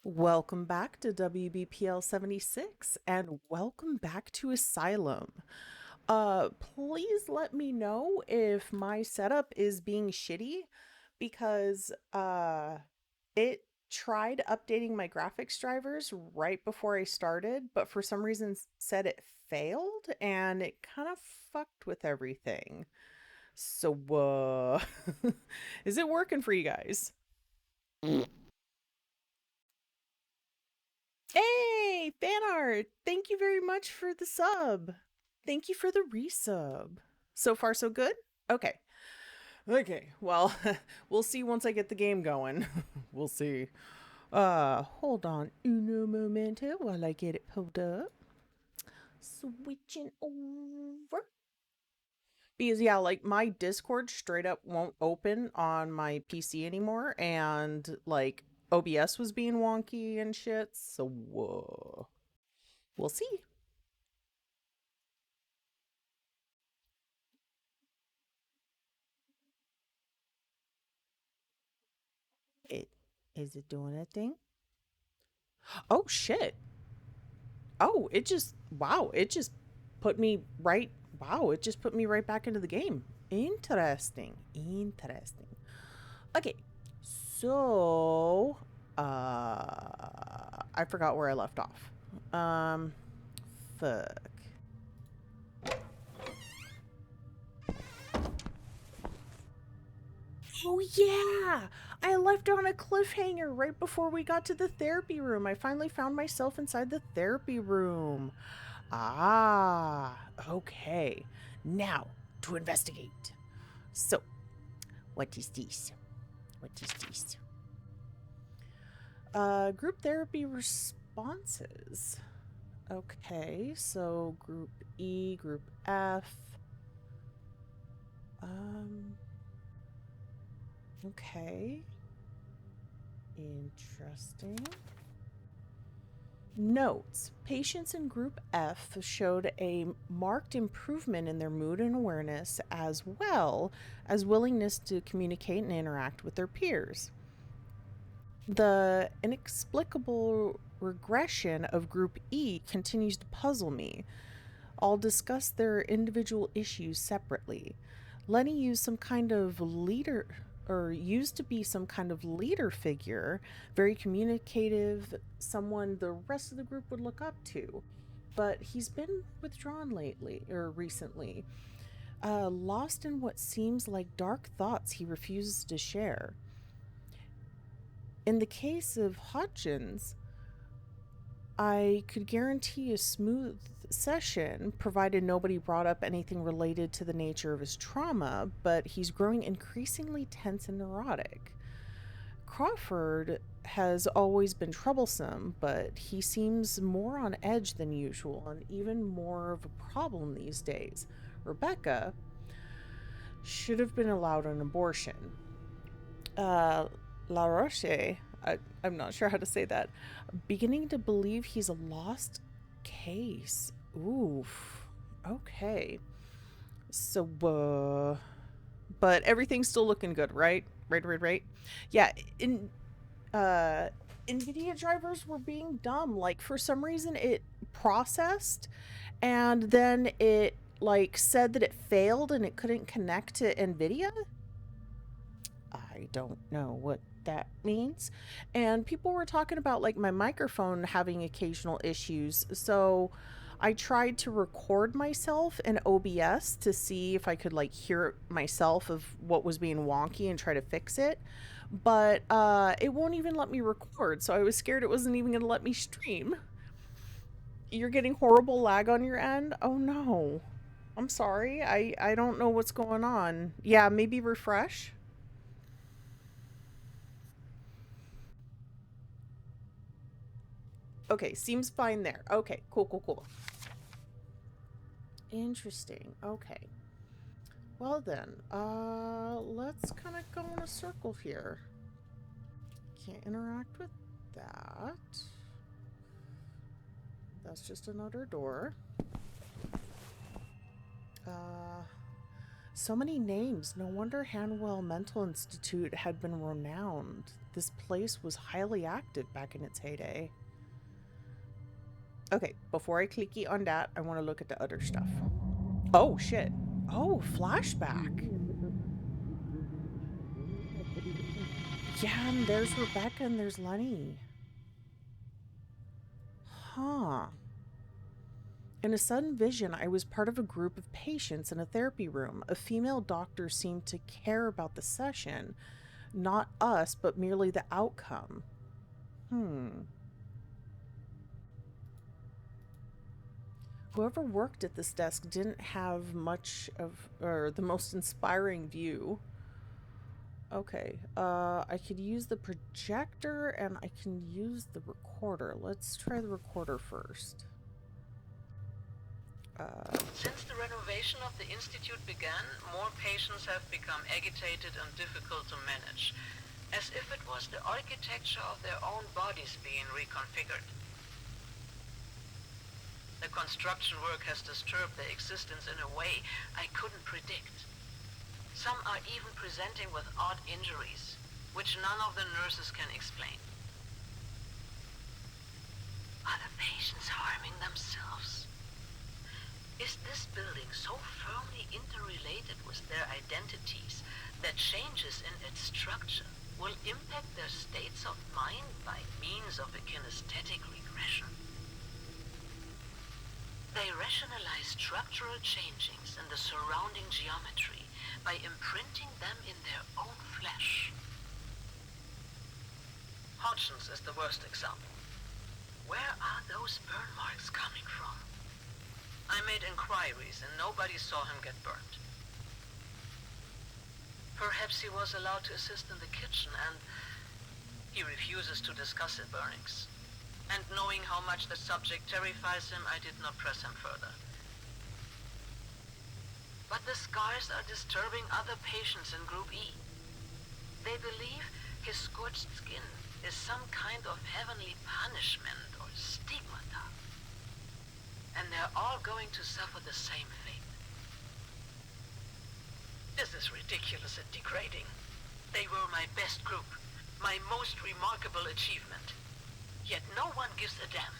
Welcome back to WBPL 76 and welcome back to Asylum. Please let me know if my setup is being shitty because it tried updating my graphics drivers right before I started, but for some reason said it failed and it kind of fucked with everything. So, is it working for you guys? Hey, fan art! Thank you very much for the sub. Thank you for the resub. So far, so good? Okay. Okay, well, we'll see once I get the game going. We'll see. Hold on uno momento while I get it pulled up. Switching over. Because, yeah, like, my Discord straight up won't open on my PC anymore, and, like, OBS was being wonky and shit, so, whoa. We'll see. It is it doing that thing? Oh shit. Oh, it just wow, it just put me right wow, it just put me right back into the game. Interesting. Interesting. Okay. So I forgot where I left off. Um fuck. Oh yeah. I left on a cliffhanger right before we got to the therapy room. I finally found myself inside the therapy room. Ah, okay. Now to investigate. So, what is this? What is this? Group therapy responses. Okay, so group E, group F. Um, okay. Interesting. Notes. Patients in Group F showed a marked improvement in their mood and awareness, as well as willingness to communicate and interact with their peers. The inexplicable regression of Group E continues to puzzle me. I'll discuss their individual issues separately. Lenny used some kind of leader or used to be some kind of leader figure, very communicative, someone the rest of the group would look up to. But he's been withdrawn lately or recently, lost in what seems like dark thoughts he refuses to share. In the case of Hodgins, I could guarantee a smooth session, provided nobody brought up anything related to the nature of his trauma, but he's growing increasingly tense and neurotic. Crawford has always been troublesome, but he seems more on edge than usual and even more of a problem these days. Rebecca should have been allowed an abortion. La Roche, I'm not sure how to say that, beginning to believe he's a lost case. Oof. Okay. So, but everything's still looking good, right? Right. Yeah, in uh NVIDIA drivers were being dumb. Like for some reason it processed and then it like said that it failed and it couldn't connect to NVIDIA. I don't know what that means. And people were talking about like my microphone having occasional issues. So I tried to record myself in OBS to see if I could like hear myself of what was being wonky and try to fix it. But it won't even let me record. So I was scared it wasn't even going to let me stream. You're getting horrible lag on your end? Oh no. I'm sorry. I don't know what's going on. Yeah, maybe refresh. Okay, seems fine there. Okay, cool. Interesting. Okay. Well then, let's kind of go in a circle here. Can't interact with that. That's just another door. Uh, So many names. No wonder Hanwell Mental Institute had been renowned. This place was highly active back in its heyday. Okay, before I clicky on that, I want to look at the other stuff. Oh, shit. Oh, flashback. Yeah, and there's Rebecca and there's Lenny. Huh. In a sudden vision, I was part of a group of patients in a therapy room. A female doctor seemed to care about the session, not us, but merely the outcome. Whoever worked at this desk didn't have much of, or the most inspiring view. Okay, I could use the projector and I can use the recorder. Let's try the recorder first. Since the renovation of the Institute began, more patients have become agitated and difficult to manage, as if it was the architecture of their own bodies being reconfigured. The construction work has disturbed their existence in a way I couldn't predict. Some are even presenting with odd injuries, which none of the nurses can explain. Are the patients harming themselves? Is this building so firmly interrelated with their identities that changes in its structure will impact their states of mind by means of a kinesthetic regression? They rationalize structural changings in the surrounding geometry by imprinting them in their own flesh. Hodgson's is the worst example. Where are those burn marks coming from? I made inquiries and nobody saw him get burned. Perhaps he was allowed to assist in the kitchen and he refuses to discuss the burnings. And knowing how much the subject terrifies him, I did not press him further. But the scars are disturbing other patients in Group E. They believe his scorched skin is some kind of heavenly punishment or stigmata. And they're all going to suffer the same fate. This is ridiculous and degrading. They were my best group, my most remarkable achievement. Yet no one gives a damn.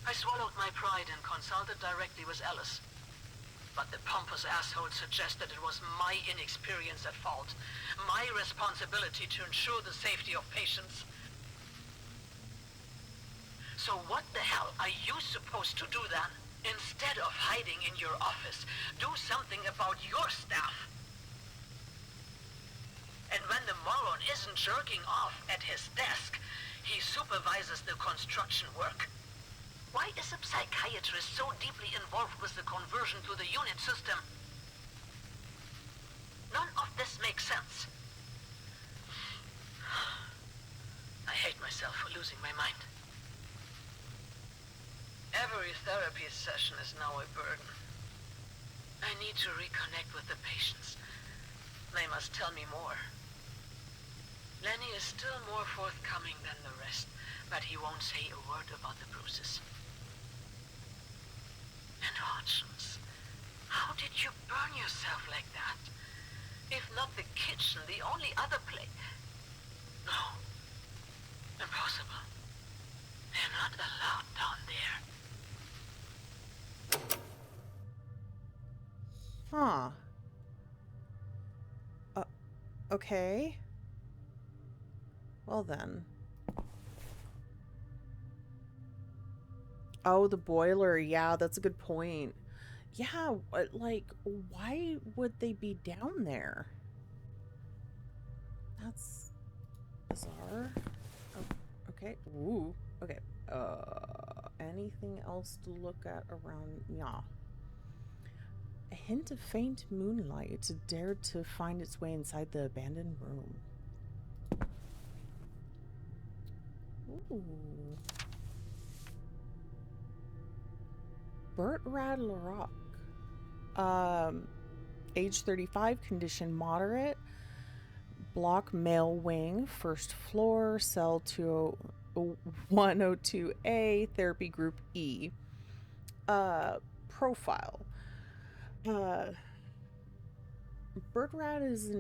I swallowed my pride and consulted directly with Alice. But the pompous asshole suggested it was my inexperience at fault, my responsibility to ensure the safety of patients. So what the hell are you supposed to do then? Instead of hiding in your office, do something about your staff. And when the moron isn't jerking off at his desk, he supervises the construction work. Why is a psychiatrist so deeply involved with the conversion to the unit system? None of this makes sense. I hate myself for losing my mind. Every therapy session is now a burden. I need to reconnect with the patients. They must tell me more. Lenny is still more forthcoming than the rest, but he won't say a word about the bruises. And Hodgson's, how did you burn yourself like that? If not the kitchen, the only other place. No. Impossible. They're not allowed down there. Huh. Okay. Well then. Oh, the boiler. Yeah, that's a good point. Yeah, like, why would they be down there? That's bizarre. Oh, okay. Ooh. Okay. Anything else to look at around? Yeah. A hint of faint moonlight dared to find its way inside the abandoned room. Ooh. Burt Radlerock. Age 35, condition moderate. Block male wing, first floor, cell 102A, therapy group E. Profile. Uh, Bird Rat is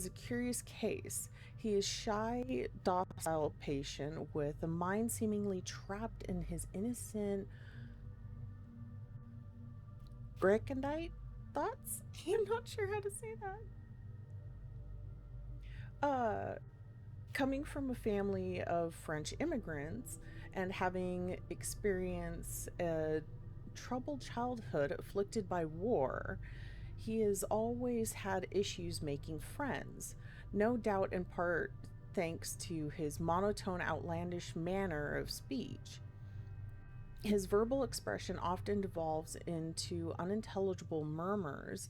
a curious case. He is shy, docile patient with a mind seemingly trapped in his innocent recondite thoughts. I'm not sure how to say that. Coming from a family of French immigrants and having experienced a troubled childhood afflicted by war, he has always had issues making friends, no doubt in part thanks to his monotone, outlandish manner of speech. His verbal expression often devolves into unintelligible murmurs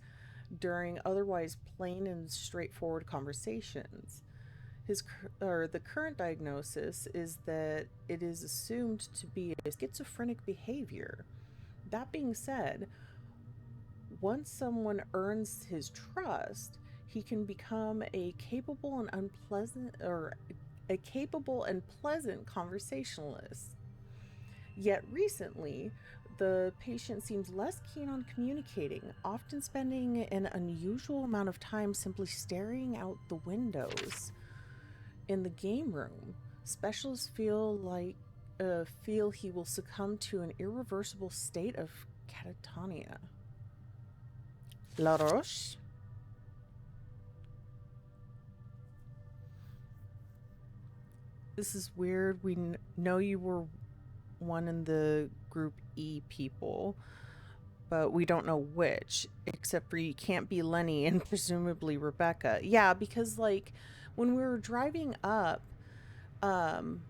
during otherwise plain and straightforward conversations. The current diagnosis is that it is assumed to be a schizophrenic behavior. That being said, once someone earns his trust, he can become a capable and pleasant conversationalist. Yet recently, the patient seems less keen on communicating, often spending an unusual amount of time simply staring out the windows. In the game room, specialists feel he will succumb to an irreversible state of catatonia. La Roche? This is weird. Know you were one in the group E people, but we don't know which, except for you can't be Lenny and presumably Rebecca. Yeah, because like when we were driving up, um,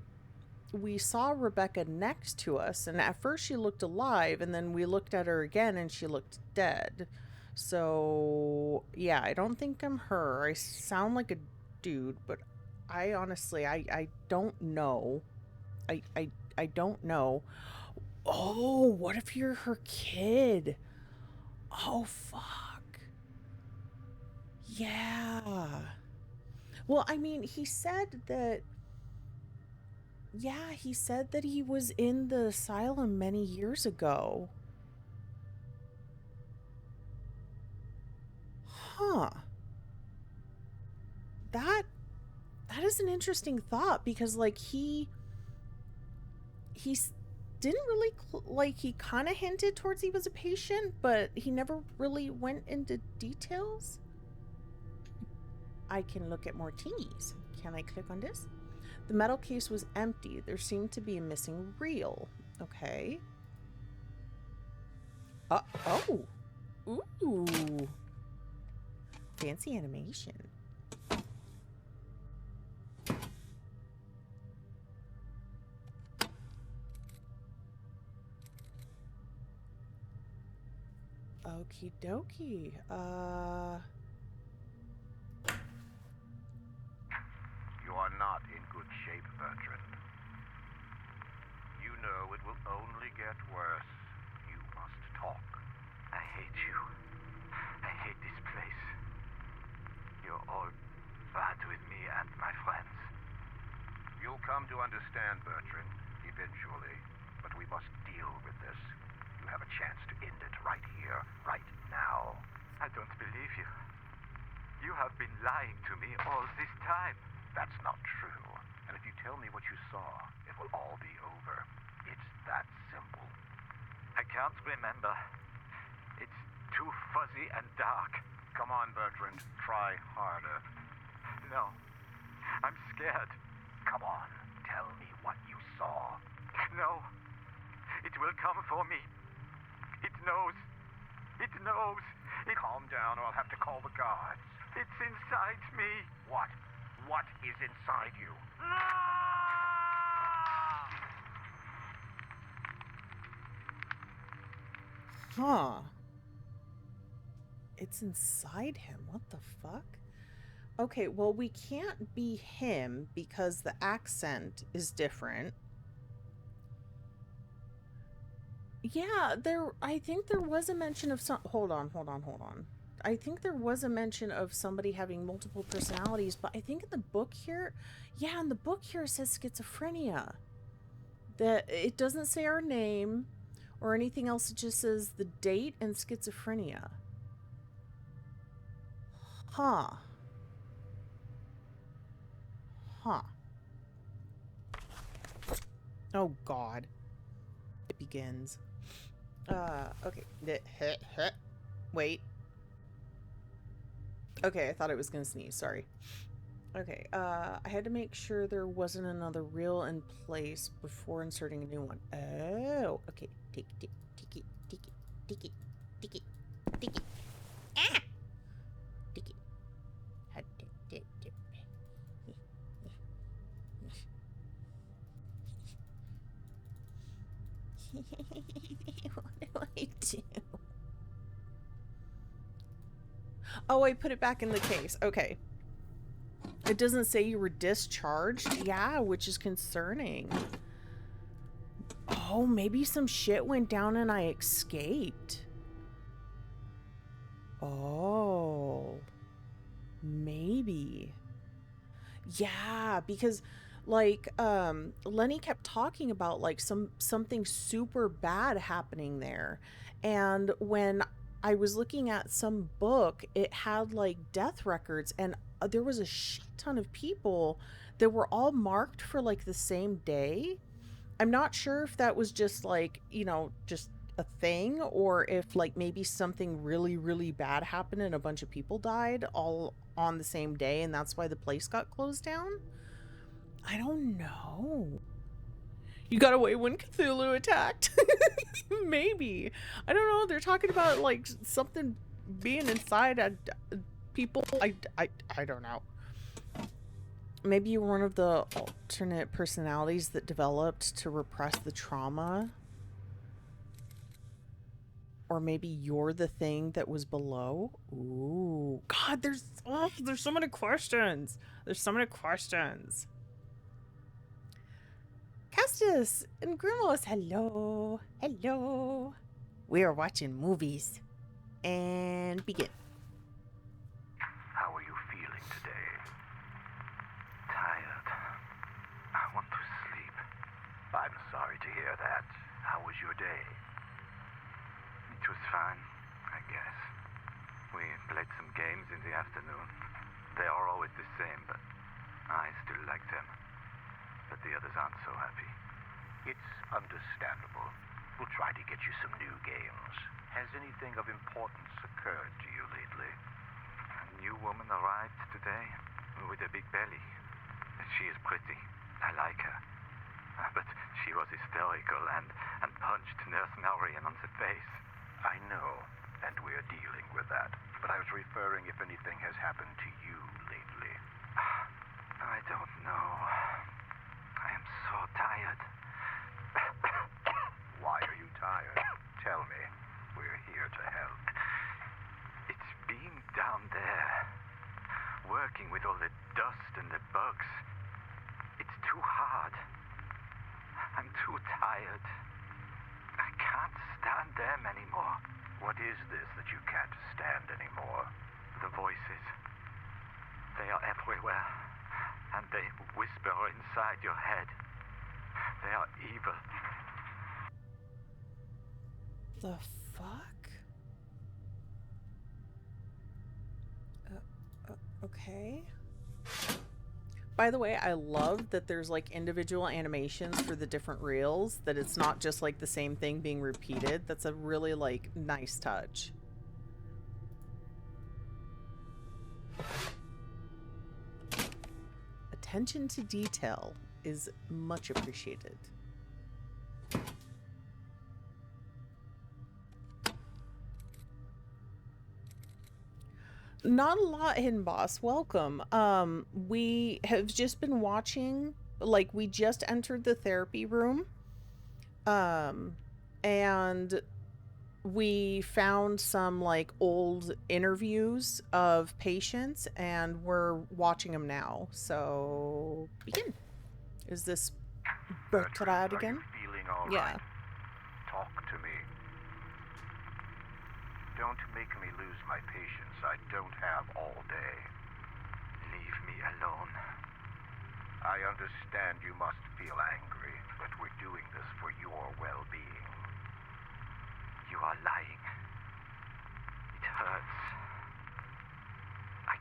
we saw Rebecca next to us, and at first she looked alive, and then we looked at her again and she looked dead. So, yeah, I don't think I'm her. I sound like a dude, but I honestly, I don't know. I don't know. Oh, what if you're her kid? Oh, fuck. Yeah. Well, I mean, he said that he was in the asylum many years ago. Huh. That that is an interesting thought because like he's didn't really like he kind of hinted towards he was a patient, but he never really went into details. I can look at martinis. Can I click on this? The metal case was empty. There seemed to be a missing reel. Okay. Oh. Ooh. Fancy animation. Okie dokie. You are not in good shape, Bertrand. You know it will only get worse. You must talk. I hate you. I hate this place. You're all bad with me and my friends. You'll come to understand, Bertrand, eventually. But we must deal with this. You have a chance to end it right here, right now. I don't believe you. You have been lying to me all this time. That's not true. And if you tell me what you saw, it will all be over. It's that simple. I can't remember. It's too fuzzy and dark. Come on, Bertrand. Try harder. No. I'm scared. Come on. Tell me what you saw. No. It will come for me. It knows. It knows. Calm down or I'll have to call the guards. It's inside me. What? What is inside you? Huh. It's inside him. What the fuck? Okay, well, we can't be him because the accent is different. Yeah, I think there was a mention of some. Hold on. I think there was a mention of somebody having multiple personalities, but I think in the book here, yeah, in the book here it says schizophrenia. That it doesn't say our name or anything else, it just says the date and schizophrenia. Huh. Huh. Oh, God. It begins. Okay. Wait. Okay, I thought I was gonna sneeze. Sorry. Okay, I had to make sure there wasn't another reel in place before inserting a new one. Oh, okay. Take it. Ah! Take it. What do I do? Oh, I put it back in the case. Okay. It doesn't say you were discharged. Yeah, which is concerning. Oh, maybe some shit went down and I escaped. Oh. Maybe. Yeah, because like Lenny kept talking about like something super bad happening there. And when I was looking at some book, it had like death records, and there was a shit ton of people that were all marked for like the same day. I'm not sure if that was just like, just a thing, or if like maybe something really, really bad happened and a bunch of people died all on the same day and that's why the place got closed down. I don't know. You got away when Cthulhu attacked. Maybe. I don't know. They're talking about like something being inside people. I don't know. Maybe you were one of the alternate personalities that developed to repress the trauma. Or maybe you're the thing that was below. Ooh. God, there's so many questions. There's so many questions. Castus and Grimos, hello. Hello. We are watching movies. And begin. How are you feeling today? Tired. I want to sleep. I'm sorry to hear that. How was your day? It was fine, I guess. We played some games in the afternoon. They are always the same, but I still like them. But the others aren't so happy. It's understandable. We'll try to get you some new games. Has anything of importance occurred to you lately? A new woman arrived today with a big belly. She is pretty. I like her. But she was hysterical and punched Nurse Marion on the face. I know, and we're dealing with that. But I was referring if anything has happened to you lately. I don't know. I am so tired. Why are you tired? Tell me. We're here to help. It's being down there, working with all the dust and the bugs. It's too hard. I'm too tired. I can't stand them anymore. What is this that you can't stand anymore? The voices. They are everywhere, and they whisper inside your head. They are evil. The fuck? Okay. By the way, I love that there's like individual animations for the different reels, that it's not just like the same thing being repeated. That's a really like nice touch. Attention to detail is much appreciated. Not a lot, Hidden Boss. Welcome. We have just been watching, like, we just entered the therapy room. And we found some, like, old interviews of patients, and we're watching them now. So, begin. Is this Bertrand again? Are you feeling all Yeah. right? Talk to me. Don't make me lose my patience. I don't have all day. Leave me alone. I understand you must feel angry, but we're doing this for your well-being. You are lying. It hurts. I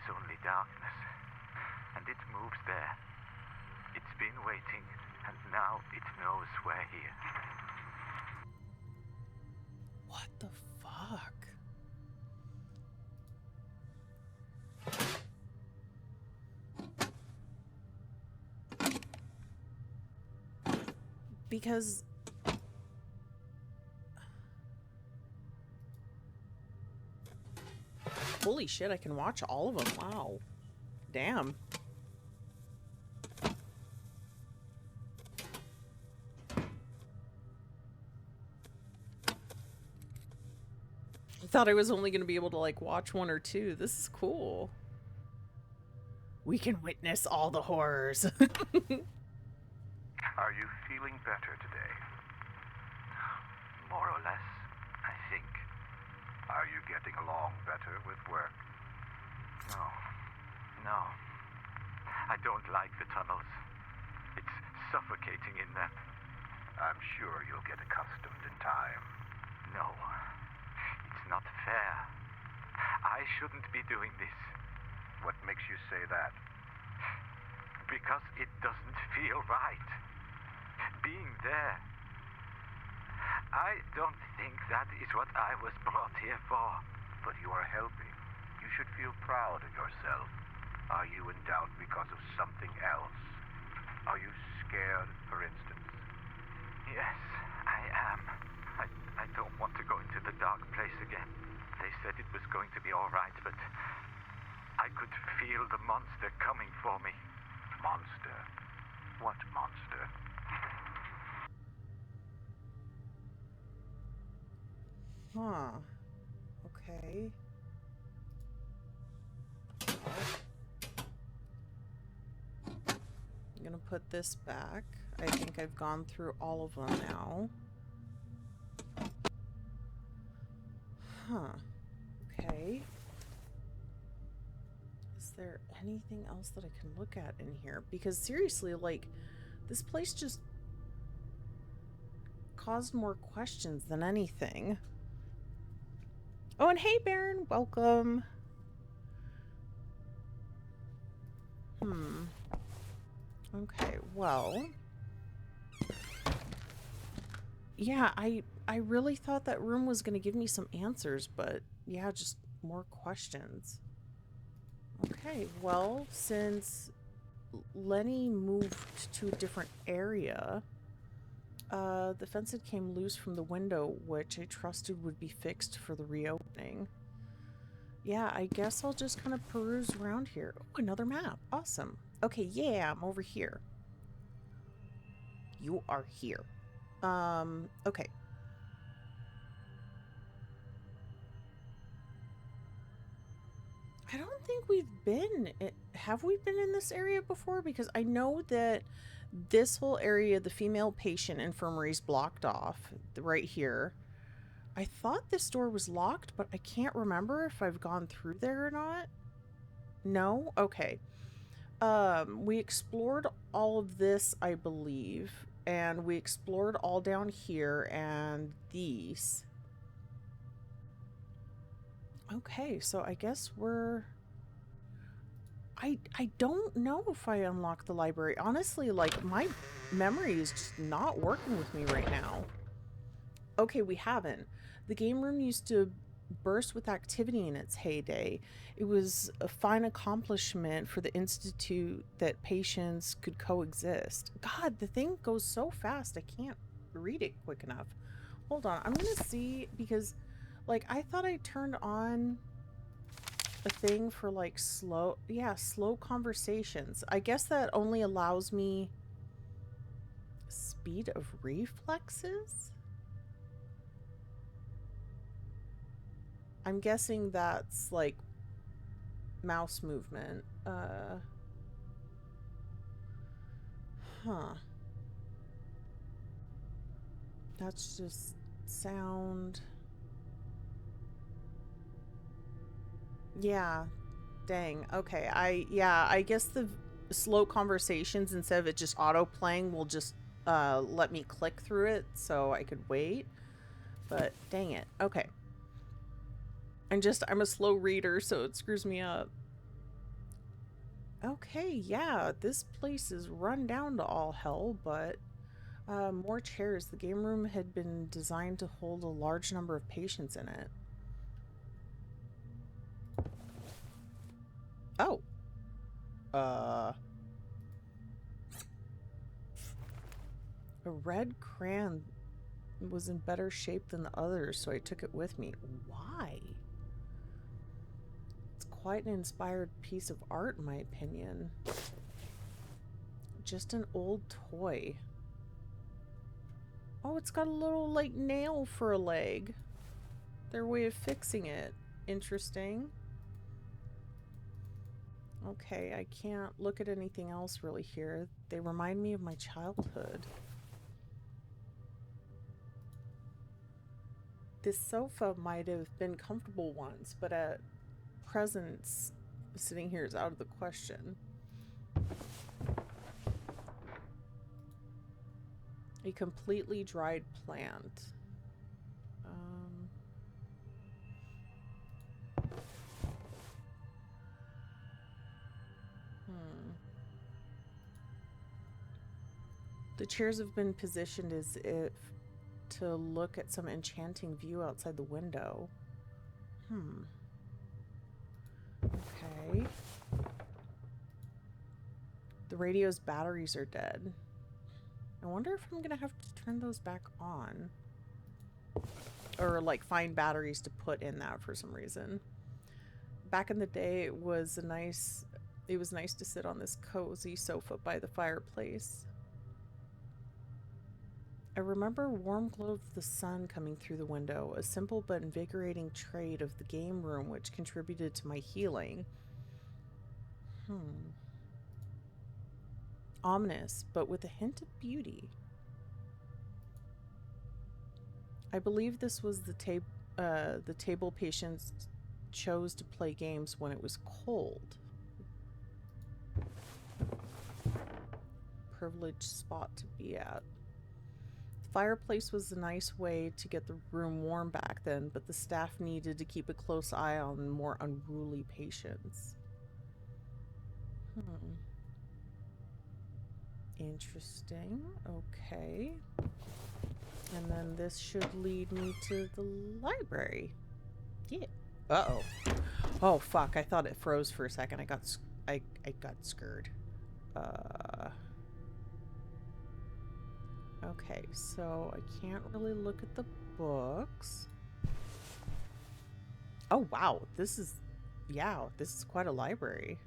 only darkness. And it moves there. It's been waiting, and now it knows we're here. What the fuck? Because holy shit, I can watch all of them. Wow. Damn. I thought I was only going to be able to like watch one or two. This is cool. We can witness all the horrors. Are you feeling better today? More or less, I think. Are you getting along better with work? No. I don't like the tunnels. It's suffocating in them. I'm sure you'll get accustomed in time. No, it's not fair. I shouldn't be doing this. What makes you say that? Because it doesn't feel right. Being there. I don't think that is what I was brought here for. But you are helping. You should feel proud of yourself. Are you in doubt because of something else? Are you scared, for instance? Yes, I am. I don't want to go into the dark place again. They said it was going to be all right, but I could feel the monster coming for me. Monster? What monster? Huh. Okay. I'm gonna put this back. I think I've gone through all of them now. Huh. Okay. Is there anything else that I can look at in here? Because seriously, like, this place just caused more questions than anything. Oh, and hey, Baron, welcome. Okay, well. Yeah, I really thought that room was going to give me some answers, but yeah, just more questions. Okay, well, since Lenny moved to a different area, the fence had came loose from the window, which I trusted would be fixed for the reopening. Yeah, I guess I'll just kind of peruse around here. Oh, another map. Awesome. Okay, yeah, I'm over here. You are here. Okay. I don't think we've been... Have we been in this area before? Because I know that this whole area, the female patient infirmary, is blocked off right here. I thought this door was locked, but I can't remember if I've gone through there or not. No? Okay. We explored all of this, I believe, and we explored all down here and these. Okay, so I guess we're... I don't know if I unlocked the library. Honestly, like, my memory is just not working with me right now. Okay, we haven't. The game room used to burst with activity in its heyday. It was a fine accomplishment for the Institute that patients could coexist. God, the thing goes so fast, I can't read it quick enough. Hold on, I'm gonna see, because, like, I thought I turned on a thing for, like, slow conversations. I guess that only allows me speed of reflexes? I'm guessing that's, like, mouse movement. Huh. That's just sound. Yeah. Dang. Okay. I guess the slow conversations, instead of it just auto playing, will just let me click through it so I could wait. But dang it. Okay. I'm a slow reader, so it screws me up. Okay, yeah, this place is run down to all hell, but more chairs. The game room had been designed to hold a large number of patients in it. Oh. A red crayon was in better shape than the others, so I took it with me. Why? It's quite an inspired piece of art, in my opinion. Just an old toy. Oh, it's got a little, like, nail for a leg. Their way of fixing it. Interesting. Okay, I can't look at anything else really here. They remind me of my childhood. This sofa might have been comfortable once, but at present, sitting here is out of the question. A completely dried plant. The chairs have been positioned as if to look at some enchanting view outside the window. Okay. The radio's batteries are dead. I wonder if I'm gonna have to turn those back on. Or, like, find batteries to put in that for some reason. Back in the day, it was nice to sit on this cozy sofa by the fireplace. I remember a warm glow of the sun coming through the window, a simple but invigorating trait of the game room which contributed to my healing. Ominous, but with a hint of beauty. I believe this was the table patients chose to play games when it was cold. Privileged spot to be at. The fireplace was a nice way to get the room warm back then, but the staff needed to keep a close eye on more unruly patients. Interesting. Okay. And then this should lead me to the library. Yeah. Uh-oh. Oh, fuck. I thought it froze for a second. I got scared. Okay, so I can't really look at the books. Oh, wow. This is quite a library.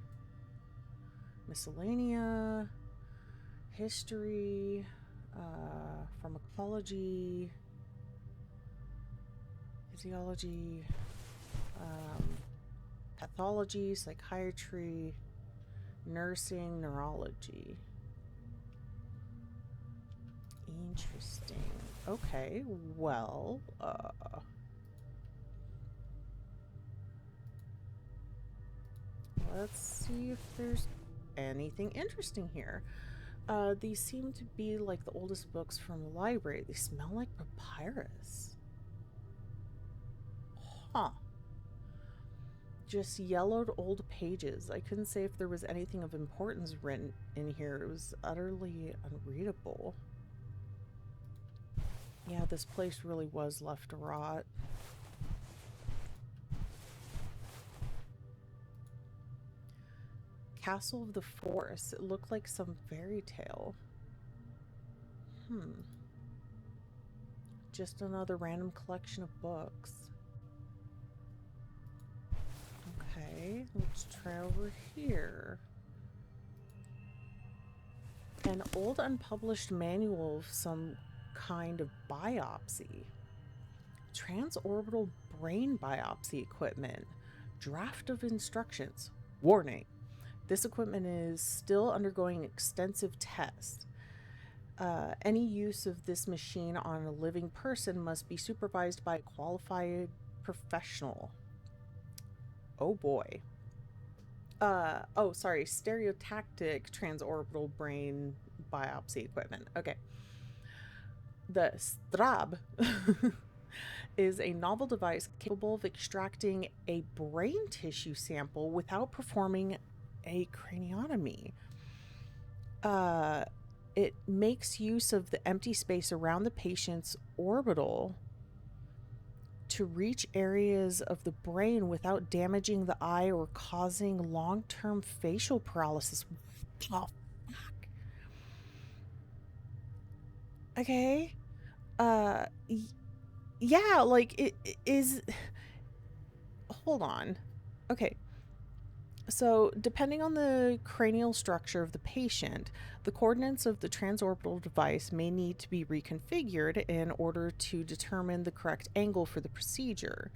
Miscellanea, history, pharmacology, physiology, pathology, psychiatry, nursing, neurology. Interesting. Okay, well, let's see if there's anything interesting here. These seem to be like the oldest books from the library. They smell like papyrus. Huh. Just yellowed old pages. I couldn't say if there was anything of importance written in here. It was utterly unreadable. Yeah, this place really was left to rot. Castle of the Forest. It looked like some fairy tale. Just another random collection of books. Okay, let's try over here. An old unpublished manual of some kind of biopsy. Transorbital brain biopsy equipment. Draft of instructions. Warning. This equipment is still undergoing extensive tests. Any use of this machine on a living person must be supervised by a qualified professional. Oh boy. Stereotactic transorbital brain biopsy equipment. Okay. The STRAB is a novel device capable of extracting a brain tissue sample without performing a craniotomy. It makes use of the empty space around the patient's orbital to reach areas of the brain without damaging the eye or causing long-term facial paralysis. What the fuck? Okay. Uh, yeah, like it is. Hold on. Okay. So, depending on the cranial structure of the patient, the coordinates of the transorbital device may need to be reconfigured in order to determine the correct angle for the procedure.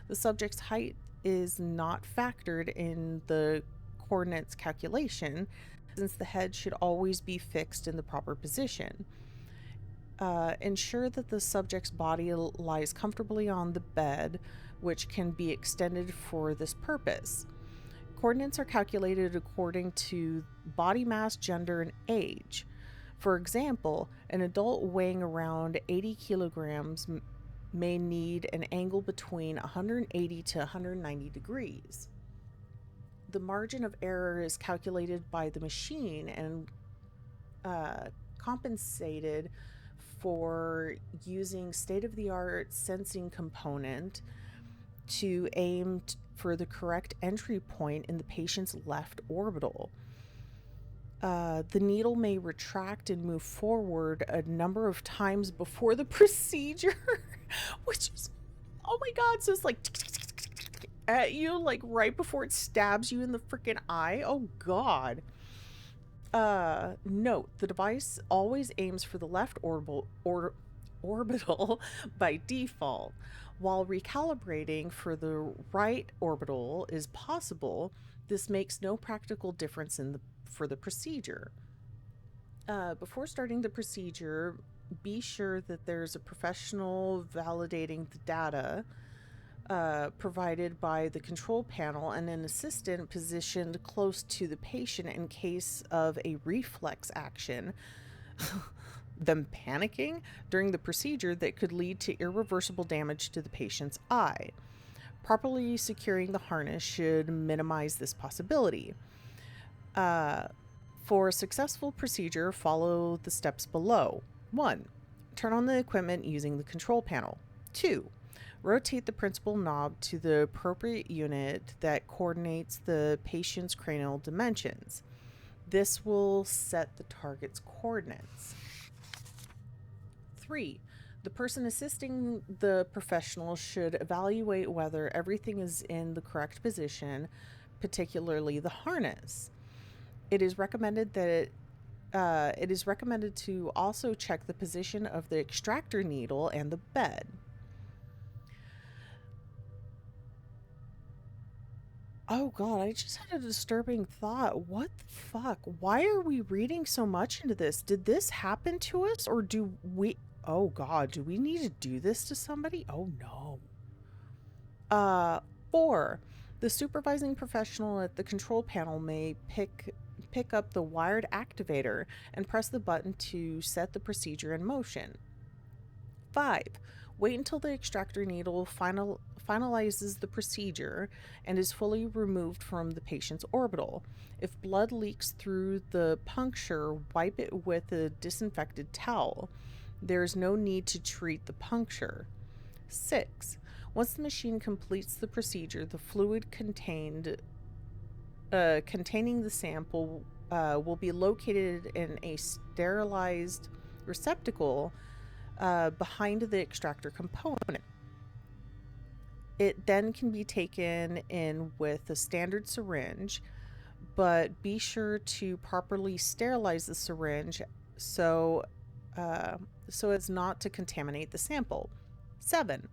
The subject's height is not factored in the coordinates calculation, since the head should always be fixed in the proper position. Ensure that the subject's body lies comfortably on the bed, which can be extended for this purpose. Coordinates are calculated according to body mass, gender, and age. For example, an adult weighing around 80 kilograms may need an angle between 180 to 190 degrees. The margin of error is calculated by the machine and compensated for using state-of-the-art sensing component to aim for the correct entry point in the patient's left orbital. The needle may retract and move forward a number of times before the procedure, which is, oh my god, so it's like at you, like right before it stabs you in the freaking eye. Oh god. Note, the device always aims for the left orbital by default. While recalibrating for the right orbital is possible, this makes no practical difference for the procedure. Before starting the procedure, be sure that there's a professional validating the data provided by the control panel and an assistant positioned close to the patient in case of a reflex action, them panicking during the procedure that could lead to irreversible damage to the patient's eye. Properly securing the harness should minimize this possibility. For a successful procedure, follow the steps below. 1. Turn on the equipment using the control panel. 2. Rotate the principal knob to the appropriate unit that coordinates the patient's cranial dimensions. This will set the target's coordinates. 3. The person assisting the professional should evaluate whether everything is in the correct position, particularly the harness. It is recommended to also check the position of the extractor needle and the bed. Oh god, I just had a disturbing thought. What the fuck? Why are we reading so much into this? Did this happen to us, or do we... Oh god, do we need to do this to somebody? Oh no. 4. The supervising professional at the control panel may pick up the wired activator and press the button to set the procedure in motion. 5. Wait until the extractor needle finalizes the procedure and is fully removed from the patient's orbital. If blood leaks through the puncture, wipe it with a disinfected towel. There is no need to treat the puncture. 6. Once the machine completes the procedure, the fluid containing the sample will be located in a sterilized receptacle behind the extractor component. It then can be taken in with a standard syringe, but be sure to properly sterilize the syringe so as not to contaminate the sample. 7.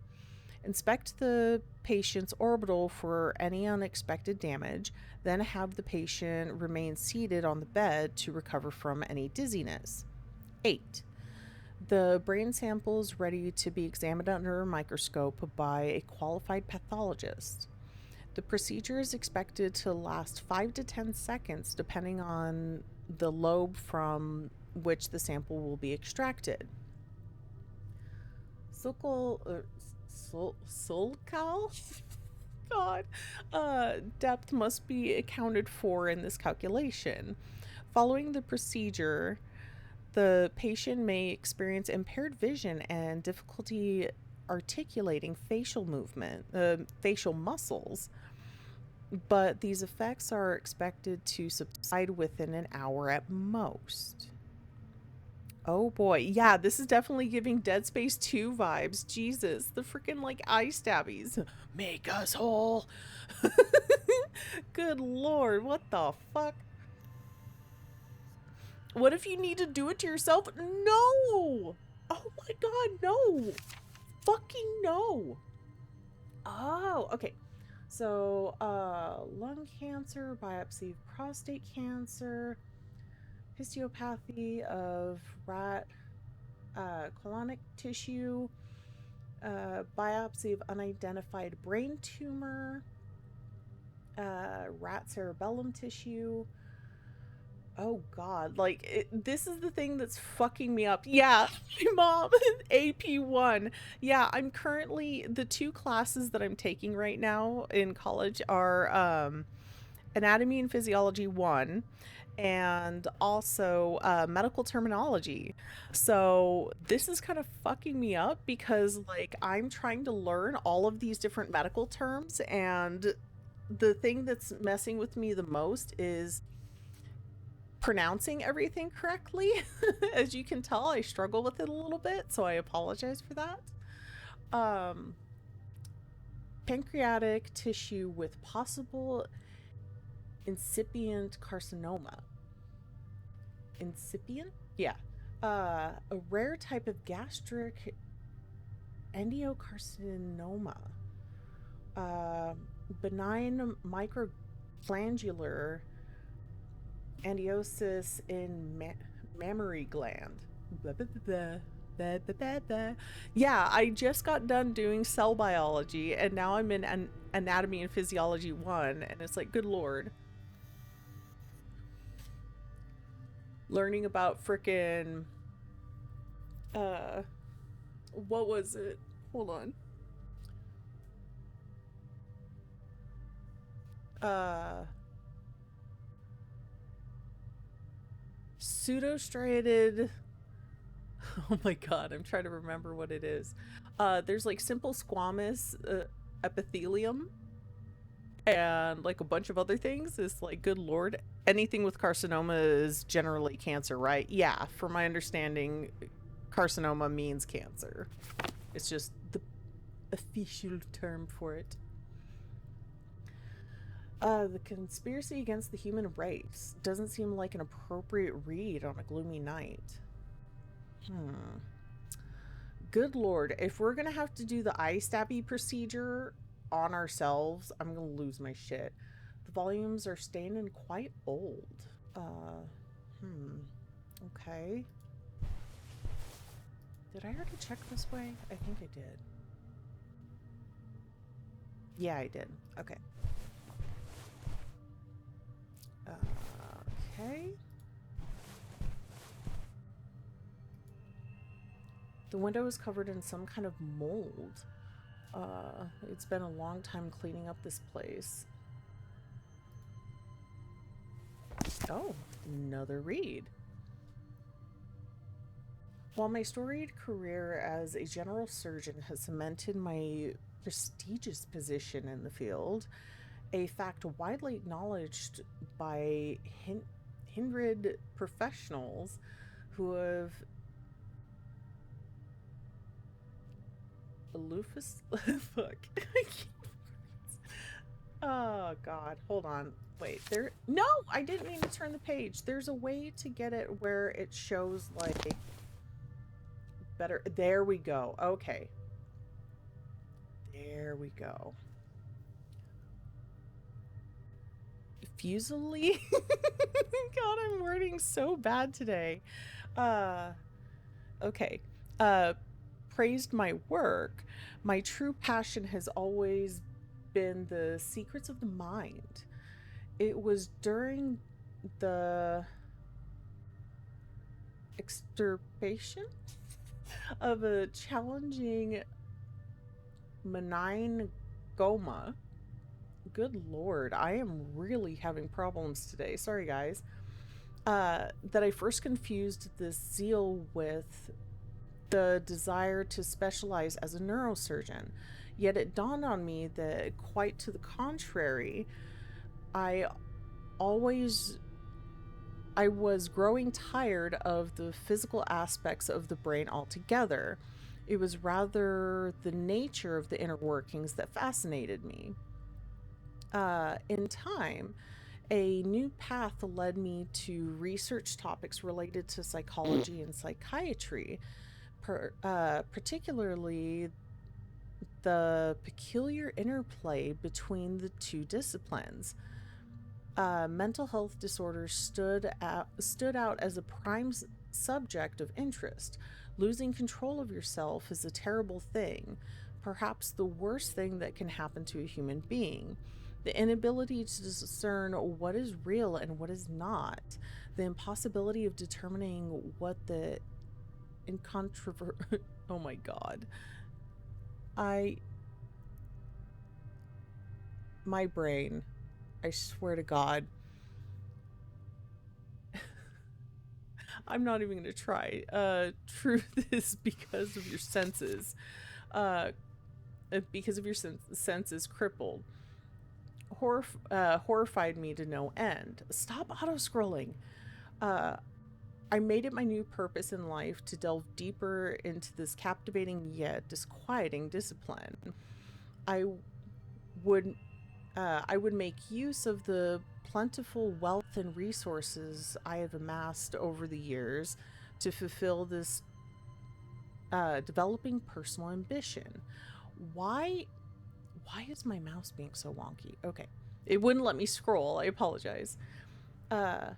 Inspect the patient's orbital for any unexpected damage, then have the patient remain seated on the bed to recover from any dizziness. 8. The brain sample is ready to be examined under a microscope by a qualified pathologist. The procedure is expected to last 5 to 10 seconds depending on the lobe from which the sample will be extracted. Sulcal God. Depth must be accounted for in this calculation. Following the procedure, the patient may experience impaired vision and difficulty articulating facial movement, facial muscles, but these effects are expected to subside within an hour at most. Oh boy. Yeah, this is definitely giving Dead Space 2 vibes. Jesus, the freaking like eye stabbies. Make us whole. Good lord, what the fuck? What if you need to do it to yourself? No! Oh my god, no! Fucking no! Oh, okay. So, lung cancer, biopsy of prostate cancer, histopathy of rat colonic tissue, biopsy of unidentified brain tumor, rat cerebellum tissue. Oh god, like this is the thing that's fucking me up. Yeah, my mom, AP1. Yeah, I'm currently, the two classes that I'm taking right now in college are Anatomy and Physiology 1 and also medical terminology. So this is kind of fucking me up because like I'm trying to learn all of these different medical terms, and the thing that's messing with me the most is pronouncing everything correctly. As you can tell, I struggle with it a little bit, so I apologize for that. Um, Pancreatic tissue with possible incipient carcinoma. Incipient? Yeah. A rare type of gastric endocarcinoma. Benign microglandular angiosis in mammary gland. Blah, blah, blah, blah, blah, blah, blah. Yeah, I just got done doing cell biology, and now I'm in anatomy and physiology 1, and it's like, good lord. Learning about frickin' what was it? Hold on. Pseudostriated. Oh my god, I'm trying to remember what it is. There's like simple squamous epithelium and like a bunch of other things. It's like, good lord. Anything with carcinoma is generally cancer, right? Yeah, from my understanding, carcinoma means cancer. It's just the official term for it. The conspiracy against the human race doesn't seem like an appropriate read on a gloomy night. Good lord, if we're gonna have to do the eye stabby procedure on ourselves, I'm gonna lose my shit. The volumes are stained and quite old. Okay. Did I already check this way? I think I did. Yeah, I did. Okay. Okay. The window is covered in some kind of mold. It's been a long time cleaning up this place. Oh, another read. While my storied career as a general surgeon has cemented my prestigious position in the field, a fact widely acknowledged by kindred professionals who have fuck. Oh god, hold on. Wait, no, I didn't mean to turn the page. There's a way to get it where it shows like better. There we go. Okay. There we go. Fusily? God, I'm wording so bad today. Okay. Praised my work. My true passion has always been the secrets of the mind. It was during the extirpation of a challenging meningoma Good lord, I am really having problems today. Sorry, guys. That I first confused this zeal with the desire to specialize as a neurosurgeon. Yet it dawned on me that, quite to the contrary, I always I was growing tired of the physical aspects of the brain altogether. It was rather the nature of the inner workings that fascinated me. In time, a new path led me to research topics related to psychology and psychiatry, particularly the peculiar interplay between the two disciplines. Mental health disorders stood out as a prime subject of interest. Losing control of yourself is a terrible thing, perhaps the worst thing that can happen to a human being. The inability to discern what is real and what is not, the impossibility of determining what the incontrovertible. Oh my god. My brain, I swear to God. I'm not even going to try. Truth is because of your senses. Because of your senses crippled. Horrified me to no end. Stop auto-scrolling. I made it my new purpose in life to delve deeper into this captivating yet disquieting discipline. I would I would make use of the plentiful wealth and resources I have amassed over the years to fulfill this developing personal ambition. Why is my mouse being so wonky? Okay. It wouldn't let me scroll. I apologize. I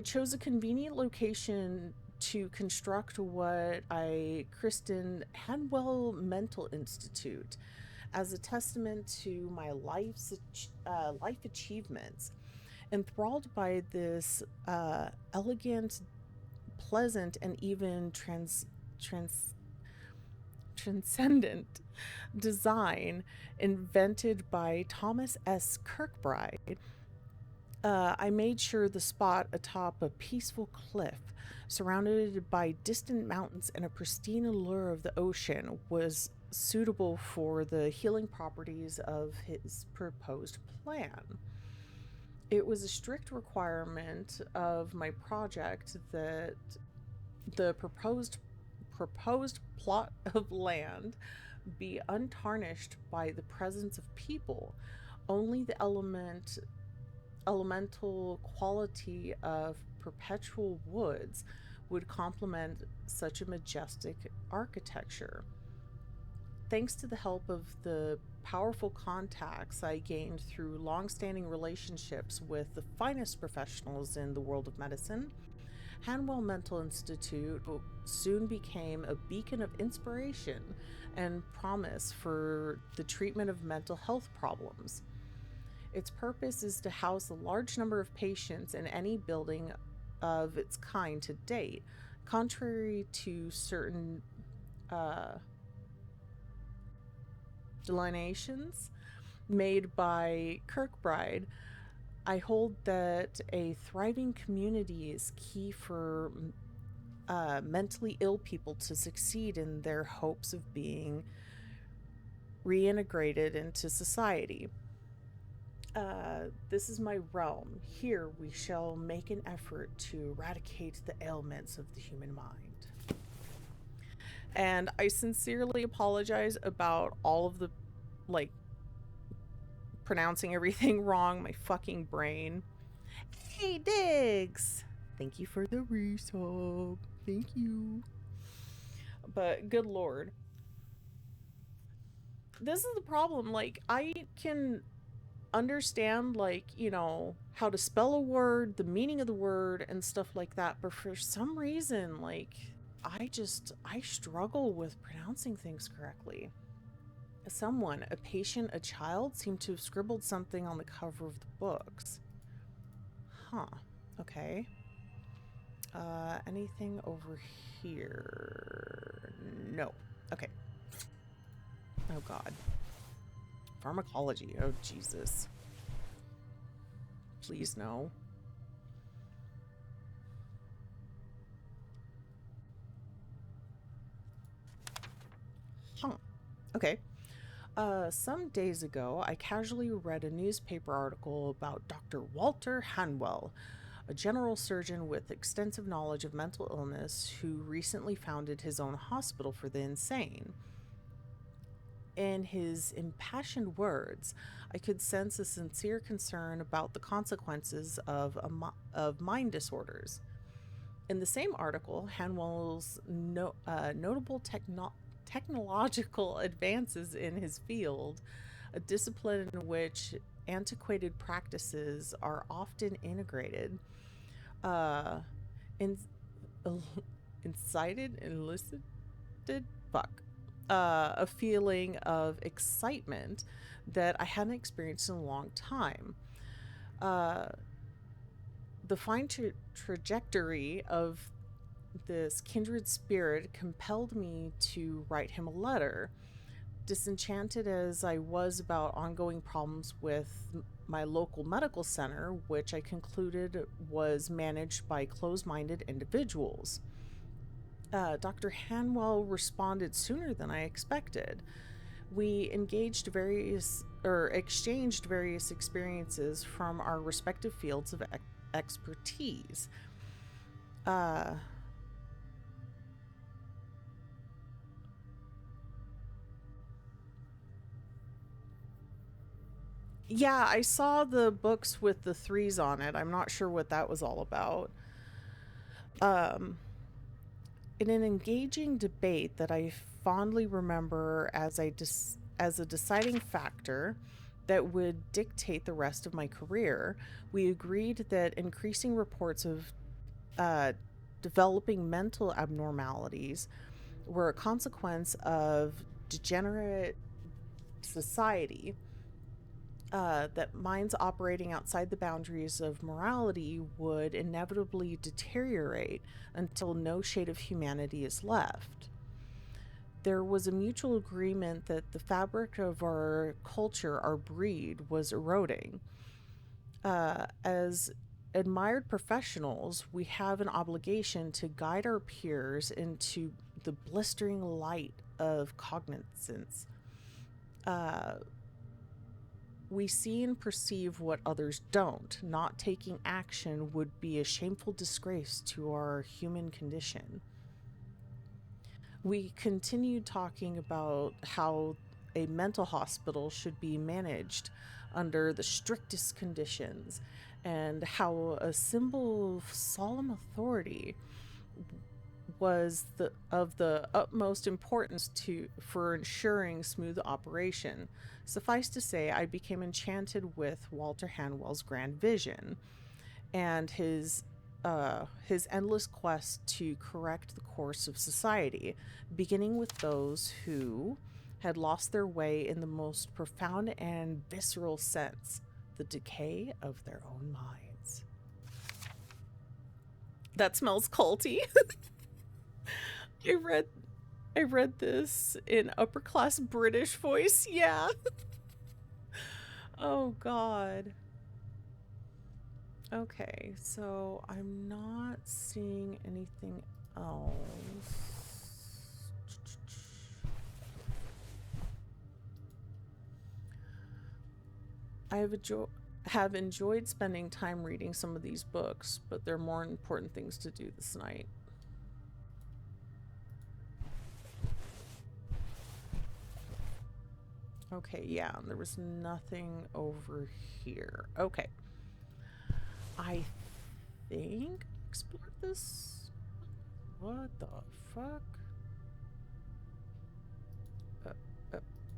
chose a convenient location to construct what I christened Hanwell Mental Institute as a testament to my life achievements. Enthralled by this elegant, pleasant, and even transcendent design invented by Thomas S. Kirkbride, I made sure the spot atop a peaceful cliff, surrounded by distant mountains and a pristine allure of the ocean, was suitable for the healing properties of his proposed plan. It was a strict requirement of my project that the proposed plot of land be untarnished by the presence of people. Only the elemental quality of perpetual woods would complement such a majestic architecture. Thanks to the help of the powerful contacts I gained through long-standing relationships with the finest professionals in the world of medicine, Hanwell Mental Institute soon became a beacon of inspiration and promise for the treatment of mental health problems. Its purpose is to house a large number of patients in any building of its kind to date, contrary to certain delineations made by Kirkbride. I hold that a thriving community is key for mentally ill people to succeed in their hopes of being reintegrated into society. This is my realm. Here we shall make an effort to eradicate the ailments of the human mind. And I sincerely apologize about all of the, pronouncing everything wrong. My fucking brain. Hey, Diggs! Thank you for the resub. Thank you. But good lord. This is the problem. I can understand, how to spell a word, the meaning of the word, and stuff like that. But for some reason, I struggle with pronouncing things correctly. Someone, a patient, a child, seemed to have scribbled something on the cover of the books. Huh. Okay. Anything over here? No. Okay. Oh god. Pharmacology. Oh, Jesus. Please, no. Huh. Okay. Some days ago, I casually read a newspaper article about Dr. Walter Hanwell, a general surgeon with extensive knowledge of mental illness who recently founded his own hospital for the insane. In his impassioned words, I could sense a sincere concern about the consequences of mind disorders. In the same article, Hanwell's notable technological advances in his field, a discipline in which antiquated practices are often integrated, uh, in, enlisted, fuck, a feeling of excitement that I hadn't experienced in a long time. Uh, the trajectory of this kindred spirit compelled me to write him a letter. Disenchanted as I was about ongoing problems with my local medical center, which I concluded was managed by closed minded individuals. Dr. Hanwell responded sooner than I expected. We exchanged various experiences from our respective fields of expertise. Uh, yeah, I saw the books with the threes on it. I'm not sure what that was all about. Um, in an engaging debate that I fondly remember as a deciding factor that would dictate the rest of my career, we agreed that increasing reports of uh, developing mental abnormalities were a consequence of degenerate society, that minds operating outside the boundaries of morality would inevitably deteriorate until no shade of humanity is left. There was a mutual agreement that the fabric of our culture, our breed, was eroding. As admired professionals, we have an obligation to guide our peers into the blistering light of cognizance. Uh, we see and perceive what others don't. Not taking action would be a shameful disgrace to our human condition. We continued talking about how a mental hospital should be managed under the strictest conditions, and how a symbol of solemn authority was of the utmost importance for ensuring smooth operation. Suffice to say, I became enchanted with Walter Hanwell's grand vision and his endless quest to correct the course of society, beginning with those who had lost their way in the most profound and visceral sense, the decay of their own minds. That smells culty. I read I read this in upper class British voice. Yeah. Oh god. Okay, so I'm not seeing anything else. I have enjoyed spending time reading some of these books, but there are more important things to do this night. Okay, yeah, there was nothing over here. Okay. I think explore this. What the fuck?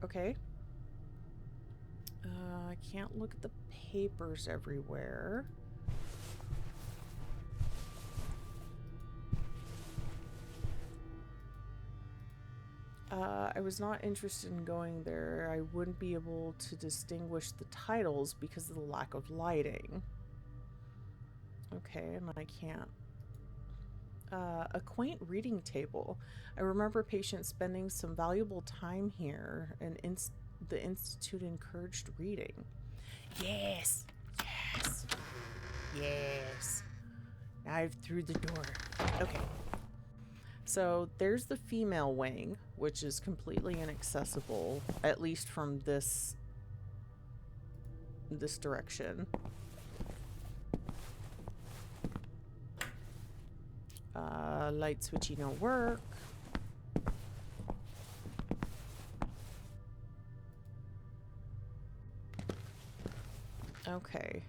Okay. I can't look at the papers everywhere. I was not interested in going there. I wouldn't be able to distinguish the titles because of the lack of lighting. Okay, and I can't. A quaint reading table. I remember patients spending some valuable time here, and The Institute encouraged reading. Yes! Yes! Yes! Now I've through the door. Okay. So there's the female wing, which is completely inaccessible, at least from this direction. Light switchy don't work. Okay.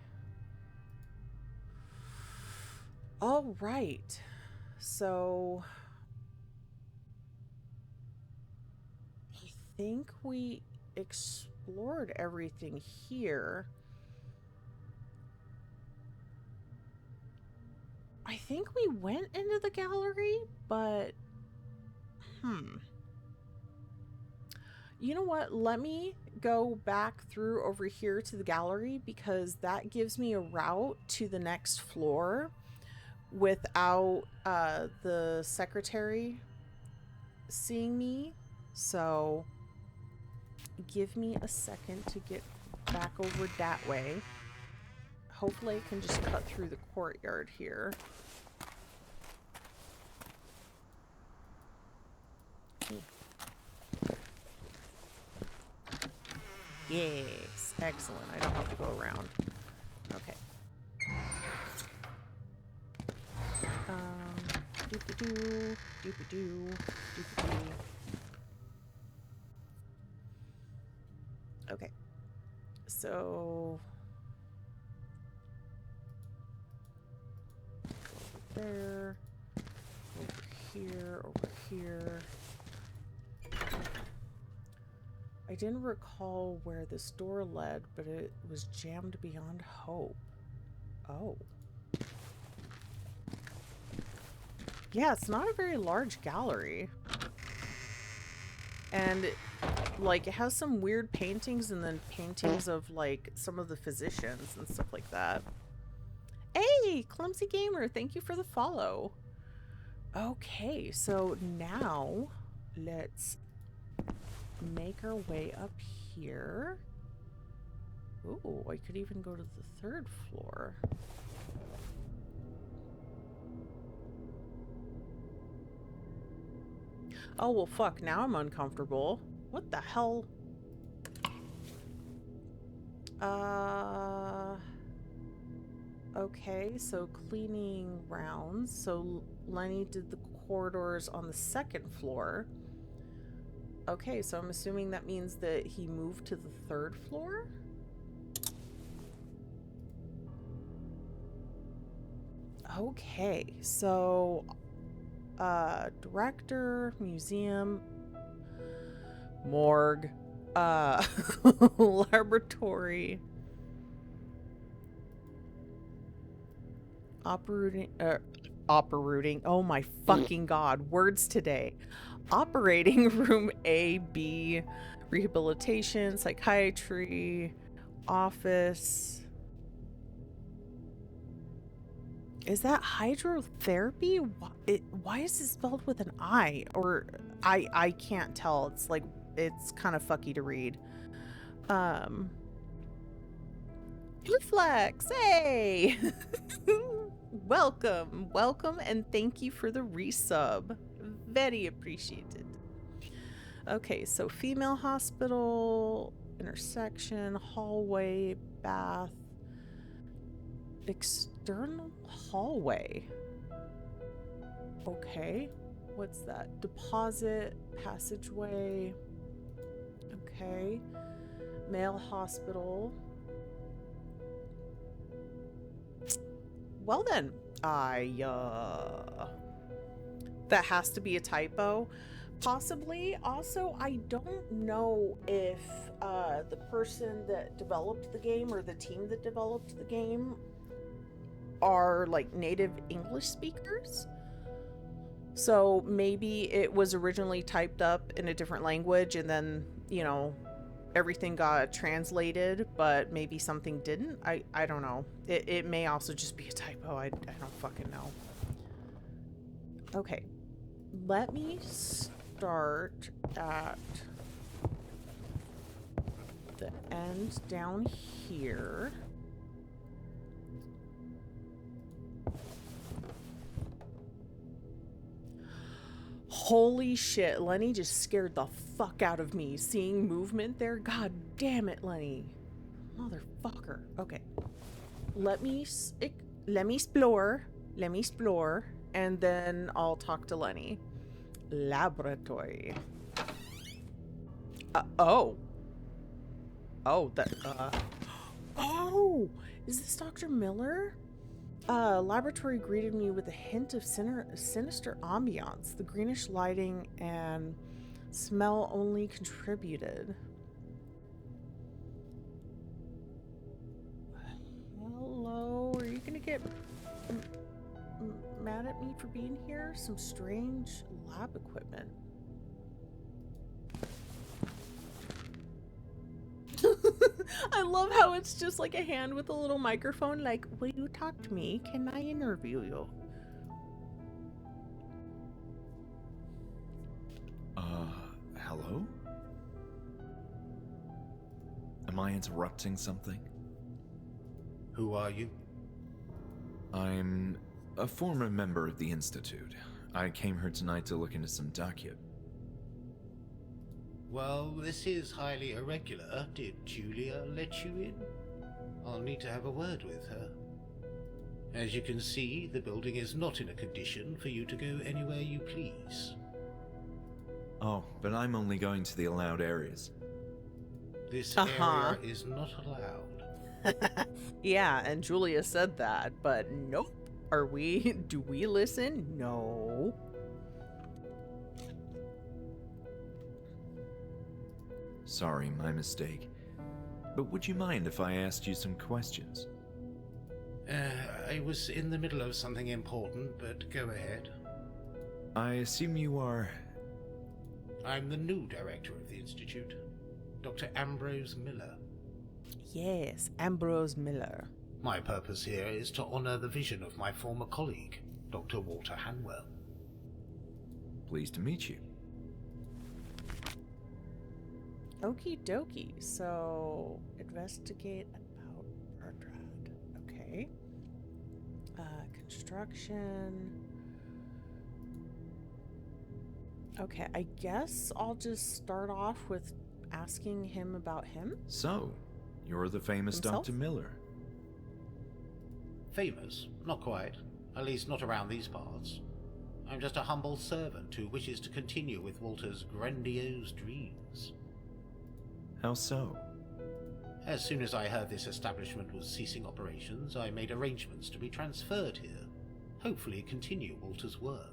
All right. So I think we explored everything here. I think we went into the gallery, but you know what? Let me go back through over here to the gallery because that gives me a route to the next floor without the secretary seeing me. So give me a second to get back over that way. Hopefully I can just cut through the courtyard here. Yes, excellent. I don't have to go around. Okay. Doop-a-doo, doop-a-doo, doop-a-doo. Okay. So over there, over here, over here. I didn't recall where this door led, but it was jammed beyond hope. Oh. Yeah, it's not a very large gallery. And, like, it has some weird paintings and then paintings of, like, some of the physicians and stuff like that. Hey, Clumsy Gamer, thank you for the follow. Okay, so now let's make our way up here. Ooh, I could even go to the 3rd floor. Oh, well, fuck. Now I'm uncomfortable. What the hell? Okay, so cleaning rounds. So Lenny did the corridors on the 2nd floor. Okay, so I'm assuming that means that he moved to the 3rd floor? Okay, so director, museum, morgue, laboratory, operating, oh my fucking god, words today. Operating room A, B, rehabilitation, psychiatry, office. Is that hydrotherapy? Why is it spelled with an I? Or I can't tell. It's like, it's kind of fucky to read. Reflex, hey! Welcome, and thank you for the resub. Very appreciated. Okay, so female hospital, intersection, hallway, bath, external hallway. Okay, what's that? Deposit, passageway. Okay, male hospital. Well then, that has to be a typo. Possibly. Also, I don't know if the person that developed the game or the team that developed the game are like native English speakers. So maybe it was originally typed up in a different language and then, you know, everything got translated, but maybe something didn't. I don't know. It may also just be a typo. I don't fucking know. Okay. Let me start at the end down here. Holy shit, Lenny just scared the fuck out of me. Seeing movement there? God damn it, Lenny. Motherfucker. Okay. Let me explore. Let me explore. And then I'll talk to Lenny. Laboratory. Oh. Oh, Oh! Is this Dr. Miller? Laboratory greeted me with a hint of sinister ambiance. The greenish lighting and smell only contributed. Hello? Are you gonna get mad at me for being here? Some strange lab equipment. I love how it's just like a hand with a little microphone, like, will you talk to me? Can I interview you? Hello? Am I interrupting something? Who are you? I'm a former member of the Institute. I came here tonight to look into some docket. Well, this is highly irregular. Did Julia let you in? I'll need to have a word with her. As you can see, the building is not in a condition for you to go anywhere you please. Oh, but I'm only going to the allowed areas. This area is not allowed. Yeah, and Julia said that, but nope. Do we listen? No. Sorry, my mistake. But would you mind if I asked you some questions? I was in the middle of something important, but go ahead. I assume you are... I'm the new director of the Institute, Dr. Ambrose Miller. Yes, Ambrose Miller. My purpose here is to honor the vision of my former colleague, Dr. Walter Hanwell. Pleased to meet you. Okie dokie. So, investigate about Bertrand. Okay. Construction. Okay, I guess I'll just start off with asking him about him. So, you're the famous Himself? Dr. Miller. Famous? Not quite. At least not around these parts. I'm just a humble servant who wishes to continue with Walter's grandiose dreams. How so? As soon as I heard this establishment was ceasing operations, I made arrangements to be transferred here, hopefully continue Walter's work.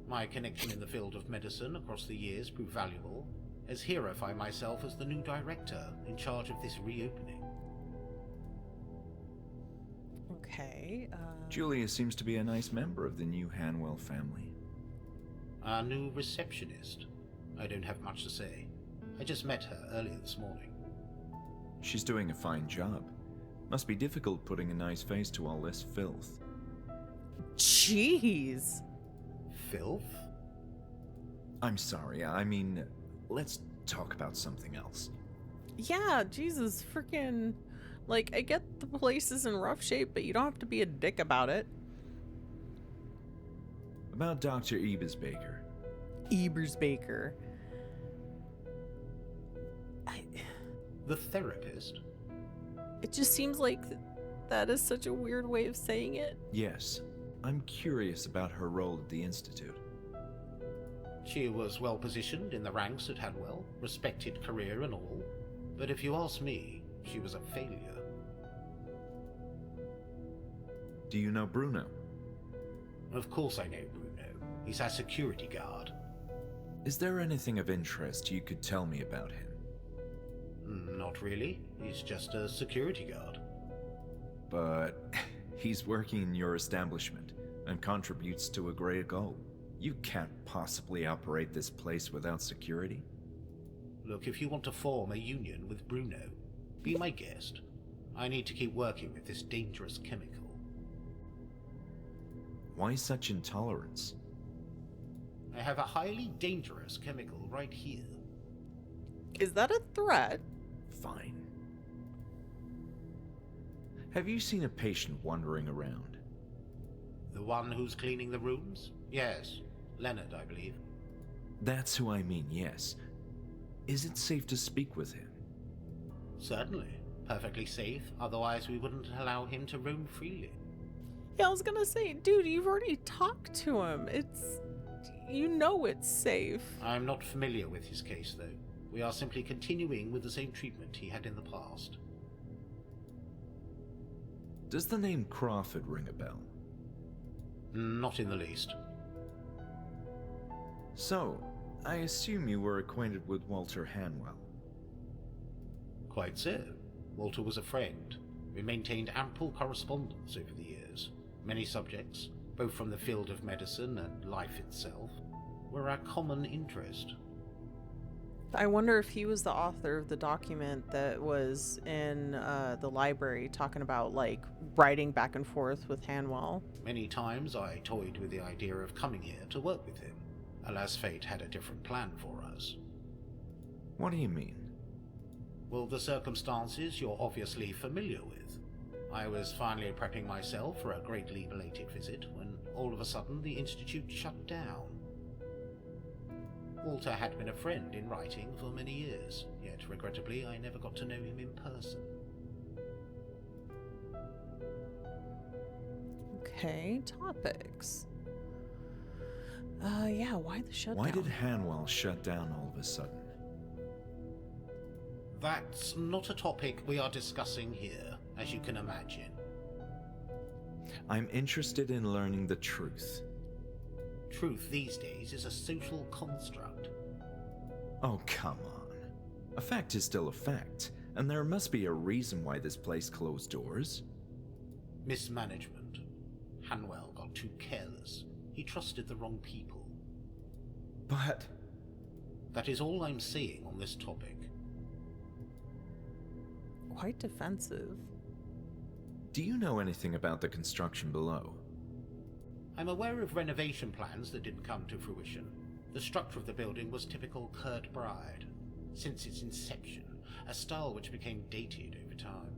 My connection in the field of medicine across the years proved valuable, as here I find myself as the new director in charge of this reopening. Okay. Julia seems to be a nice member of the new Hanwell family. Our new receptionist. I don't have much to say. I just met her earlier this morning. She's doing a fine job. Must be difficult putting a nice face to all this filth. Jeez. Filth? I'm sorry, I mean, let's talk about something else. Yeah, Jesus, freaking. Like, I get the place is in rough shape, but you don't have to be a dick about it. About Dr. Ebersbaker. Ebersbaker. The therapist? It just seems like that is such a weird way of saying it. Yes, I'm curious about her role at the Institute. She was well positioned in the ranks at Hanwell, respected career and all, but if you ask me, she was a failure. Do you know Bruno? Of course I know Bruno. He's our security guard. Is there anything of interest you could tell me about him? Not really. He's just a security guard. But he's working in your establishment and contributes to a greater goal. You can't possibly operate this place without security. Look, if you want to form a union with Bruno, be my guest. I need to keep working with this dangerous chemical. Why such intolerance? I have a highly dangerous chemical right here. Is that a threat? Fine. Have you seen a patient wandering around? The one who's cleaning the rooms? Yes. Leonard, I believe. That's who I mean, yes. Is it safe to speak with him? Certainly. Perfectly safe, otherwise we wouldn't allow him to roam freely. Yeah, I was gonna say, dude, you've already talked to him. It's safe. I'm not familiar with his case, though. We are simply continuing with the same treatment he had in the past. Does the name Crawford ring a bell? Not in the least. So, I assume you were acquainted with Walter Hanwell. Quite so. Walter was a friend. We maintained ample correspondence over the years. Many subjects, both from the field of medicine and life itself, were our common interest. I wonder if he was the author of the document that was in the library talking about, like, writing back and forth with Hanwell. Many times I toyed with the idea of coming here to work with him. Alas, fate had a different plan for us. What do you mean? Well, the circumstances you're obviously familiar with. I was finally prepping myself for a greatly belated visit when all of a sudden the Institute shut down. Walter had been a friend in writing for many years, yet regrettably I never got to know him in person. Okay, topics. Yeah, why the shutdown? Why did Hanwell shut down all of a sudden? That's not a topic we are discussing here, as you can imagine. I'm interested in learning the truth. Truth these days is a social construct. Oh, come on. A fact is still a fact, and there must be a reason why this place closed doors. Mismanagement. Hanwell got too careless. He trusted the wrong people. But... That is all I'm saying on this topic. Quite defensive. do you know anything about the construction below? I'm aware of renovation plans that didn't come to fruition. The structure of the building was typical Kurt Bride, since its inception, a style which became dated over time.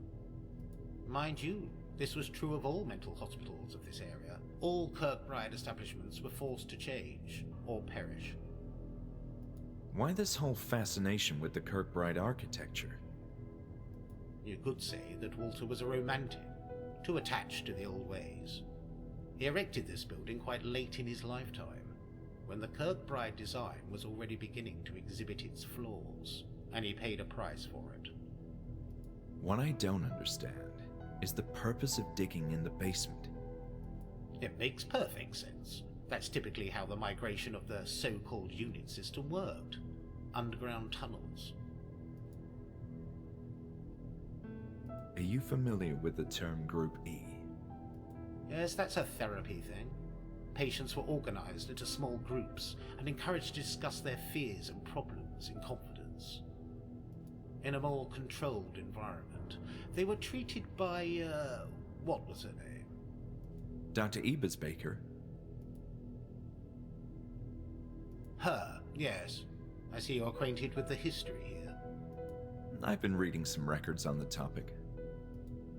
Mind you, this was true of all mental hospitals of this area. All Kirkbride establishments were forced to change, or perish. Why this whole fascination with the Kirkbride architecture? You could say that Walter was a romantic, too attached to the old ways. He erected this building quite late in his lifetime, when the Kirkbride design was already beginning to exhibit its flaws, and he paid a price for it. What I don't understand is the purpose of digging in the basement. It makes perfect sense. That's typically how the migration of the so-called unit system worked. Underground tunnels. Are you familiar with the term Group E? Yes, that's a therapy thing. Patients were organized into small groups and encouraged to discuss their fears and problems in confidence. In a more controlled environment, they were treated by, what was her name? Dr. Ebersbaker? Her, yes. I see you're acquainted with the history here. I've been reading some records on the topic.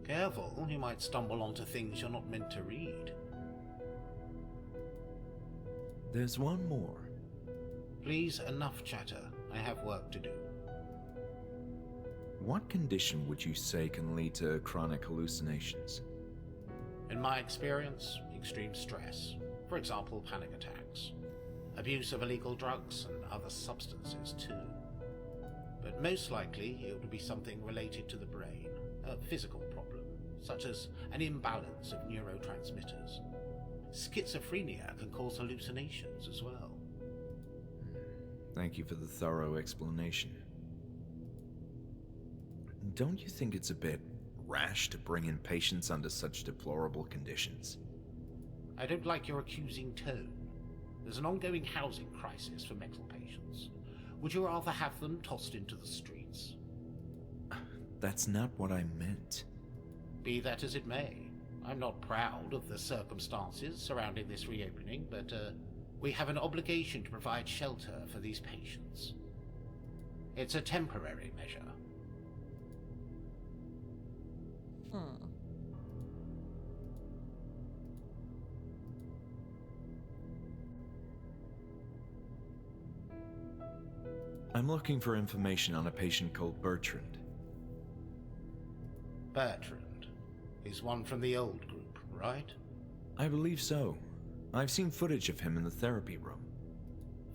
Careful, you might stumble onto things you're not meant to read. There's one more. Please, enough chatter. I have work to do. What condition would you say can lead to chronic hallucinations? In my experience, extreme stress. For example, panic attacks. Abuse of illegal drugs and other substances too. But most likely it would be something related to the brain, a physical problem, such as an imbalance of neurotransmitters. Schizophrenia can cause hallucinations as well. Thank you for the thorough explanation. Don't you think it's a bit rash to bring in patients under such deplorable conditions? I don't like your accusing tone. There's an ongoing housing crisis for mental patients. Would you rather have them tossed into the streets? That's not what I meant. Be that as it may, I'm not proud of the circumstances surrounding this reopening, but we have an obligation to provide shelter for these patients. It's a temporary measure. Hmm. I'm looking for information on a patient called Bertrand. Bertrand is one from the old group, right? I believe so. I've seen footage of him in the therapy room.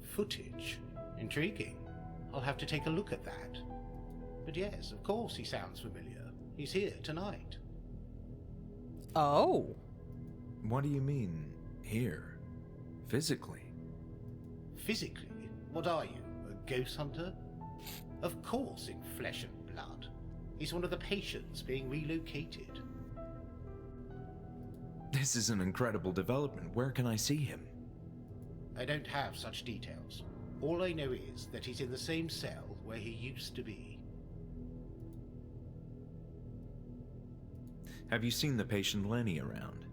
Footage? Intriguing. I'll have to take a look at that. But yes, of course he sounds familiar. He's here tonight. Oh. What do you mean, here? Physically? Physically? What are you, a ghost hunter? Of course in flesh and blood. He's one of the patients being relocated. This is an incredible development. Where can I see him? I don't have such details. All I know is that he's in the same cell where he used to be. Have you seen the patient Lenny around?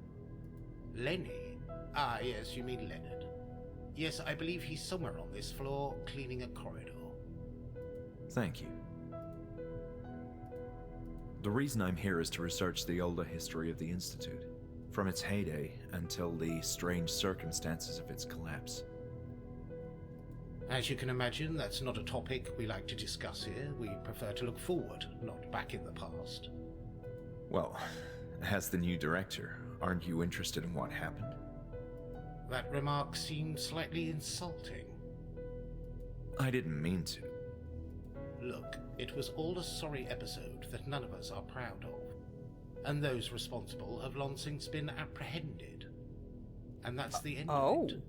Lenny? Ah, yes, you mean Leonard. Yes, I believe he's somewhere on this floor, cleaning a corridor. Thank you. The reason I'm here is to research the older history of the Institute, from its heyday until the strange circumstances of its collapse. As you can imagine, that's not a topic we like to discuss here. We prefer to look forward, not back in the past. Well, as the new director, aren't you interested in what happened? That remark seemed slightly insulting. I didn't mean to. Look, it was all a sorry episode that none of us are proud of. And those responsible have long since been apprehended. And that's the end of it.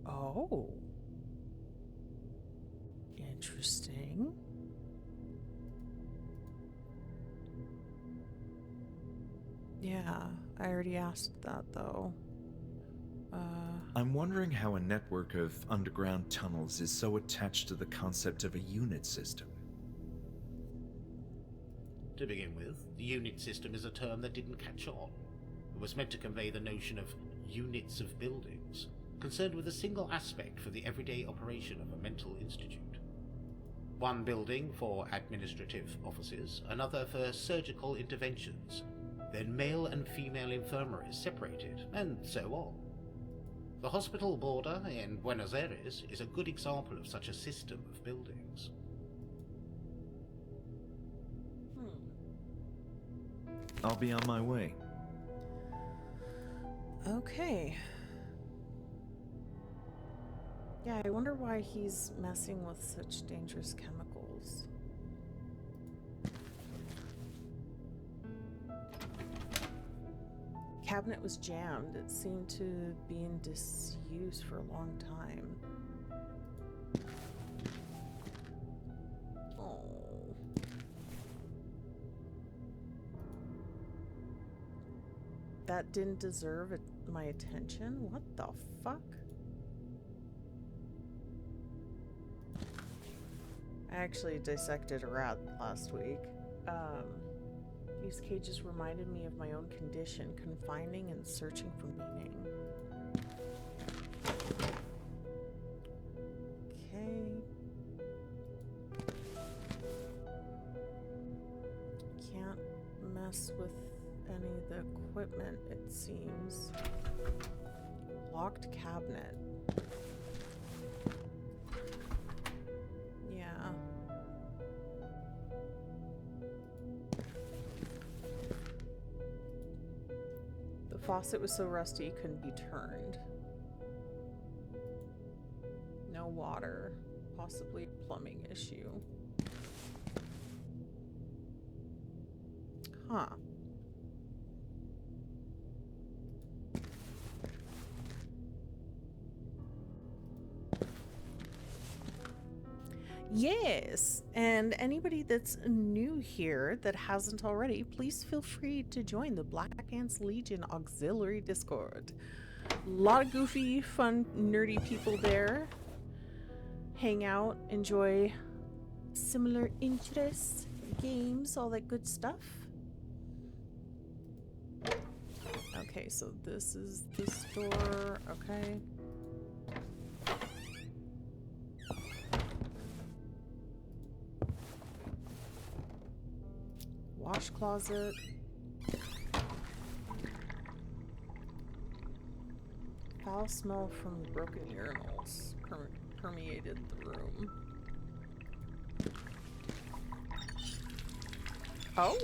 Oh. Interesting. Yeah, I already asked that though. I'm wondering how a network of underground tunnels is so attached to the concept of a unit system. To begin with, the unit system is a term that didn't catch on. It was meant to convey the notion of units of buildings, concerned with a single aspect for the everyday operation of a mental institute. One building for administrative offices, another for surgical interventions, then male and female infirmaries separated, and so on. The hospital border in Buenos Aires is a good example of such a system of buildings. I'll be on my way. Okay. Yeah, I wonder why he's messing with such dangerous chemicals. Cabinet was jammed. It seemed to be in disuse for a long time. Oh. That didn't deserve my attention? What the fuck? I actually dissected a rat last week. These cages reminded me of my own condition, confining and searching for meaning. Okay. Can't mess with any of the equipment, it seems. Locked cabinet. Yeah. The faucet was so rusty it couldn't be turned. No water. Possibly a plumbing issue. Huh. Yes, and anybody that's new here that hasn't already, please feel free to join the Black Ants Legion Auxiliary Discord. A lot of goofy, fun, nerdy people there. Hang out, enjoy similar interests, games, all that good stuff. Okay, so this is the store, okay. trash closet. Foul smell from broken urinals permeated the room. Oh!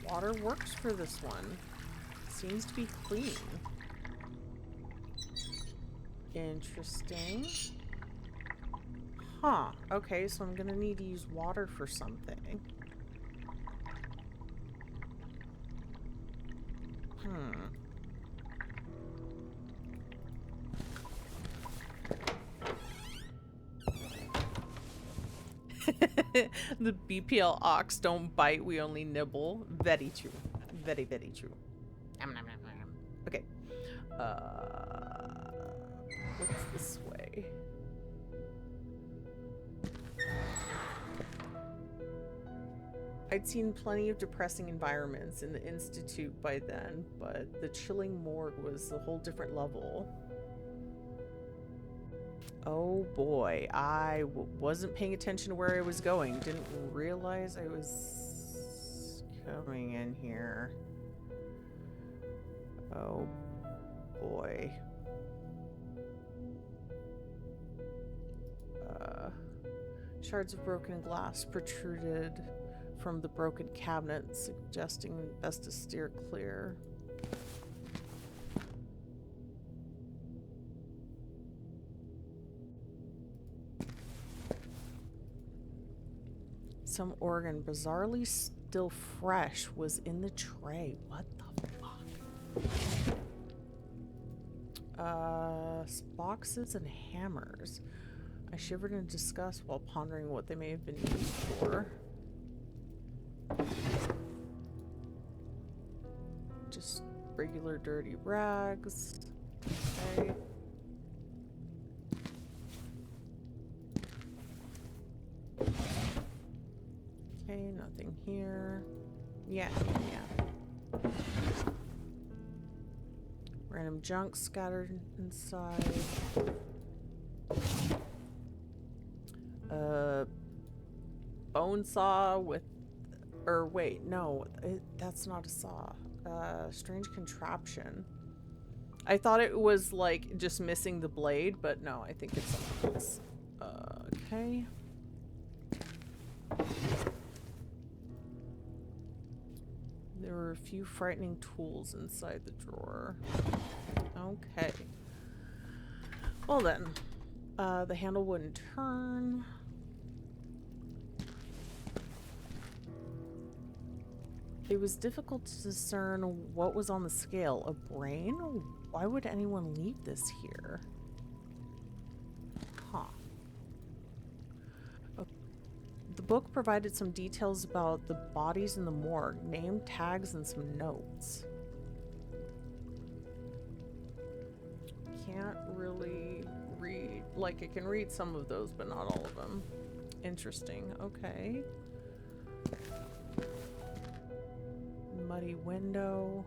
Water works for this one. Seems to be clean. Interesting. Huh. Okay, so I'm gonna need to use water for something. The BPL ox don't bite, we only nibble. Very true. Very, very true. Okay. What's this way? I'd seen plenty of depressing environments in the Institute by then, but the chilling morgue was a whole different level. Oh boy, I wasn't paying attention to where I was going. Didn't realize I was coming in here. Oh boy. Shards of broken glass protruded from the broken cabinet, suggesting best to steer clear. Some organ, bizarrely still fresh, was in the tray. What the fuck? Boxes and hammers. I shivered in disgust while pondering what they may have been used for. Just regular dirty rags. Okay. Okay, nothing here. Yeah. Random junk scattered inside. Bone saw with... Or wait, no. That's not a saw. Strange contraption. I thought it was like just missing the blade, but no, I think it's something else. Okay. There were a few frightening tools inside the drawer. Okay. Well then. The handle wouldn't turn. It was difficult to discern what was on the scale. A brain? Why would anyone leave this here? Huh. The book provided some details about the bodies in the morgue, name tags, and some notes. Can't really read. Like, I can read some of those, but not all of them. Interesting. Okay. Muddy window.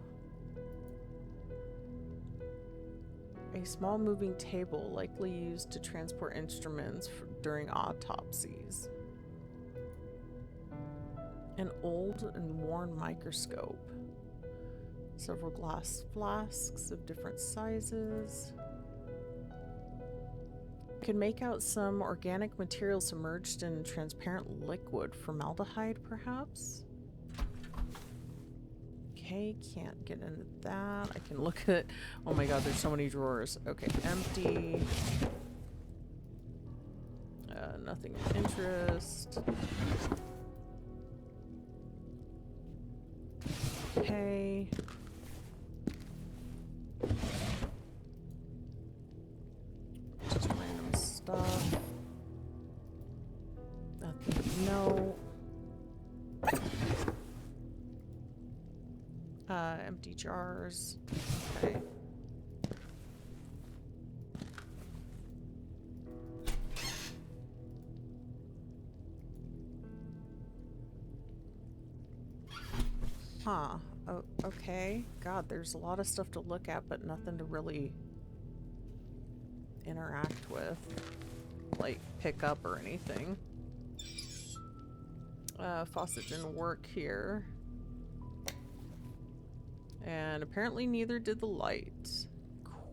A small moving table, likely used to transport instruments during autopsies. An old and worn microscope. Several glass flasks of different sizes. Could make out some organic material submerged in transparent liquid. Formaldehyde, perhaps? Okay, can't get into that. I can look at... Oh my god, there's so many drawers. Okay, empty. Nothing of interest. Okay. Just random stuff. Nothing. No. Empty jars. Okay. Huh. Oh, okay. God, there's a lot of stuff to look at, but nothing to really interact with. Like, pick up or anything. Faucet didn't work here. And apparently neither did the light.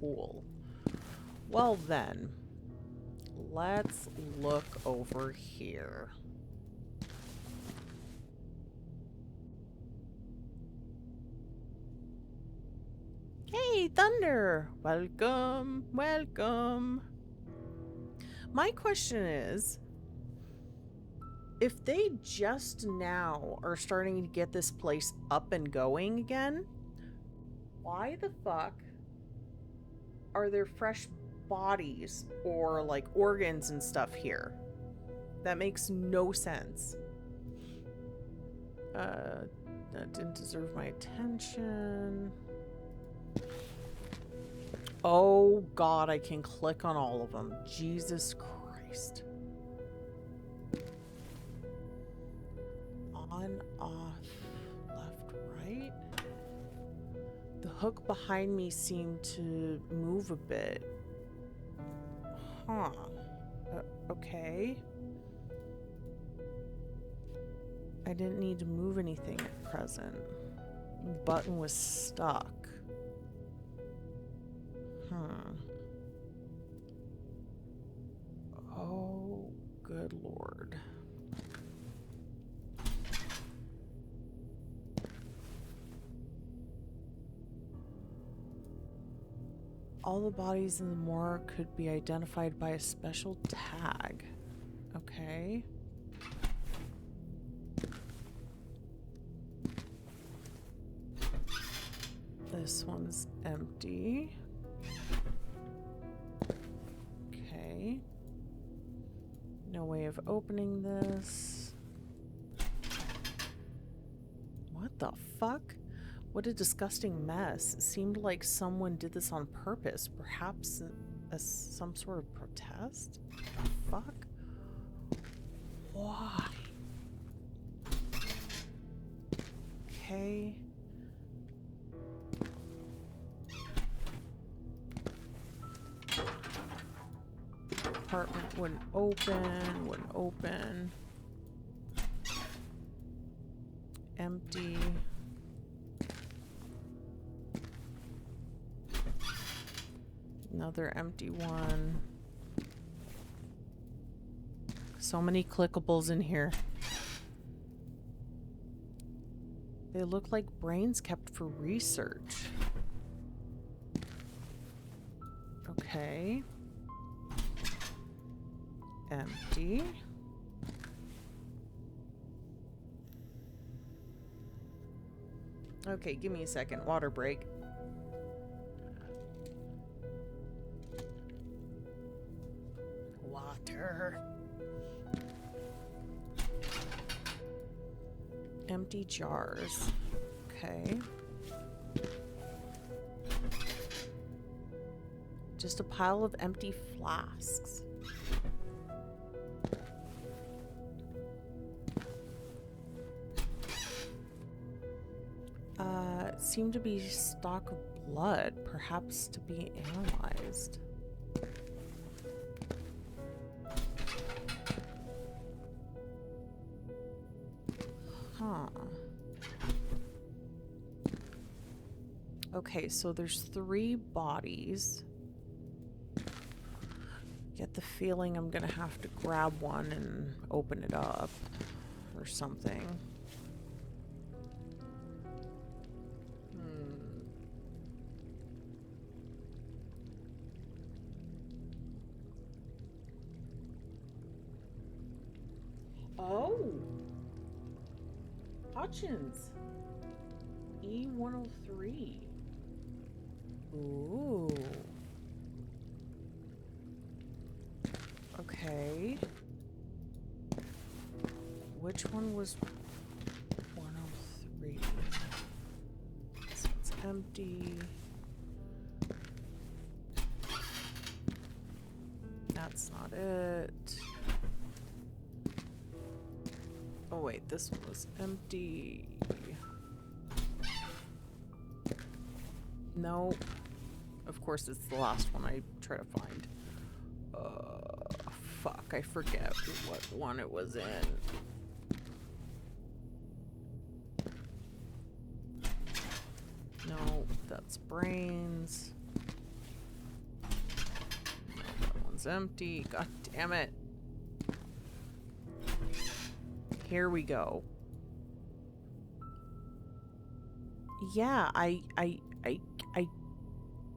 Cool. Well then, let's look over here. Hey, Thunder! Welcome, welcome. My question is, if they just now are starting to get this place up and going again, why the fuck are there fresh bodies or like organs and stuff here? That makes no sense. That didn't deserve my attention. Oh god, I can click on all of them. Jesus Christ. On, off, left, right. The hook behind me seemed to move a bit. Huh. Okay. I didn't need to move anything at present. The button was stuck. Oh, good lord. All the bodies in the morgue could be identified by a special tag. Okay. This one's empty. Okay. No way of opening this. What the fuck? What a disgusting mess. It seemed like someone did this on purpose. Perhaps some sort of protest? The fuck? Why? Okay. Apartment wouldn't open. Empty. Another empty one. So many clickables in here. They look like brains kept for research. Okay. Empty. Okay, give me a second. Water break. Water. Empty jars. Okay. Just a pile of empty flasks. Seemed to be stock of blood, perhaps to be analyzed. Huh. Okay, so there's 3 bodies. Get the feeling I'm gonna have to grab one and open it up or something. Oh! Hutchins! E103. Ooh. Okay. Which one was 103? This one's empty. That's not it. Oh wait, this one was empty. Nope. Of course it's the last one I try to find. Fuck, I forget what one it was in. That's brains. That one's empty. God damn it. Here we go. Yeah,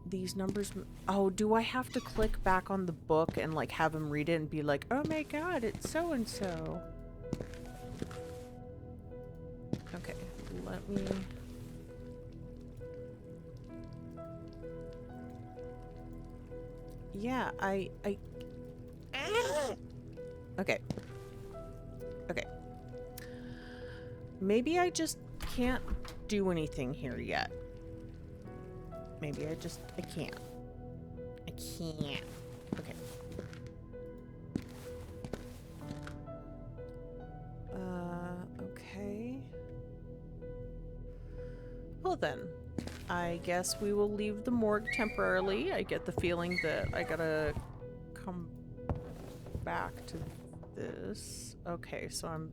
these numbers. Oh, do I have to click back on the book and like have him read it and be like, oh my god, it's so and so? Okay, let me. Yeah, okay. Okay. Maybe I just can't do anything here yet. Maybe I can't. I can't. Okay. Okay. Well then, I guess we will leave the morgue temporarily. I get the feeling that I gotta come back to this. Okay, so I'm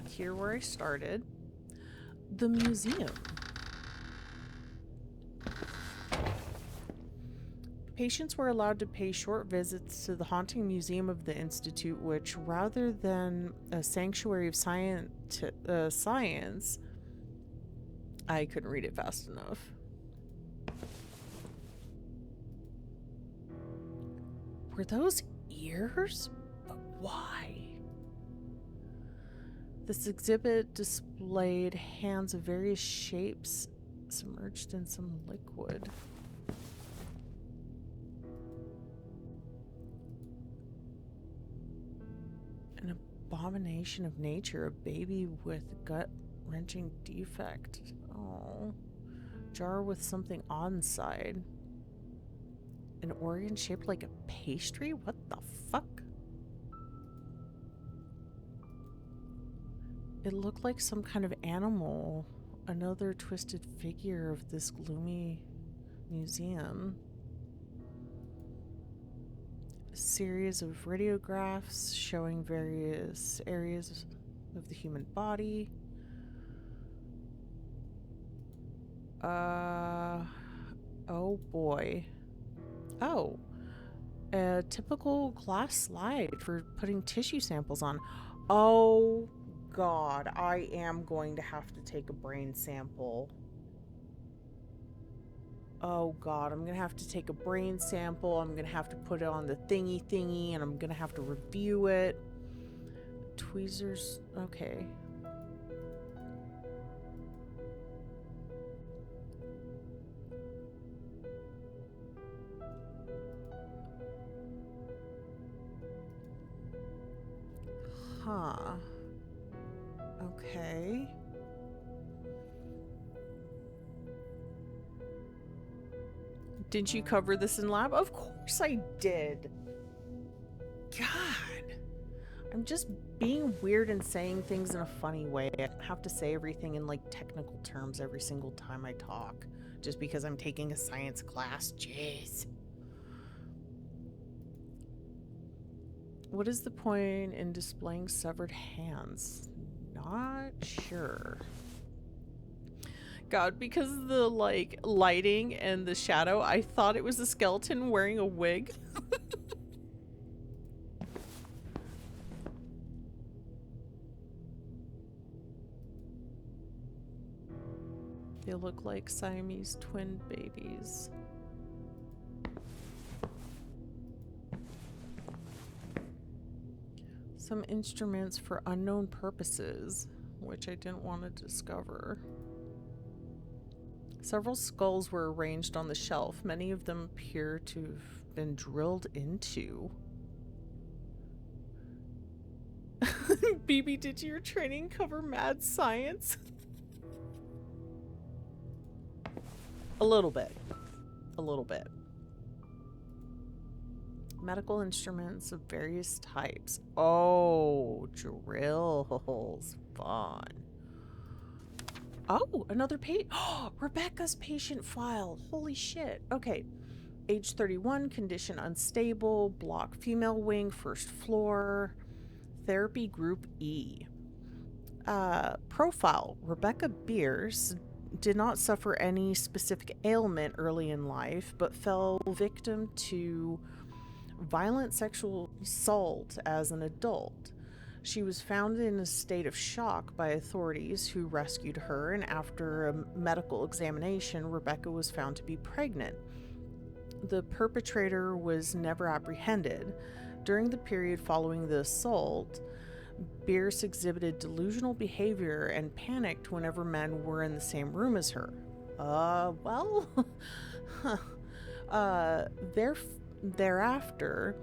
here where I started. The museum. Patients were allowed to pay short visits to the haunting museum of the Institute, which, rather than a sanctuary of science, I couldn't read it fast enough. Were those ears? But why? This exhibit displayed hands of various shapes submerged in some liquid. An abomination of nature, a baby with gut-wrenching defect. Oh. Jar with something on side. An organ shaped like a pastry? What the fuck? It looked like some kind of animal. Another twisted figure of this gloomy museum. A series of radiographs showing various areas of the human body. Oh boy. Oh. A typical glass slide for putting tissue samples on. Oh god, I am going to have to take a brain sample. Oh god, I'm gonna have to take a brain sample. I'm gonna have to put it on the thingy, and I'm gonna have to review it. Tweezers, okay. Huh. Okay. Didn't you cover this in lab? Of course I did. God. I'm just being weird and saying things in a funny way. I don't have to say everything in like technical terms every single time I talk. Just because I'm taking a science class. Jeez. What is the point in displaying severed hands? Not sure. God, because of the like lighting and the shadow, I thought it was a skeleton wearing a wig. They look like Siamese twin babies. Some instruments for unknown purposes, which I didn't want to discover. Several skulls were arranged on the shelf. Many of them appear to have been drilled into. BB, did your training cover mad science? A little bit. A little bit. Medical instruments of various types. Oh, drills. Fun. Oh, another page. Oh, Rebecca's patient file. Holy shit. Okay. Age 31, condition unstable, block female wing, first floor, therapy group E. Profile, Rebecca Beers, did not suffer any specific ailment early in life, but fell victim to violent sexual assault as an adult. She was found in a state of shock by authorities who rescued her, and after a medical examination, Rebecca was found to be pregnant. The perpetrator was never apprehended. During the period following the assault, Bierce exhibited delusional behavior and panicked whenever men were in the same room as her. Thereafter,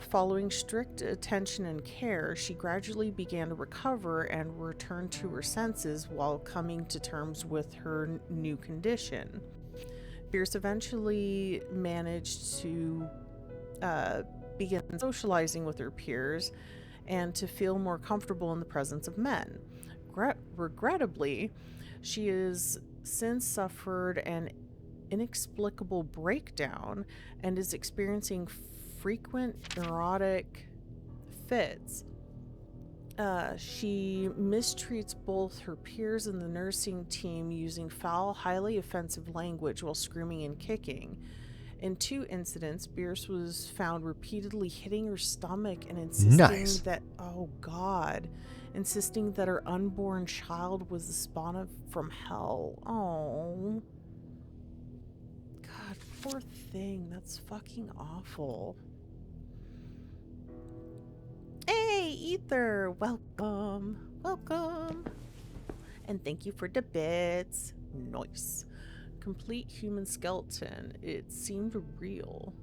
following strict attention and care, she gradually began to recover and return to her senses while coming to terms with her new condition. Bierce eventually managed to begin socializing with her peers and to feel more comfortable in the presence of men. Regrettably, she has since suffered an inexplicable breakdown and is experiencing frequent neurotic fits. She mistreats both her peers and the nursing team using foul, highly offensive language while screaming and kicking. In 2 incidents, Bierce was found repeatedly hitting her stomach and insisting insisting that her unborn child was the spawn from hell. Oh. God, poor thing. That's fucking awful. Hey, Ether! Welcome. Welcome. And thank you for the bits. Nice. Complete human skeleton. It seemed real.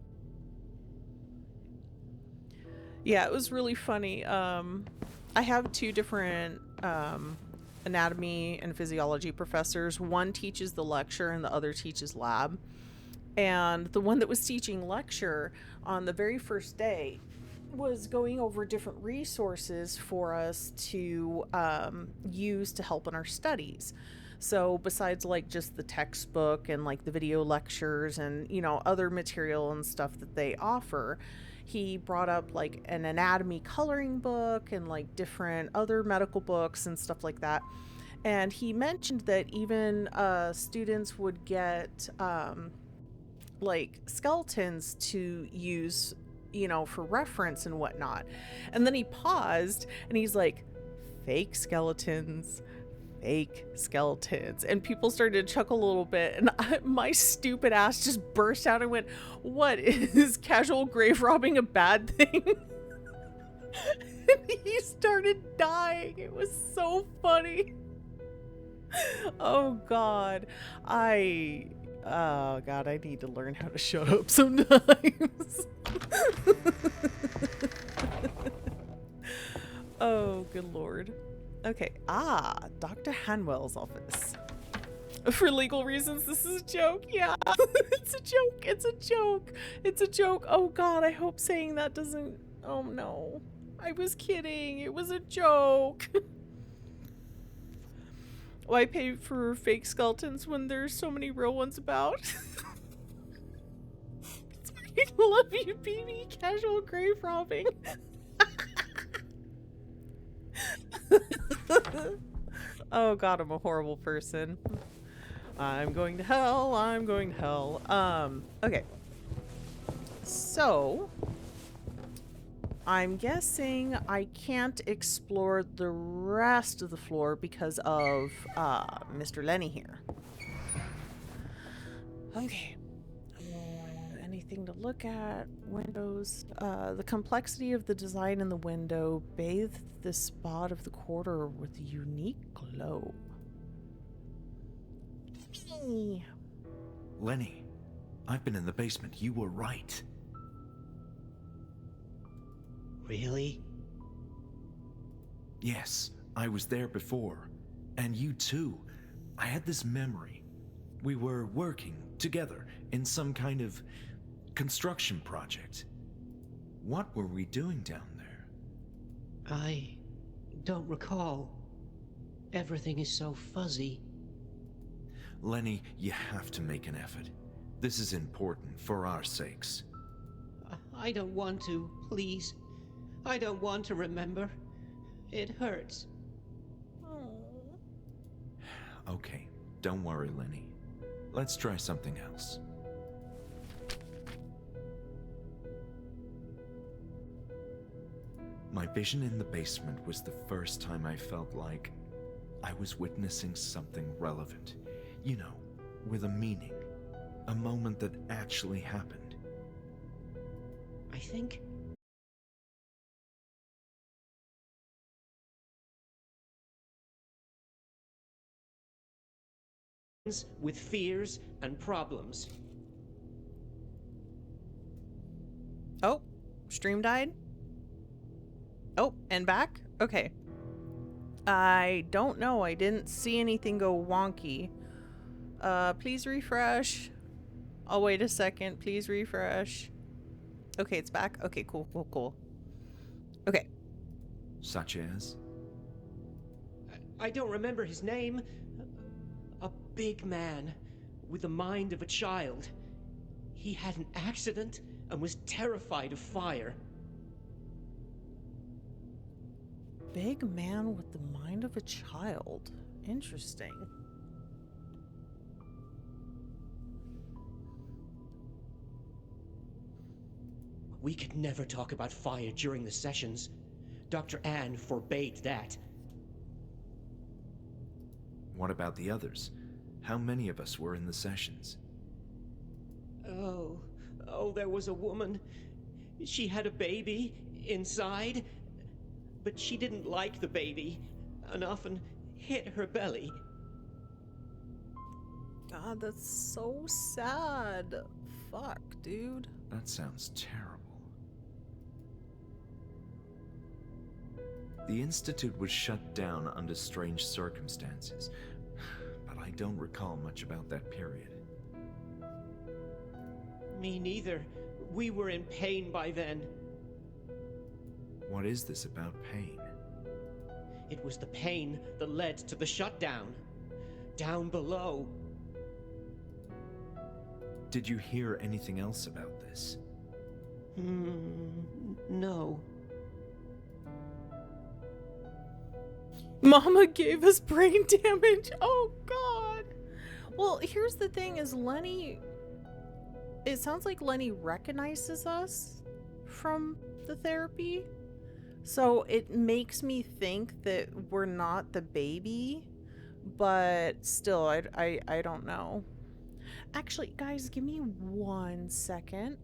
Yeah, it was really funny. I have 2 different anatomy and physiology professors. One teaches the lecture and the other teaches lab. And the one that was teaching lecture on the very first day was going over different resources for us to use to help in our studies. So besides like just the textbook and like the video lectures and, you know, other material and stuff that they offer, he brought up like an anatomy coloring book and like different other medical books and stuff like that. And he mentioned that even students would get like skeletons to use, you know, for reference and whatnot. And then he paused and he's like, fake skeletons. And people started to chuckle a little bit, and my stupid ass just burst out and went, what, is casual grave robbing a bad thing? And he started dying. It was so funny. Oh god, I need to learn how to shut up sometimes. Oh good lord. Okay, Dr. Hanwell's office. For legal reasons, this is a joke. Yeah, it's a joke. It's a joke. It's a joke. Oh god, I hope saying that doesn't... Oh no. I was kidding. It was a joke. Why pay for fake skeletons when there's so many real ones about? I love you, baby. Casual grave robbing. Oh god, I'm a horrible person. I'm going to hell. I'm going to hell. Okay. So, I'm guessing I can't explore the rest of the floor because of Mr. Lenny here. Okay. Anything to look at? Windows. The complexity of the design in the window bathed the spot of the corridor with a unique glow. Lenny, I've been in the basement. You were right. Really? Yes, I was there before. And you too. I had this memory. We were working together in some kind of construction project. What were we doing down there? I don't recall. Everything is so fuzzy. Lenny, you have to make an effort. This is important for our sakes. I don't want to, please. I don't want to remember. It hurts. Okay, Don't worry, Lenny. Let's try something else. My vision in the basement was the first time I felt like I was witnessing something relevant. You know, with a meaning. A moment that actually happened. I think with fears and problems. Oh, stream died? Oh, and back? Okay. I don't know. I didn't see anything go wonky. Please refresh. I'll wait a second. Please refresh. Okay, it's back. Okay, cool, cool, cool. Okay. Such as? I don't remember his name. A big man with the mind of a child. He had an accident and was terrified of fire. Big man with the mind of a child. Interesting. We could never talk about fire during the sessions. Dr. Anne forbade that. What about the others? How many of us were in the sessions? Oh, there was a woman. She had a baby inside, but she didn't like the baby and often hit her belly. God, that's so sad. Fuck, dude. That sounds terrible. The Institute was shut down under strange circumstances, but I don't recall much about that period. Me neither. We were in pain by then. What is this about pain? It was the pain that led to the shutdown. Down below. Did you hear anything else about this? No. Mama gave us brain damage. Oh, God. Well, here's the thing is Lenny... It sounds like Lenny recognizes us from the therapy. So it makes me think that we're not the baby. But still, I don't know. Actually, guys, give me 1 second.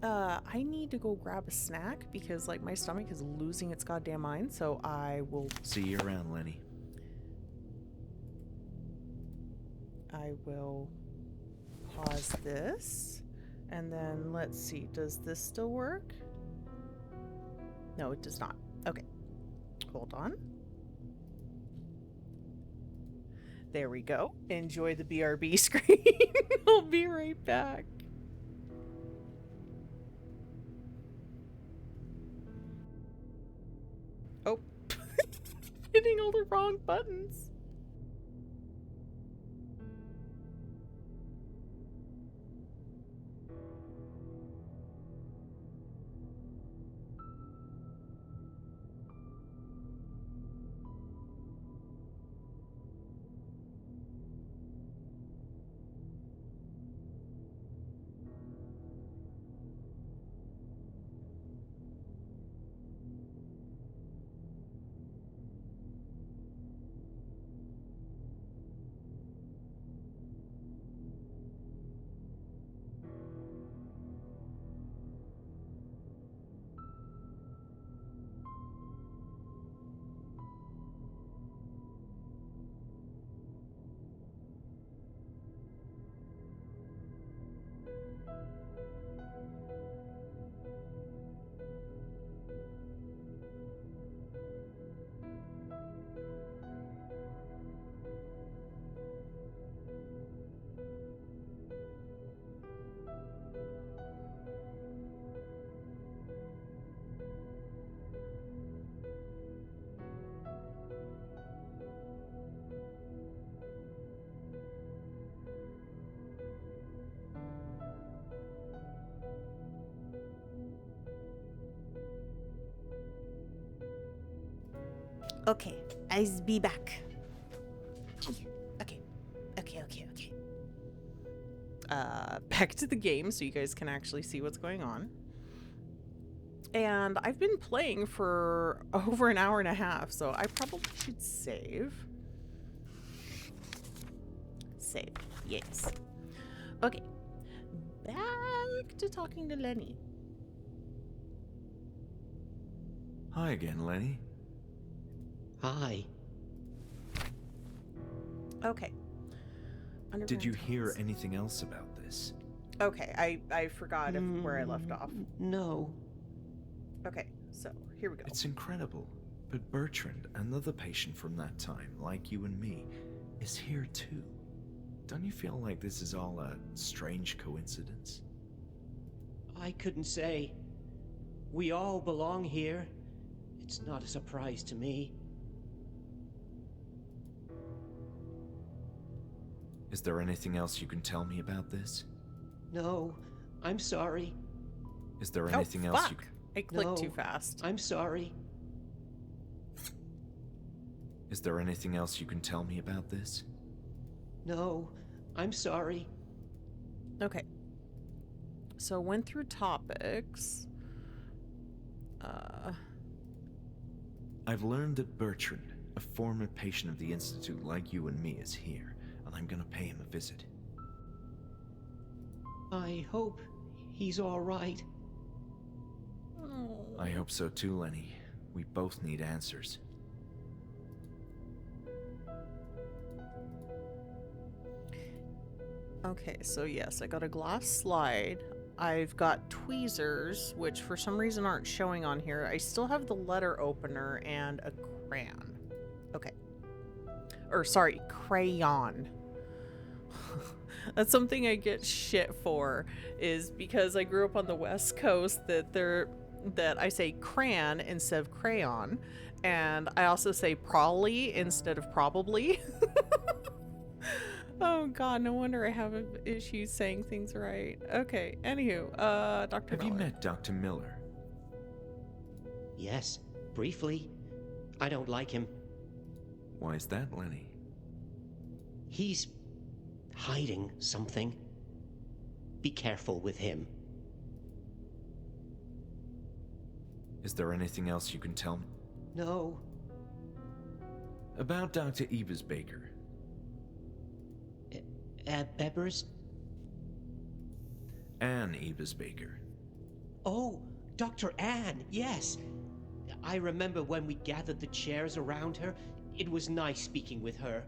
I need to go grab a snack because, like, my stomach is losing its goddamn mind. So I will... See you around, Lenny. I will pause this. And then, let's see. Does this still work? No, it does not. Okay. Hold on. There we go. Enjoy the BRB screen. I'll be right back. Oh. Hitting all the wrong buttons. Okay, I'll be back. Okay, Okay. Back to the game so you guys can actually see what's going on. And I've been playing for over an hour and a half, so I probably should save. Save. Yes. Okay. Back to talking to Lenny. Hi again, Lenny. Hi. Okay. Did you Underground hear tunnels. anything else about this? Okay, I forgot where I left off. No. Okay, so here we go. It's incredible, but Bertrand, another patient from that time, like you and me, is here too. Don't you feel like this is all a strange coincidence? I couldn't say. We all belong here. It's not a surprise to me. Is there anything else you can tell me about this? No, I'm sorry. Is there Oh, anything else you fuck. can... I clicked No, too fast. I'm sorry. Is there anything else you can tell me about this? No, I'm sorry. Okay. So went through topics. I've learned that Bertrand, a former patient of the Institute like you and me, is here, and I'm gonna pay him a visit. I hope he's all right. I hope so too, Lenny. We both need answers. Okay, so yes, I got a glass slide. I've got tweezers, which for some reason aren't showing on here. I still have the letter opener and a crayon. Okay. Or sorry, crayon. That's something I get shit for, is because I grew up on the West Coast that I say crayon instead of crayon, and I also say probably instead of probably. Oh god, no wonder I have issues saying things right. Okay, anywho, Dr. Have you Miller. met Dr. Miller? Yes, briefly. I don't like him. Why is that, Lenny? He's hiding something. Be careful with him. Is there anything else you can tell me? No, About Dr. Ebersbaker. Ebbers? Anne Ebersbaker. Oh, Dr. Anne, yes. I remember when we gathered the chairs around her. It was nice speaking with her.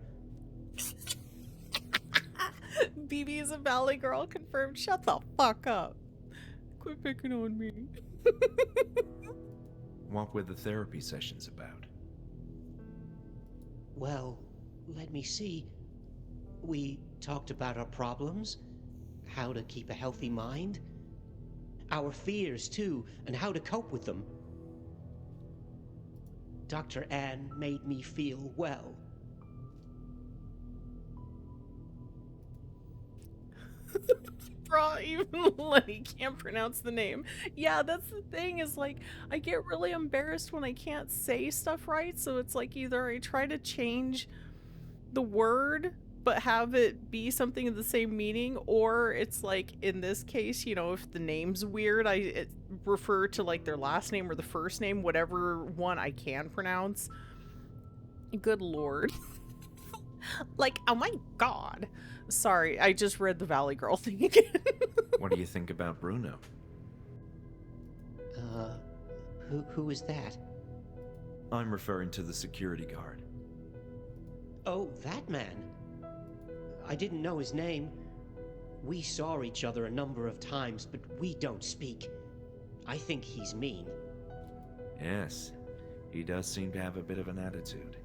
BB is a Valley girl confirmed. Shut the fuck up. Quit picking on me. What were the therapy sessions about? Well, let me see. We talked about our problems, how to keep a healthy mind, our fears too, and how to cope with them. Dr. Anne made me feel well. Bro, even Lenny can't pronounce the name. Yeah, that's the thing, is like, I get really embarrassed when I can't say stuff right, so it's like either I try to change the word but have it be something of the same meaning, or it's like in this case, you know, if the name's weird, I refer to like their last name or the first name, whatever one I can pronounce. Good lord. Like, oh my god. Sorry, I just read the Valley Girl thing again. What do you think about Bruno? Who is that? I'm referring to the security guard. Oh, that man. I didn't know his name. We saw each other a number of times, but we don't speak. I think he's mean. Yes, he does seem to have a bit of an attitude.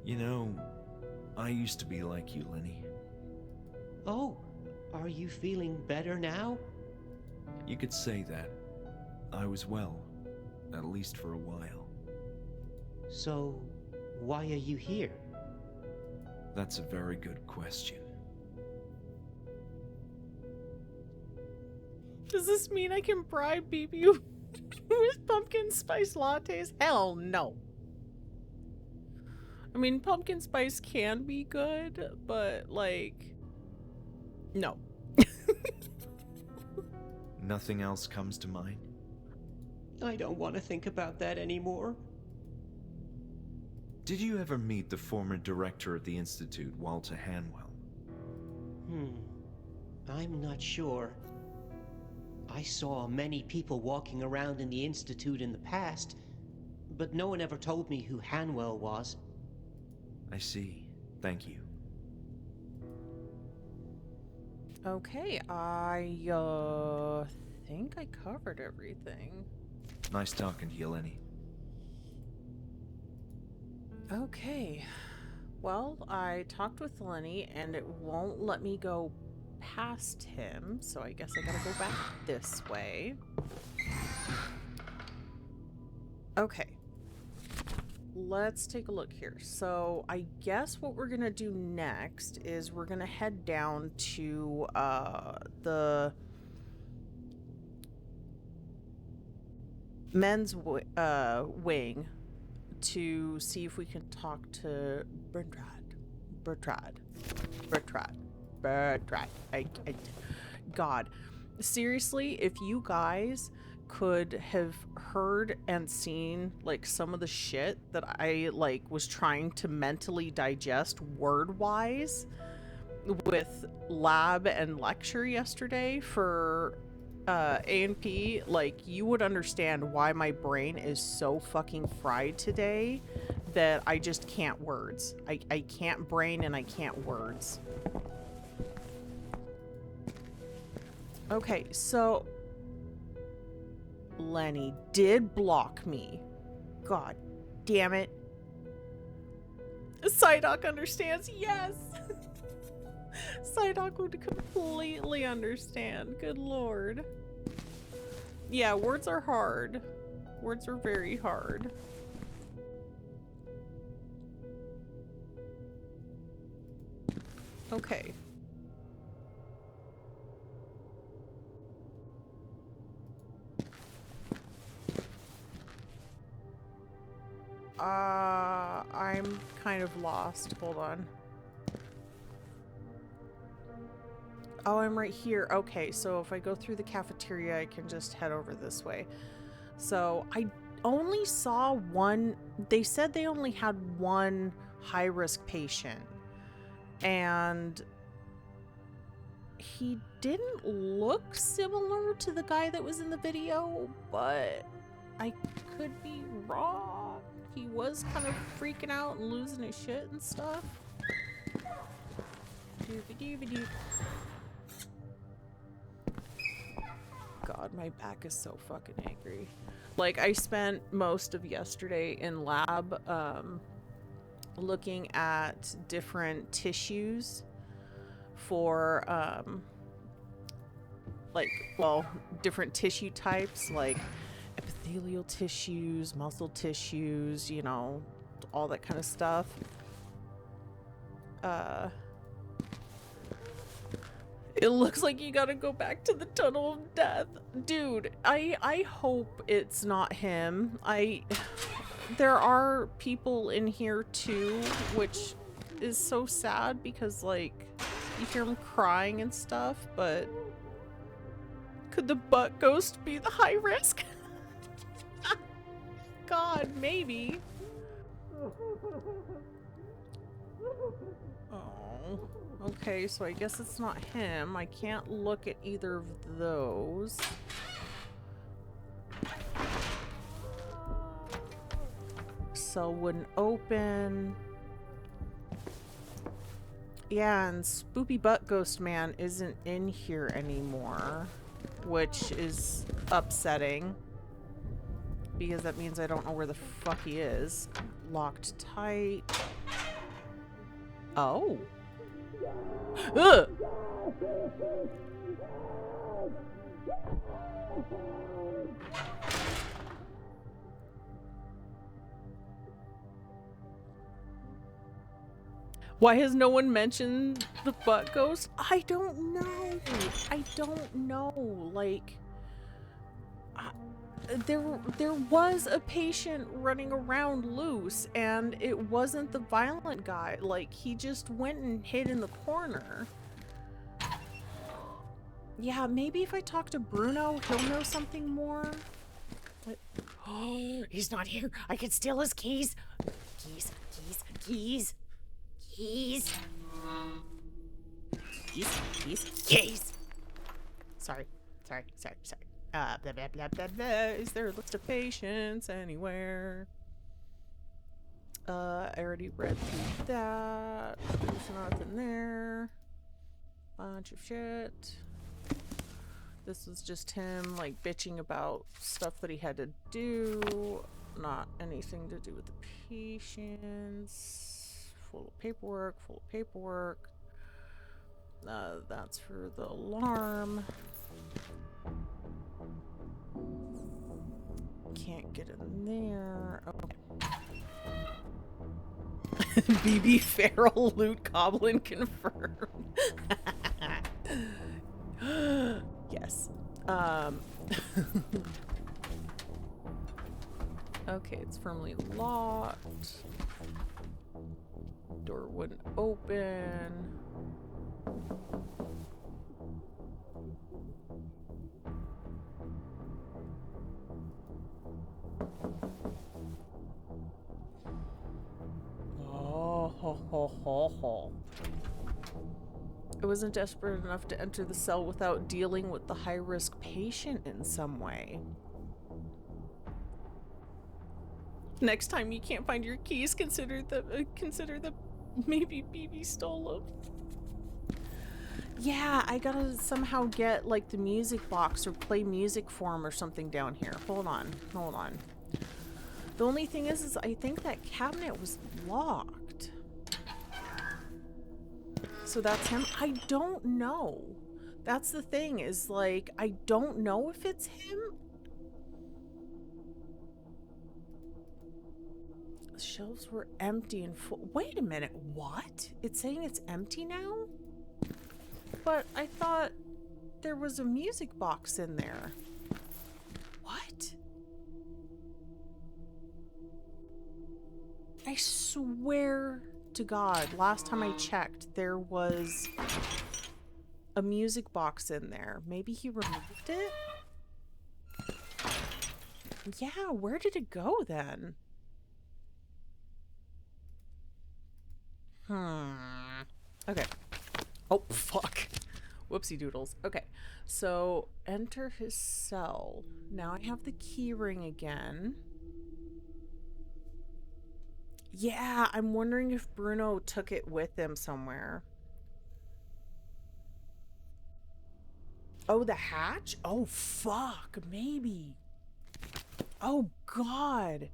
You know, I used to be like you, Lenny. Oh, are you feeling better now? You could say that. I was well, at least for a while. So, why are you here? That's a very good question. Does this mean I can bribe BB with pumpkin spice lattes? Hell no. I mean, pumpkin spice can be good, but like, no. Nothing else comes to mind? I don't want to think about that anymore. Did you ever meet the former director of the Institute, Walter Hanwell? I'm not sure. I saw many people walking around in the Institute in the past, but no one ever told me who Hanwell was. I see. Thank you. Okay, I think I covered everything. Nice talking to you, Lenny. Okay. Well, I talked with Lenny and it won't let me go past him, so I guess I gotta go back this way. Okay. Let's take a look here. So I guess what we're gonna do next is we're gonna head down to the men's wing to see if we can talk to Bertrand. God, seriously, if you guys could have heard and seen like some of the shit that I like was trying to mentally digest word wise with lab and lecture yesterday for A&P, like you would understand why my brain is so fucking fried today that I just can't words. I can't brain and I can't words. Okay, so Lenny did block me. God damn it. Psyduck understands, yes! Psyduck would completely understand. Good lord. Yeah, words are hard. Words are very hard. Okay. I'm kind of lost. Hold on. Oh, I'm right here. Okay, so if I go through the cafeteria, I can just head over this way. So I only saw one. They said they only had one high-risk patient. And he didn't look similar to the guy that was in the video, but I could be wrong. He was kind of freaking out and losing his shit and stuff. Doobie-doobie-doo. God, my back is so fucking angry. Like, I spent most of yesterday in lab looking at different tissues for like, well, different tissue types, like epithelial tissues, muscle tissues, you know, all that kind of stuff. It looks like you gotta go back to the tunnel of death. Dude, I hope it's not him. There are people in here too, which is so sad because, like, you hear him crying and stuff, but could the butt ghost be the high risk? God, maybe. Oh, okay, so I guess it's not him. I can't look at either of those. Cell wouldn't open. Yeah, and Spoopy Butt Ghost Man isn't in here anymore, which is upsetting because that means I don't know where the fuck he is. Locked tight. Oh. Ugh. Why has no one mentioned the butt ghost? I don't know. I don't know. Like, there was a patient running around loose, and it wasn't the violent guy. Like, he just went and hid in the corner. Yeah, maybe if I talk to Bruno, he'll know something more. What? Oh, he's not here. I can steal his keys. Keys, keys, keys, keys. Keys, keys, keys. Sorry. Blah, blah, blah, blah, blah. Is there a list of patients anywhere? I already read through that. There's nothing there. Bunch of shit. This was just him, like, bitching about stuff that he had to do. Not anything to do with the patients. Full of paperwork. That's for the alarm. Can't get in there. Okay. BB Feral loot goblin confirmed. Yes. Okay, it's firmly locked. Door wouldn't open. Oh, ho, ho, ho, ho. I wasn't desperate enough to enter the cell without dealing with the high-risk patient in some way. Next time you can't find your keys, consider that maybe BB stole them. Yeah, I gotta somehow get, like, the music box or play music for him or something down here. Hold on. The only thing is I think that cabinet was locked. So that's him? I don't know. That's the thing, is, like, I don't know if it's him. The shelves were empty and full. Wait a minute, what? It's saying it's empty now? But I thought there was a music box in there. What? I swear to God, last time I checked, there was a music box in there. Maybe he removed it? Yeah, where did it go then? Okay. Oh, fuck. Whoopsie doodles. Okay, so enter his cell. Now I have the key ring again. Yeah, I'm wondering if Bruno took it with him somewhere. Oh, the hatch? Oh, fuck, maybe. Oh, God.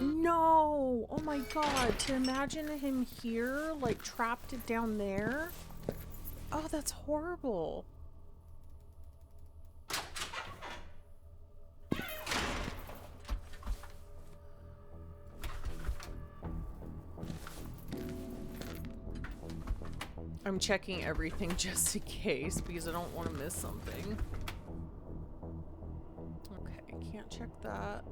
No! Oh my God, to imagine him here, like, trapped it down there? Oh, that's horrible. I'm checking everything just in case because I don't want to miss something. Okay, can't check that.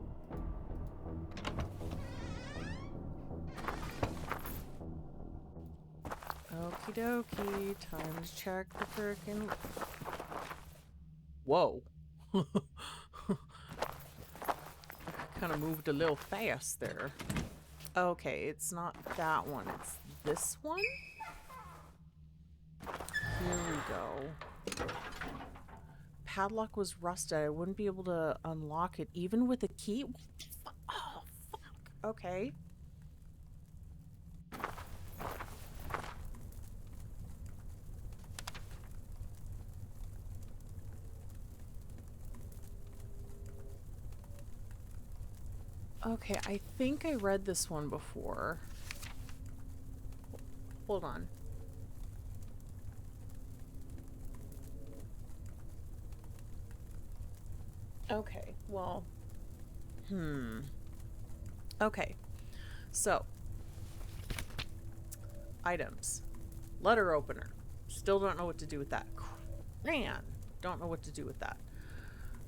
Okie dokie, time to check the frickin'. Whoa. Kind of moved a little fast there. Okay, it's not that one, it's this one? Here we go. Padlock was rusted. I wouldn't be able to unlock it even with a key. What the fuck? Oh, fuck. Okay. Okay, I think I read this one before. Hold on. Okay, well, okay, so, items. Letter opener. Still don't know what to do with that. Crayon. Don't know what to do with that.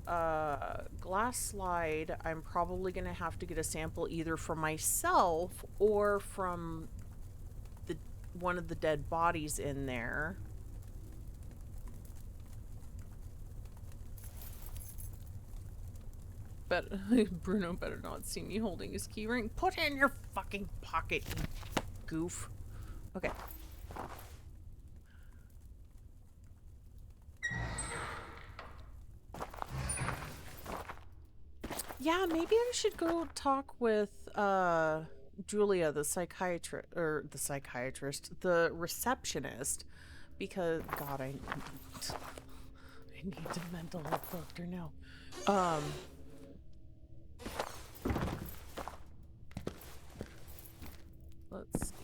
glass slide, I'm probably gonna have to get a sample either from myself or from the one of the dead bodies in there. But Bruno better not see me holding his key ring. Put it in your fucking pocket, you goof. Okay. Yeah, maybe I should go talk with Julia, the the receptionist, because God, I need a mental health doctor now. Let's see.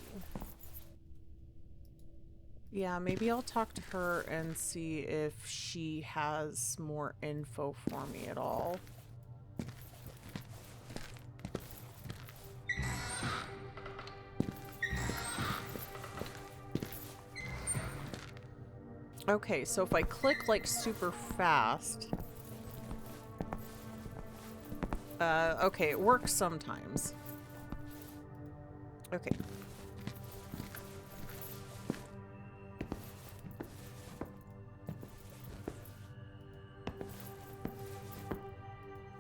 Yeah, maybe I'll talk to her and see if she has more info for me at all. Okay, so if I click like super fast... okay, it works sometimes. Okay.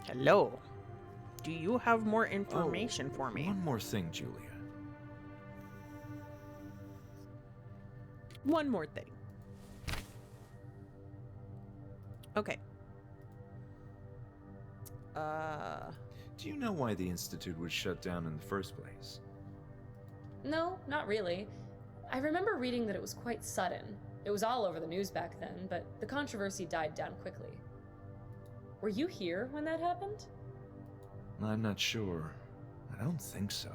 Hello. Do you have more information for me? One more thing, Julia. One more thing. Okay. Do you know why the Institute was shut down in the first place? No, not really. I remember reading that it was quite sudden. It was all over the news back then, but the controversy died down quickly. Were you here when that happened? I'm not sure. I don't think so.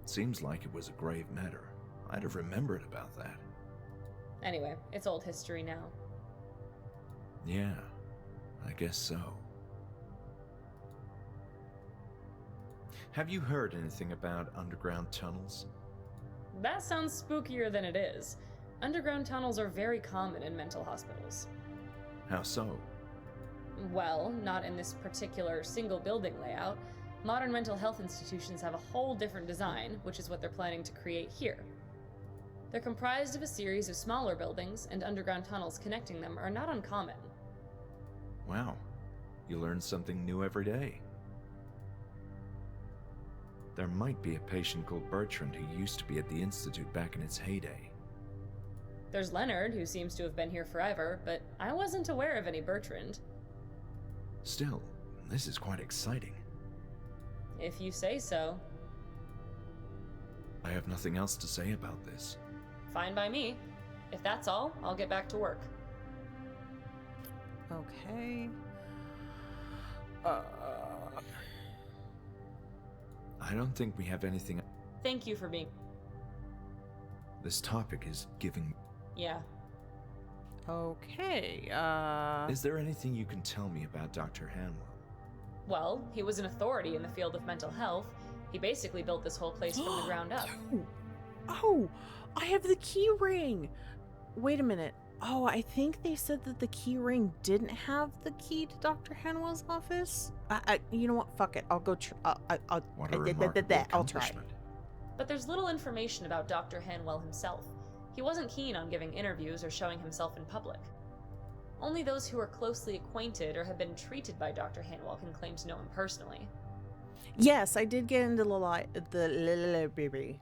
It seems like it was a grave matter. I'd have remembered about that. Anyway, it's old history now. Yeah, I guess so. Have you heard anything about underground tunnels? That sounds spookier than it is. Underground tunnels are very common in mental hospitals. How so? Well, not in this particular single building layout. Modern mental health institutions have a whole different design, which is what they're planning to create here. They're comprised of a series of smaller buildings, and underground tunnels connecting them are not uncommon. Wow, you learn something new every day. There might be a patient called Bertrand who used to be at the Institute back in its heyday. There's Leonard, who seems to have been here forever, but I wasn't aware of any Bertrand. Still, this is quite exciting. If you say so. I have nothing else to say about this. Fine by me. If that's all, I'll get back to work. Okay. I don't think we have anything. Thank you for being... This topic is giving... Yeah. Okay, Is there anything you can tell me about Dr. Hanwell? Well, he was an authority in the field of mental health. He basically built this whole place from the ground up. Oh, I have the key ring. Wait a minute. Oh, I think they said that the key ring didn't have the key to Dr. Hanwell's office. You know what? Fuck it. I'll go. What a remarkable I'll try. accomplishment. But there's little information about Dr. Hanwell himself. He wasn't keen on giving interviews or showing himself in public. Only those who are closely acquainted or have been treated by Dr. Hanwell can claim to know him personally. Yes, I did get into the library.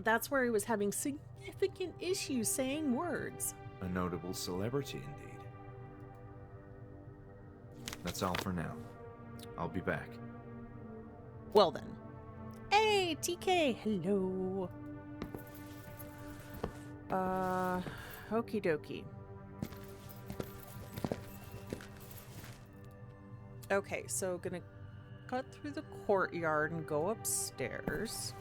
That's where he was having significant issues saying words. A notable celebrity indeed. That's all for now. I'll be back. Well then. Hey, TK, hello. Okie dokie. Okay, so gonna cut through the courtyard and go upstairs.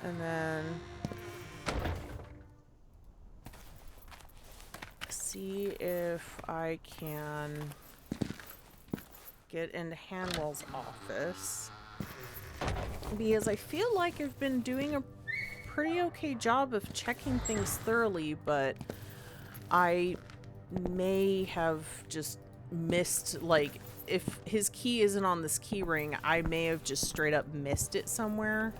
And then see if I can get into Hanwell's office. Because I feel like I've been doing a pretty okay job of checking things thoroughly, but I may have just missed, like, if his key isn't on this key ring, I may have just straight up missed it somewhere.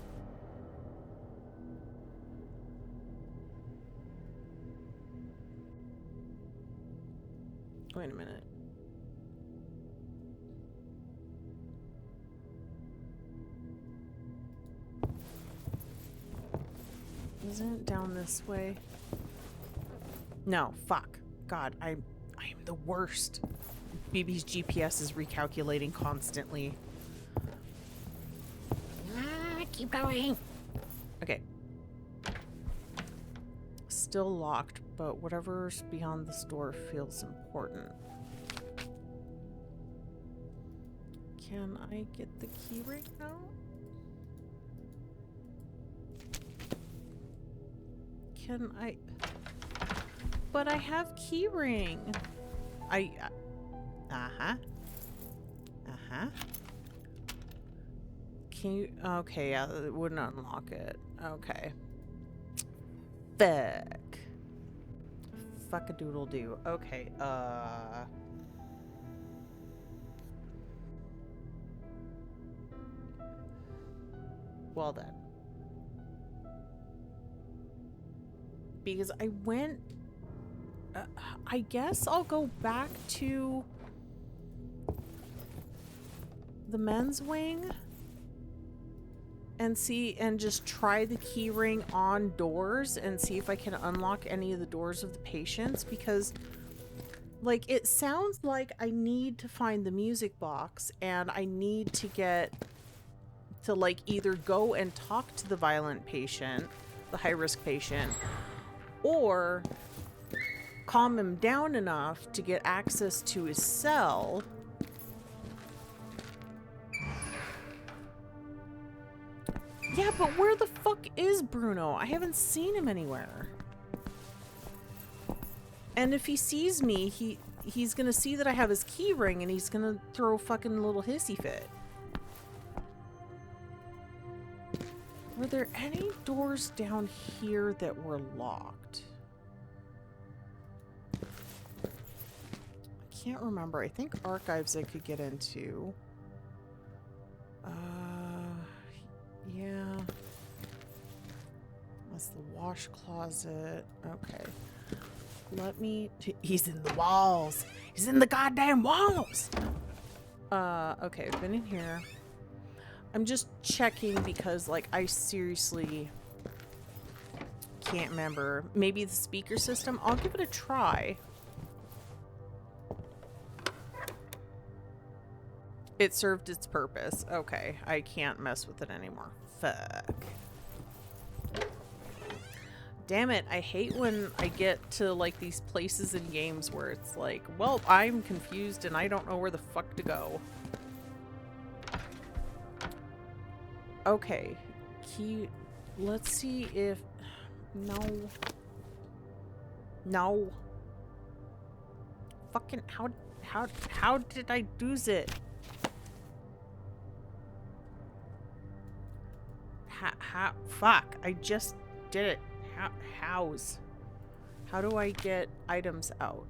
Wait a minute. Isn't it down this way? No, fuck. God, I am the worst. BB's GPS is recalculating constantly. Keep going. Okay. Still locked, but whatever's beyond this door feels important. Can I get the key ring out? Can I? But I have key ring. Uh-huh. Can you? Okay, yeah, it wouldn't unlock it. Okay. Fuck. Fuck-a-doodle-doo. Okay, well then. Because I went... I guess I'll go back to the men's wing and see, and just try the key ring on doors and see if I can unlock any of the doors of the patients, because like it sounds like I need to find the music box and I need to get to like either go and talk to the violent patient, the high risk patient, or calm him down enough to get access to his cell. Yeah, but where the fuck is Bruno? I haven't seen him anywhere. And if he sees me, he's gonna see that I have his key ring and he's gonna throw a fucking little hissy fit. Were there any doors down here that were locked? I can't remember. I think archives I could get into. Yeah. That's the wash closet. Okay. Let me... He's in the walls. He's in the goddamn walls! Okay, I've been in here. I'm just checking because, like, I seriously can't remember. Maybe the speaker system? I'll give it a try. It served its purpose. Okay, I can't mess with it anymore. Fuck. Damn it, I hate when I get to, like, these places in games where it's like, well, I'm confused and I don't know where the fuck to go. Okay, key... Let's see if... No. No. Fucking... How did I do it? How... Fuck, I just did it. How do I get items out?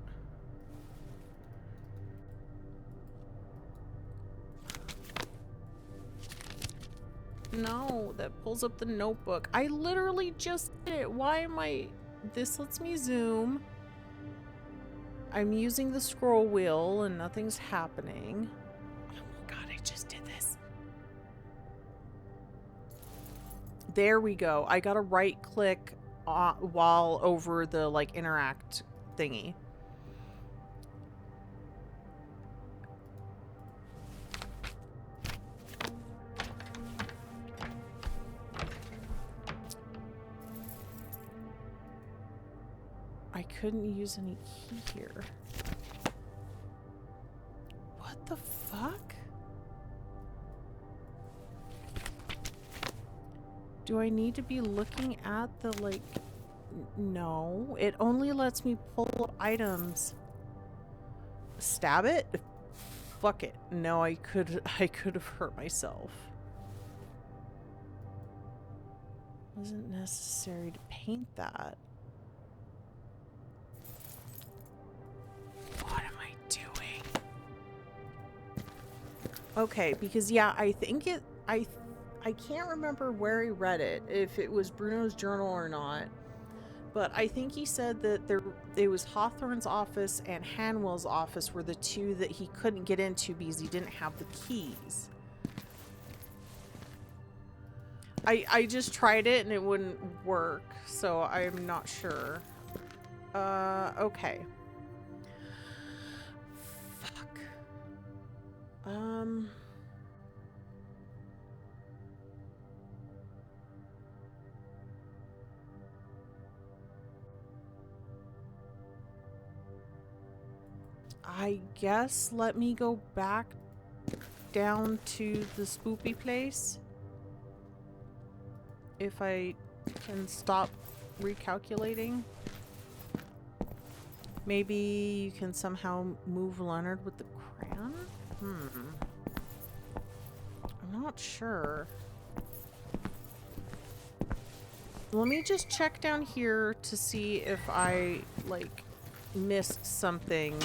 No, that pulls up the notebook. I literally just did it. Why am I... This lets me zoom. I'm using the scroll wheel and nothing's happening. Oh my god, I just did this. There we go. I got a right click while over the, like, interact thingy. I couldn't use any key here. What the fuck? Do I need to be looking at the, like... No. It only lets me pull up items. Stab it? Fuck it. No, I could have hurt myself. Wasn't necessary to paint that. Okay, because yeah, I think I can't remember where he read it, if it was Bruno's journal or not. But I think he said that it was Hawthorne's office and Hanwell's office were the two that he couldn't get into because he didn't have the keys. I just tried it and it wouldn't work, so I'm not sure. Okay. Fuck. I guess let me go back down to the spoopy place. If I can stop recalculating. Maybe you can somehow move Leonard with the crayon? I'm not sure. Let me just check down here to see if I, like, missed something.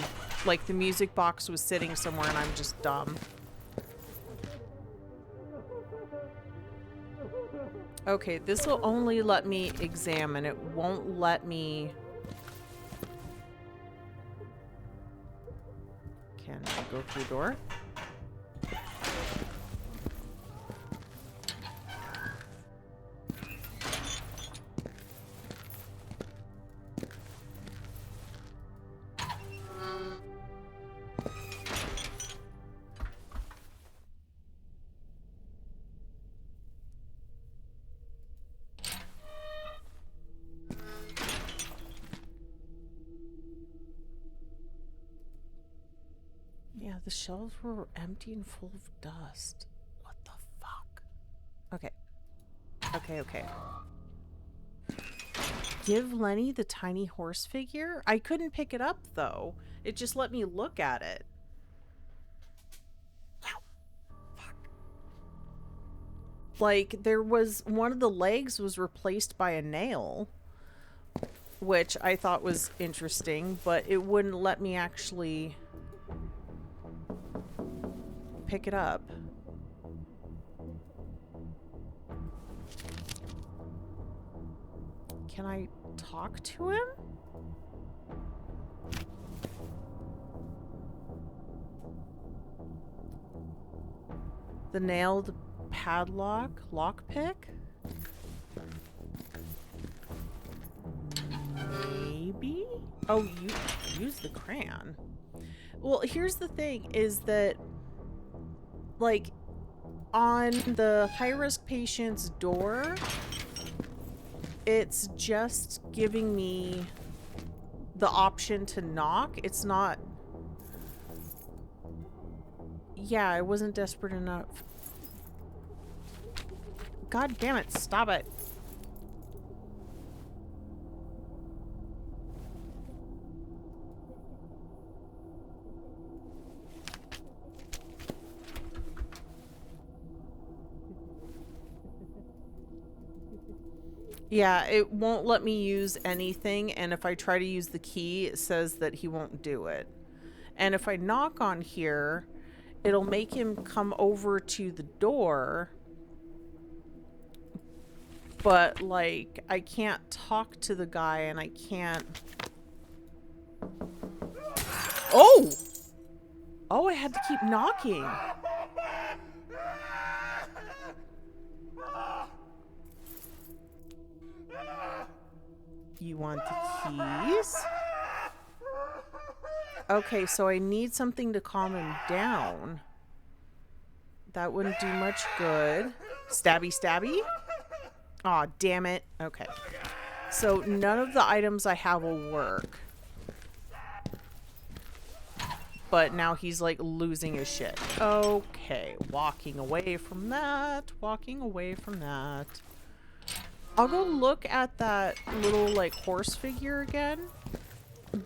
Like the music box was sitting somewhere and I'm just dumb. Okay, this will only let me examine. It won't let me... Can I go through the door? Yeah, the shelves were empty and full of dust. What the fuck? Okay. Okay. Give Lenny the tiny horse figure? I couldn't pick it up, though. It just let me look at it. Fuck. Like, there was... One of the legs was replaced by a nail, which I thought was interesting, but it wouldn't let me actually... pick it up. Can I talk to him? The nailed padlock, lockpick? Maybe? Oh, you use the crayon. Well, here's the thing, is that like, on the high-risk patient's door, it's just giving me the option to knock. It's not... Yeah, I wasn't desperate enough. God damn it, stop it. Yeah, it won't let me use anything, and if I try to use the key, it says that he won't do it. And if I knock on here, it'll make him come over to the door, but, like, I can't talk to the guy, and I can't... Oh! Oh, I had to keep knocking. You want the keys? Okay, so I need something to calm him down. That wouldn't do much good. Stabby, stabby? Aw, damn it. Okay. So none of the items I have will work. But now he's, like, losing his shit. Okay, walking away from that. Walking away from that. I'll go look at that little, like, horse figure again.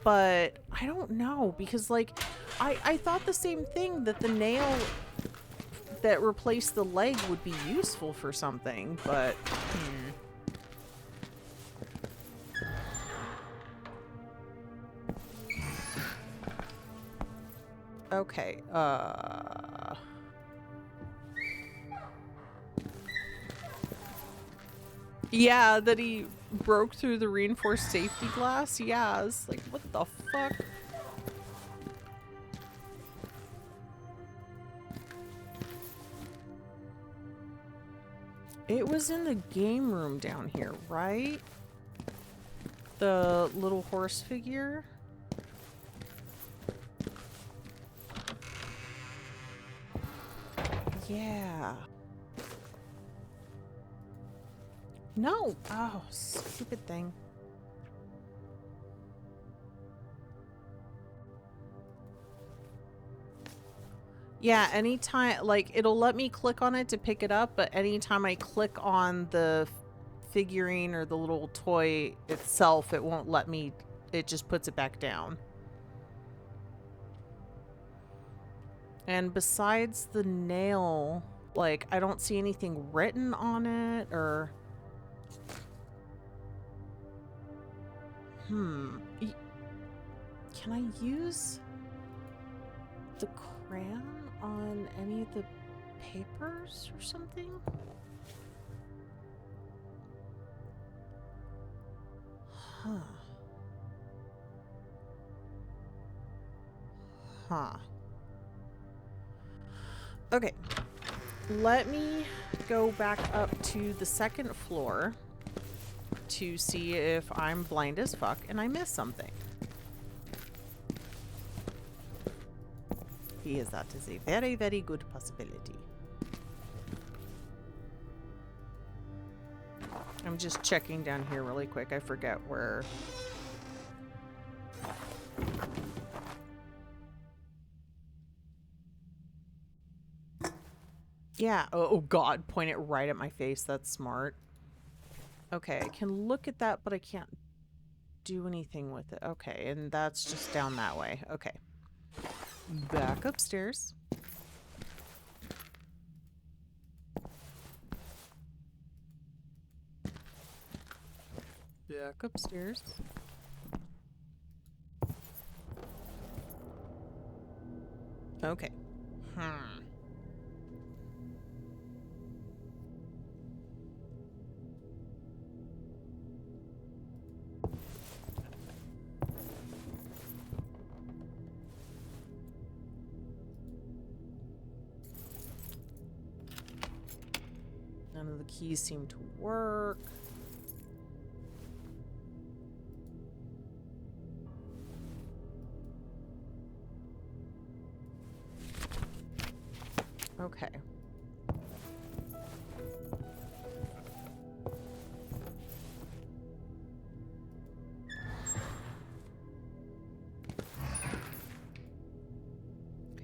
But I don't know, because, like, I thought the same thing, that the nail that replaced the leg would be useful for something, but... Okay, Yeah, that he broke through the reinforced safety glass. Yeah, it's like, what the fuck? It was in the game room down here, right? The little horse figure? Yeah. No! Oh, stupid thing. Yeah, anytime, like, it'll let me click on it to pick it up, but anytime I click on the figurine or the little toy itself, it won't let me, it just puts it back down. And besides the nail, like, I don't see anything written on it, or... Can I use the crayon on any of the papers or something? Huh. Huh. Okay. Let me go back up to the second floor to see if I'm blind as fuck and I missed something. Yes, that is a very, very good possibility. I'm just checking down here really quick. I forget where... Yeah. Oh, God. Point it right at my face. That's smart. Okay. I can look at that, but I can't do anything with it. Okay. And that's just down that way. Okay. Back upstairs. Back upstairs. Okay. None of the keys seem to work. Okay.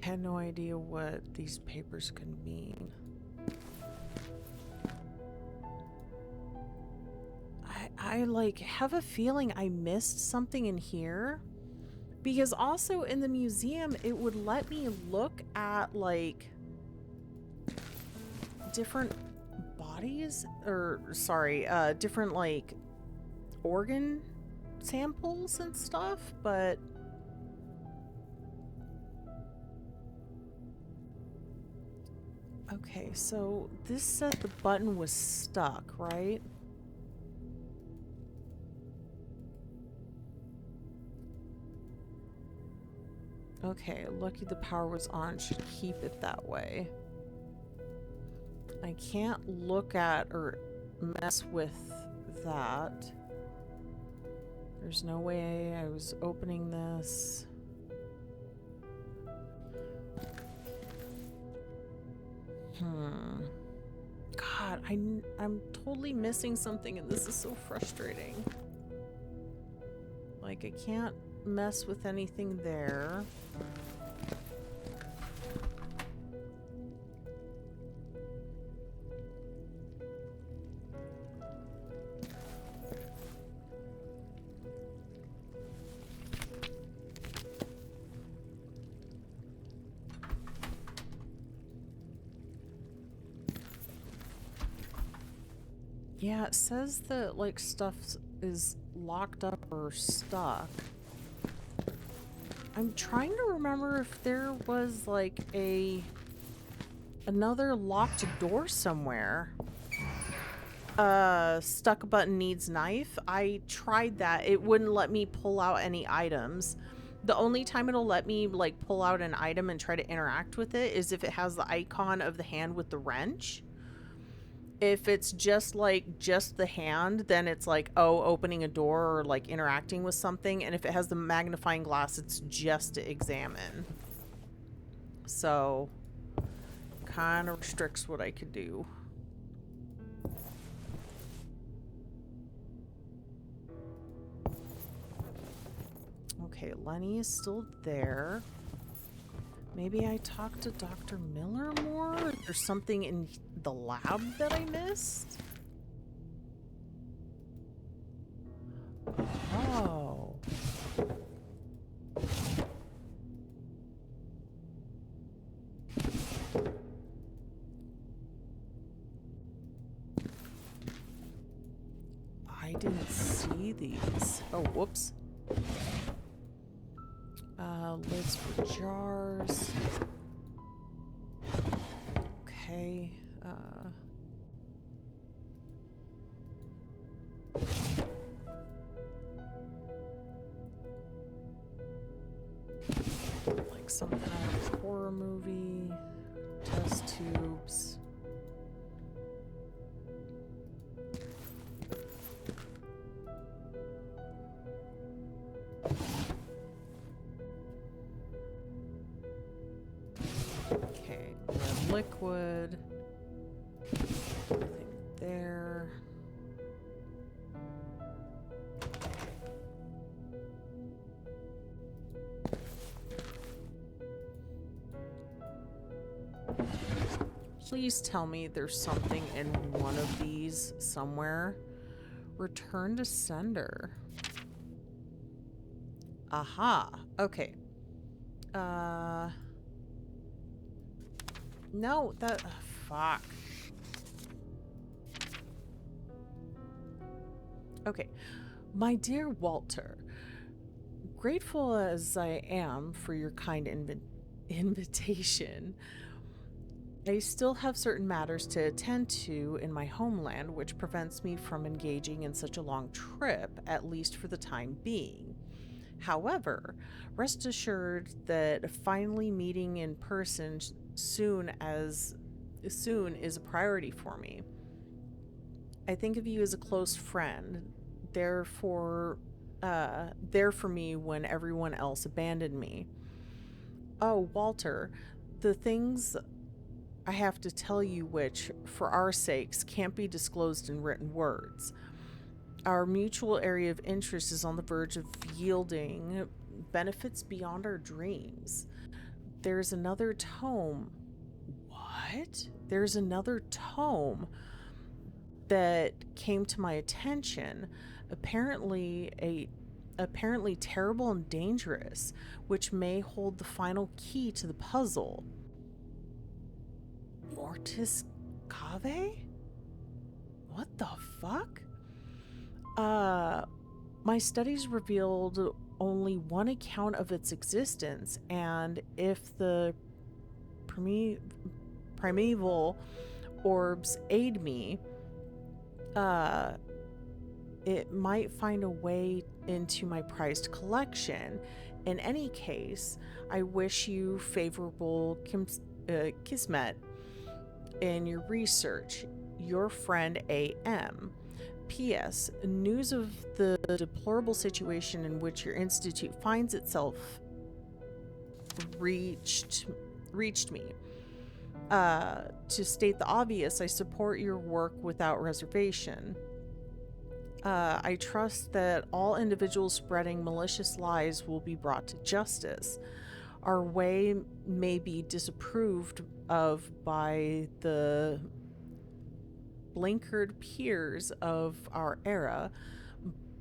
I had no idea what these papers could mean. I like have a feeling I missed something in here, because also in the museum it would let me look at like different bodies, or sorry, different like organ samples and stuff, but okay, so this said the button was stuck, right? Okay, lucky the power was on. Should keep it that way. I can't look at or mess with that. There's no way I was opening this. God, I'm totally missing something and this is so frustrating. Like, I can't mess with anything there. Yeah, it says that like stuff is locked up or stuck. I'm trying to remember if there was like another locked door somewhere. stuck a button needs knife. I tried that. It wouldn't let me pull out any items. The only time it'll let me like pull out an item and try to interact with it is if it has the icon of the hand with the wrench. If it's just the hand, then it's like, oh, opening a door or like interacting with something. And if it has the magnifying glass, it's just to examine. So kind of restricts what I could do. Okay, Lenny is still there. Maybe I talked to Dr. Miller more? There's something in the lab that I missed? Oh. I didn't see these. Oh, whoops. Lids for jars. Okay. Like something out of a horror movie. Test tubes. Okay, red liquid. Nothing there. Please tell me there's something in one of these somewhere. Return to sender. Aha. Okay. No, that... fuck. Okay. My dear Walter, grateful as I am for your kind invitation, I still have certain matters to attend to in my homeland, which prevents me from engaging in such a long trip, at least for the time being. However, rest assured that finally meeting in person soon is a priority for me. I think of you as a close friend, there for me when everyone else abandoned me. Oh, Walter, the things I have to tell you which, for our sakes, can't be disclosed in written words. Our mutual area of interest is on the verge of yielding benefits beyond our dreams. There's another tome. What? There's another tome that came to my attention. Apparently terrible and dangerous, which may hold the final key to the puzzle. Mortis Cave? What the fuck? My studies revealed only one account of its existence, and if the primeval orbs aid me, it might find a way into my prized collection. In any case, I wish you favorable kismet in your research. Your friend A.M. P.S. News of the deplorable situation in which your institute finds itself reached me. To state the obvious, I support your work without reservation. I trust that all individuals spreading malicious lies will be brought to justice. Our way may be disapproved of by the blinkered peers of our era,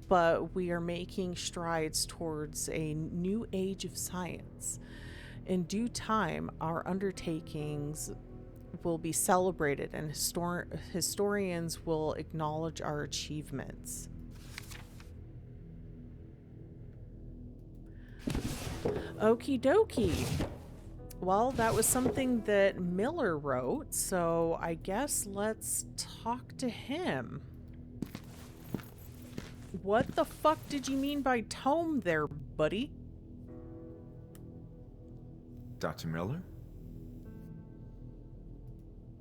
but we are making strides towards a new age of science. In due time, our undertakings will be celebrated and historians will acknowledge our achievements. Okie dokie. Well, that was something that Miller wrote, so I guess let's talk to him. What the fuck did you mean by tome there, buddy? Dr. Miller?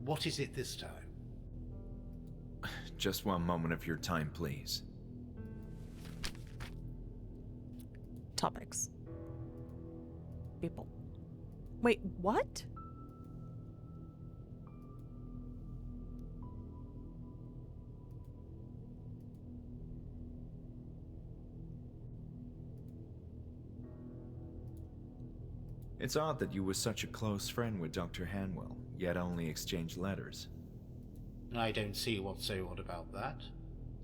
What is it this time? Just one moment of your time, please. Topics. People. Wait, what? It's odd that you were such a close friend with Dr. Hanwell, yet only exchanged letters. I don't see what's so odd about that.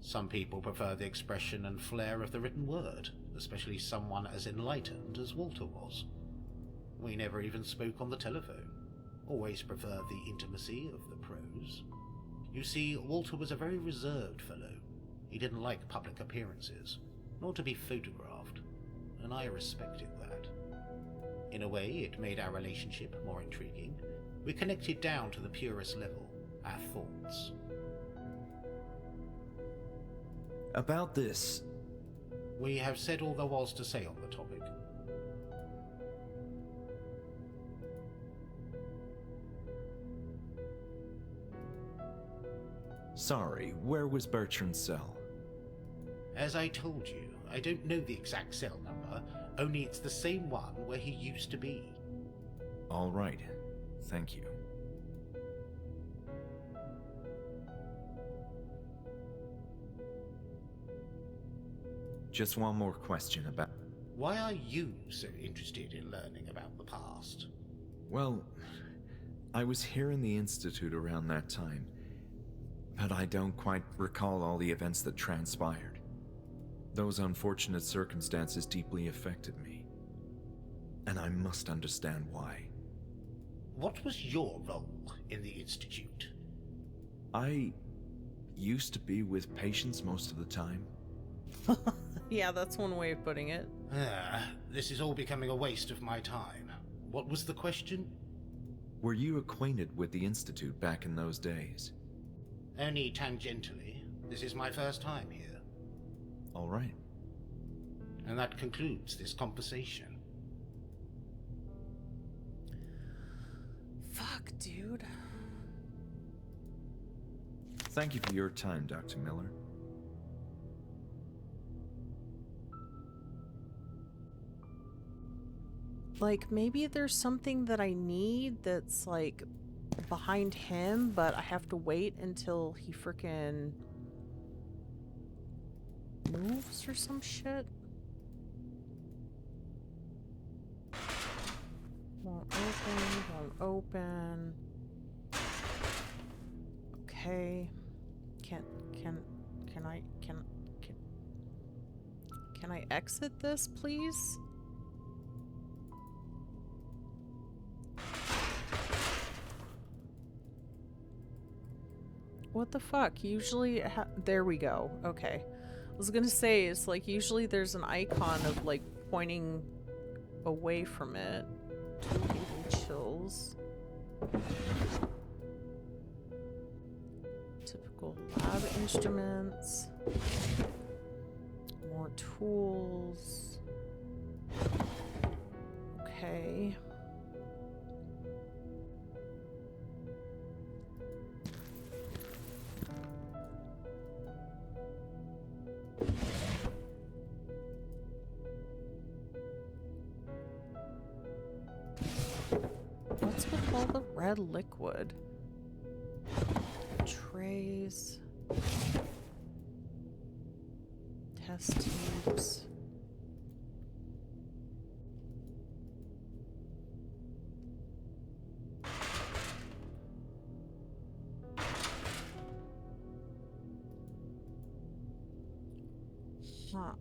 Some people prefer the expression and flair of the written word, especially someone as enlightened as Walter was. We never even spoke on the telephone. Always preferred the intimacy of the prose. You see, Walter was a very reserved fellow. He didn't like public appearances, nor to be photographed, and I respected that. In a way, it made our relationship more intriguing. We connected down to the purest level, our thoughts. About this... We have said all there was to say on the topic. Sorry, where was Bertrand's cell? As I told you, I don't know the exact cell number, only it's the same one where he used to be. All right. Thank you. Just one more question about... Why are you so interested in learning about the past? Well, I was here in the Institute around that time, but I don't quite recall all the events that transpired. Those unfortunate circumstances deeply affected me, and I must understand why. What was your role in the Institute? I used to be with patients most of the time. Yeah, that's one way of putting it. This is all becoming a waste of my time. What was the question? Were you acquainted with the Institute back in those days? Only tangentially. This is my first time here. All right. And that concludes this conversation. Fuck, dude. Thank you for your time, Dr. Miller. Like, maybe there's something that I need that's, like, behind him, but I have to wait until he frickin' moves or some shit. Won't open. Okay. Can I exit this, please? What the fuck? Usually, there we go. Okay. I was gonna say, it's like, usually there's an icon of, like, pointing away from it. Eating chills. Typical lab instruments. More tools. Okay. What's with all the red liquid? Trays. Test tubes. Huh.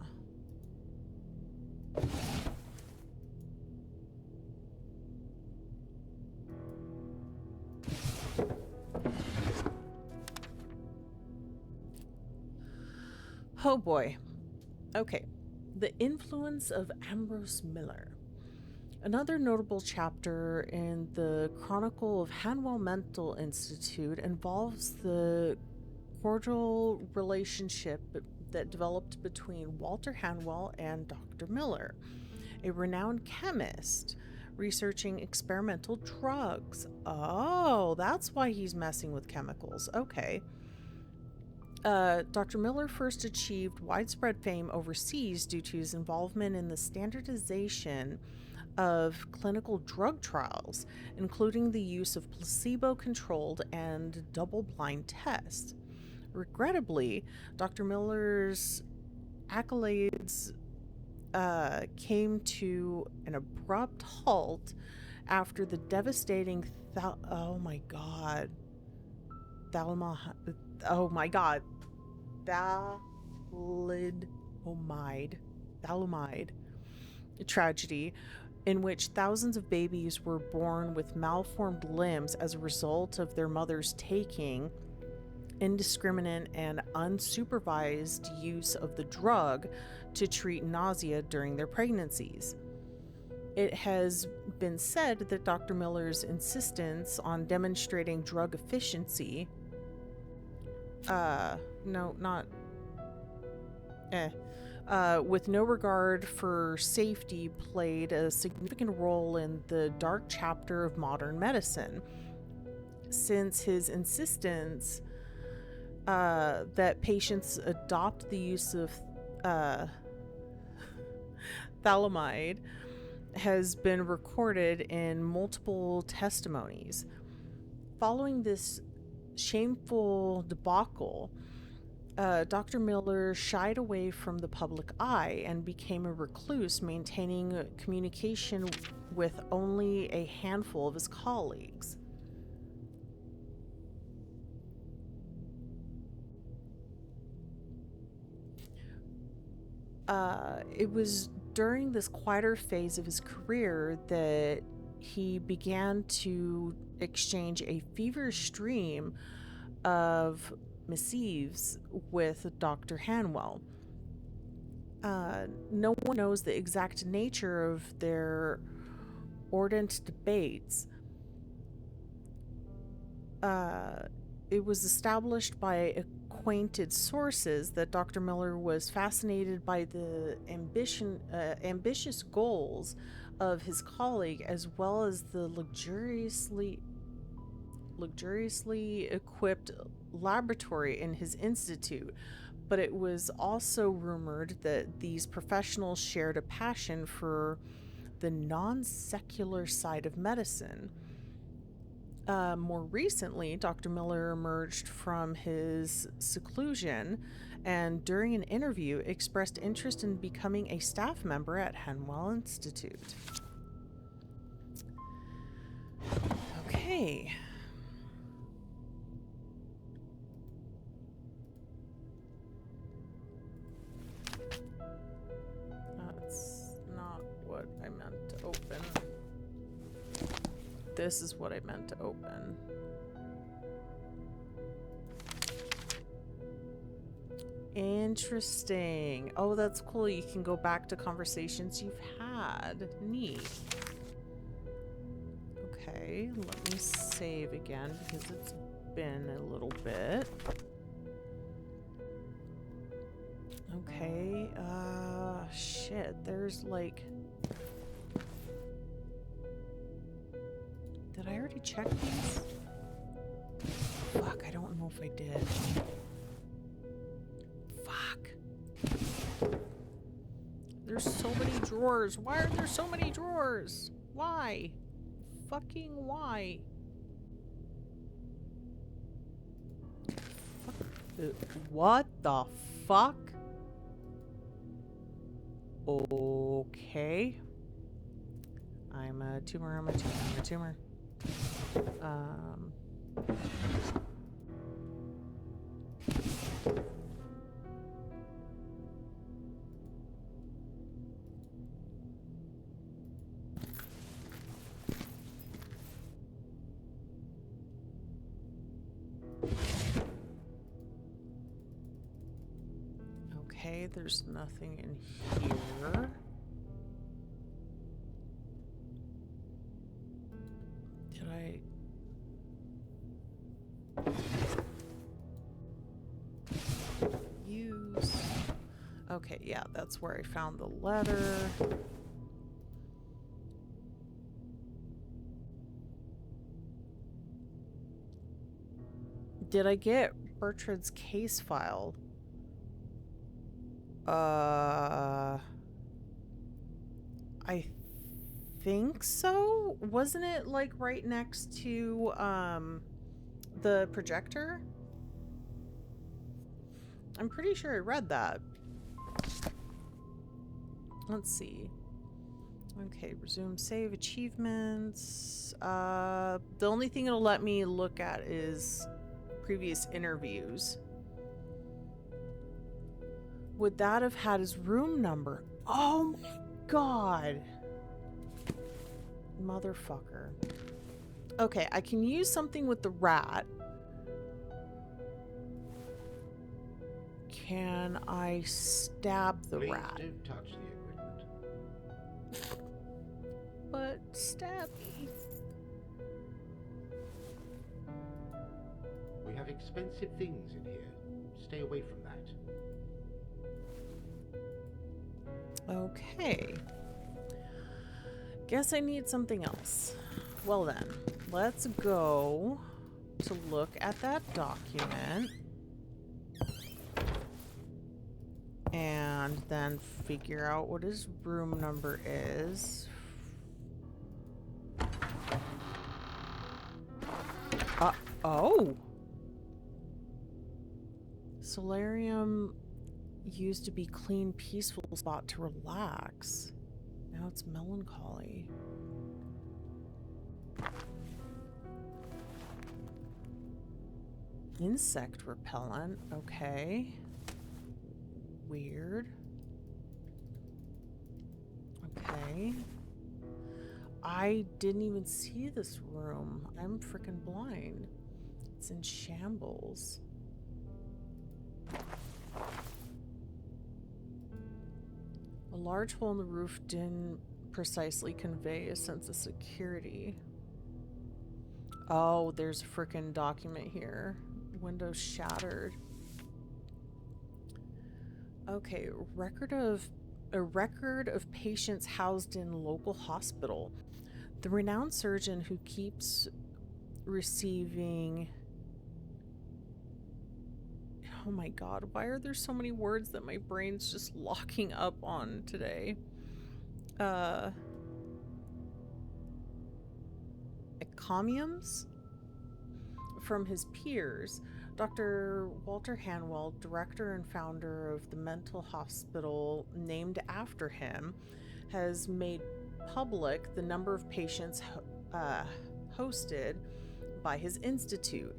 Oh boy. Okay. The influence of Ambrose Miller. Another notable chapter in the Chronicle of Hanwell Mental Institute involves the cordial relationship that developed between Walter Hanwell and Dr. Miller, a renowned chemist researching experimental drugs. Oh, that's why he's messing with chemicals. Okay. Dr. Miller first achieved widespread fame overseas due to his involvement in the standardization of clinical drug trials, including the use of placebo-controlled and double-blind tests. Regrettably, Dr. Miller's accolades came to an abrupt halt after the devastating thalidomide tragedy, in which thousands of babies were born with malformed limbs as a result of their mothers taking indiscriminate and unsupervised use of the drug to treat nausea during their pregnancies. It has been said that Dr. Miller's insistence on demonstrating drug efficiency with no regard for safety played a significant role in the dark chapter of modern medicine, since his insistence that patients adopt the use of thalidomide has been recorded in multiple testimonies. Following this shameful debacle, Dr. Miller shied away from the public eye and became a recluse, maintaining communication with only a handful of his colleagues. It was during this quieter phase of his career that he began to exchange a feverish stream of missives with Dr. Hanwell. No one knows the exact nature of their ardent debates. It was established by acquainted sources that Dr. Miller was fascinated by the ambitious goals of his colleague, as well as the luxuriously equipped laboratory in his institute. But it was also rumored that these professionals shared a passion for the non-secular side of medicine. More recently, Dr. Miller emerged from his seclusion and during an interview expressed interest in becoming a staff member at Hanwell Institute. Okay. That's not what I meant to open. This is what I meant to open. Interesting. Oh, that's cool. You can go back to conversations you've had. Neat. Okay, let me save again because it's been a little bit. Okay, shit, there's like... Did I already check these? Fuck, I don't know if I did. Fuck. There's so many drawers. Why are there so many drawers? Why? Fucking why? What the fuck? Okay. I'm a tumor, I'm a tumor. Okay, there's nothing in here. Did I... use... Okay, yeah, that's where I found the letter. Did I get Bertrand's case file? I think so. Wasn't it like right next to the projector? I'm pretty sure I read that. Let's see. Okay, resume save achievements. The only thing it'll let me look at is previous interviews. Would that have had his room number? Oh my god. Motherfucker. Okay, I can use something with the rat. Can I stab the Please rat? don't touch the equipment. But stab me. We have expensive things in here. Stay away from that. Okay. Guess I need something else. Well then, let's go to look at that document. And then figure out what his room number is. Oh! Solarium used to be clean, peaceful spot to relax. Now it's melancholy. Insect repellent, okay. Weird. Okay. I didn't even see this room. I'm freaking blind. It's in shambles. A large hole in the roof didn't precisely convey a sense of security. Oh, there's a freaking document here. Window shattered. Okay, a record of patients housed in local hospital. The renowned surgeon who keeps receiving... Oh my god, why are there so many words that my brain's just locking up on today? Encomiums from his peers. Dr. Walter Hanwell, director and founder of the mental hospital named after him, has made public the number of patients hosted by his institute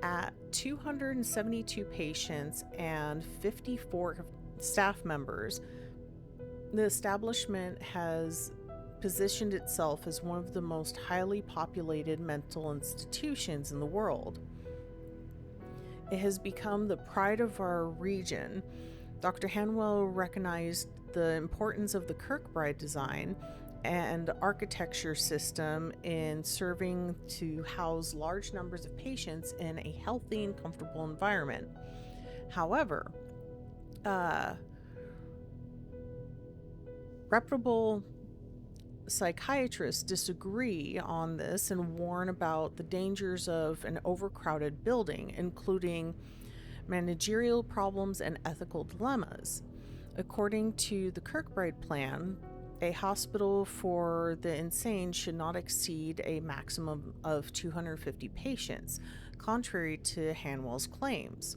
at 272 patients and 54 staff members. The establishment has positioned itself as one of the most highly populated mental institutions in the world. It has become the pride of our region. Dr. Hanwell recognized the importance of the Kirkbride design and architecture system in serving to house large numbers of patients in a healthy and comfortable environment. However, reputable psychiatrists disagree on this and warn about the dangers of an overcrowded building, including managerial problems and ethical dilemmas. According to the Kirkbride plan, a hospital for the insane should not exceed a maximum of 250 patients, contrary to Hanwell's claims.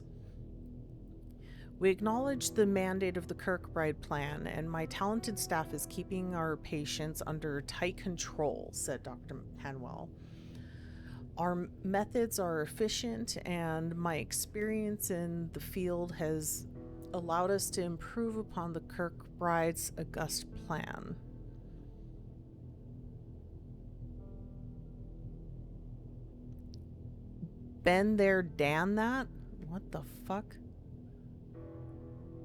We acknowledge the mandate of the Kirkbride plan, and my talented staff is keeping our patients under tight control, said Dr. Hanwell. Our methods are efficient, and my experience in the field has allowed us to improve upon the Kirkbride's august plan. Been there, Dan that? What the fuck?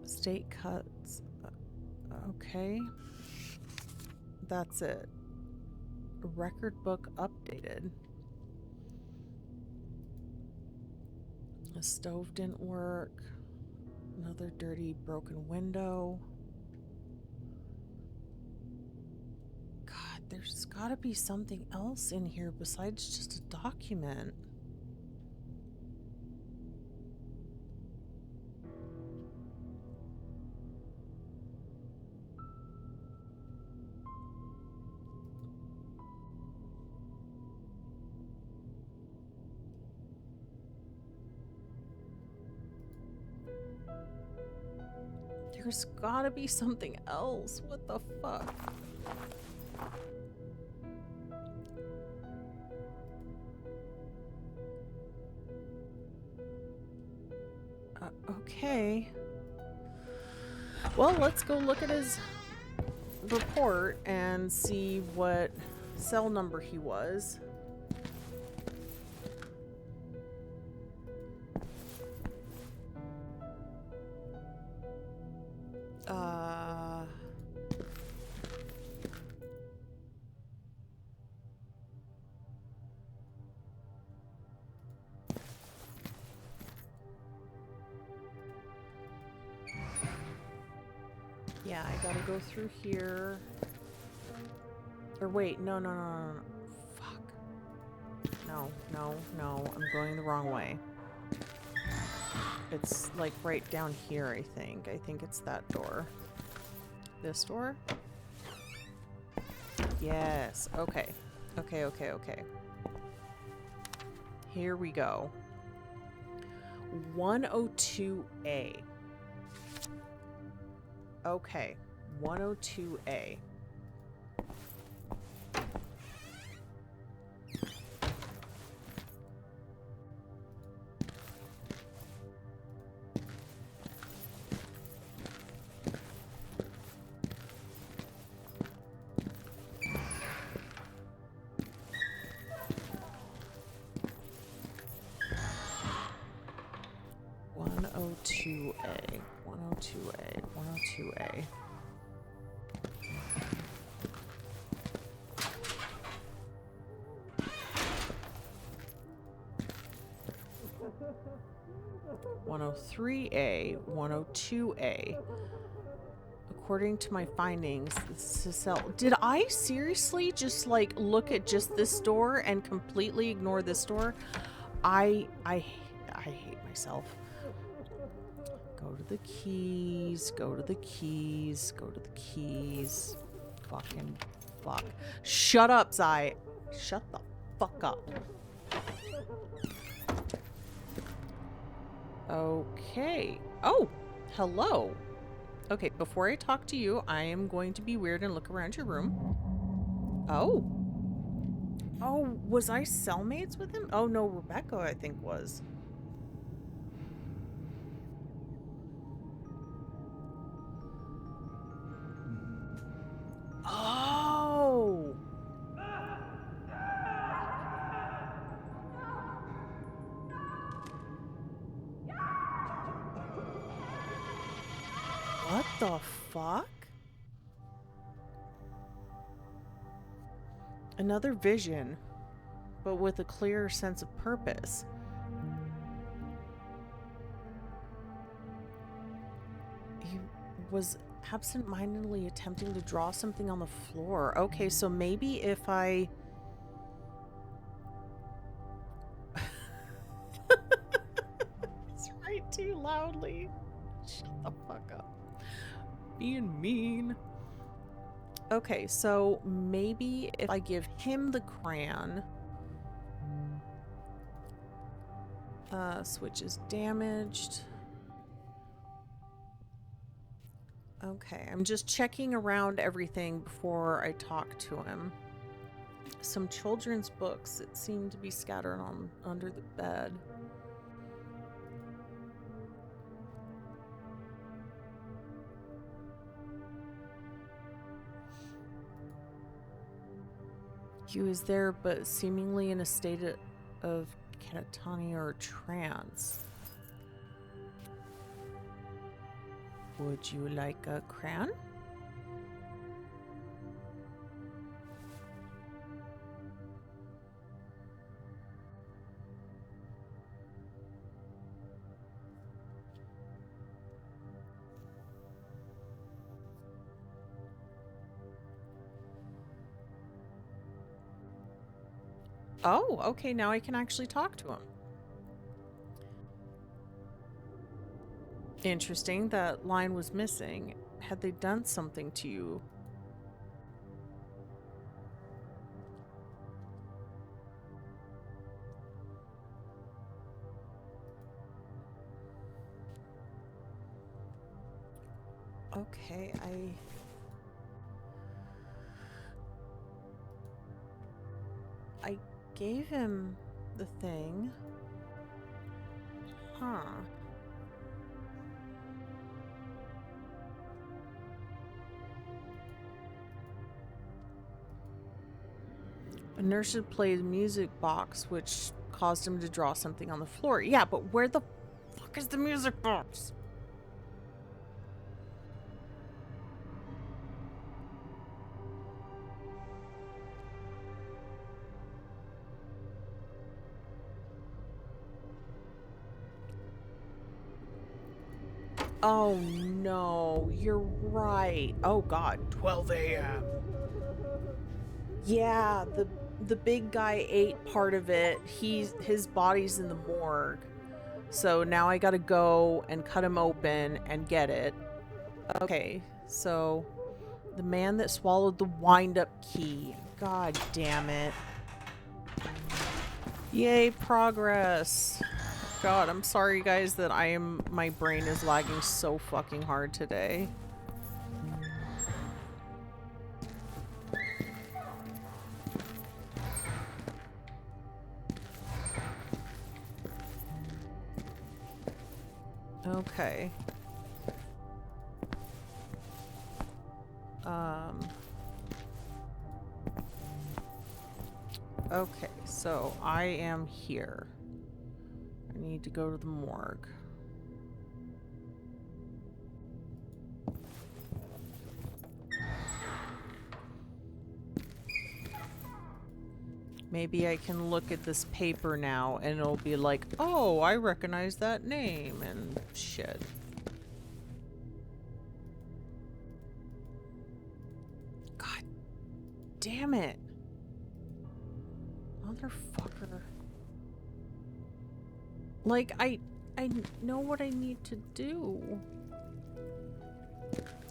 State cuts. Okay. That's it. Record book updated. The stove didn't work. Another Another dirty, broken window. God, there's gotta be something else in here besides just a document. There's gotta be something else. What the fuck? Okay. Well, let's go look at his report and see what cell number he was. Yeah, I gotta go through here. Or wait, no. Fuck. No. I'm going the wrong way. It's like right down here, I think. I think it's that door. This door? Yes. Okay. Okay. Here we go. 102A. Okay. 102A. A, 102A. According to my findings, this is cell. Did I seriously just like look at just this door and completely ignore this door? I hate myself. Go to the keys. Fucking fuck. Shut up, Zai. Shut the fuck up. Okay. Oh, hello. Okay, before I talk to you, I am going to be weird and look around your room. Oh. Oh, was I cellmates with him? Oh, no, Rebecca, I think, was. Oh. What the fuck? Another vision, but with a clearer sense of purpose. He was absent-mindedly attempting to draw something on the floor. Okay, so maybe if I... It's right too loudly. Shut the fuck up. Being mean. Okay, so maybe if I give him the crayon, switch is damaged. Okay, I'm just checking around everything before I talk to him. Some children's books that seem to be scattered on under the bed. He was there, but seemingly in a state of catatony or trance. Would you like a crayon? Oh, okay, now I can actually talk to him. Interesting, that line was missing. Had they done something to you? Okay, I gave him the thing. Huh. A nurse had played the music box, which caused him to draw something on the floor. Yeah, but where the fuck is the music box? Oh no, you're right. Oh god, 12 a.m. Yeah, the big guy ate part of it. His body's in the morgue. So now I gotta go and cut him open and get it. Okay, so the man that swallowed the wind-up key. God damn it. Yay, progress. God, I'm sorry guys that my brain is lagging so fucking hard today. Okay. Okay, so I am here. I need to go to the morgue. Maybe I can look at this paper now and it'll be like, oh, I recognize that name and shit. God damn it. Motherfucker. Like, I know what I need to do.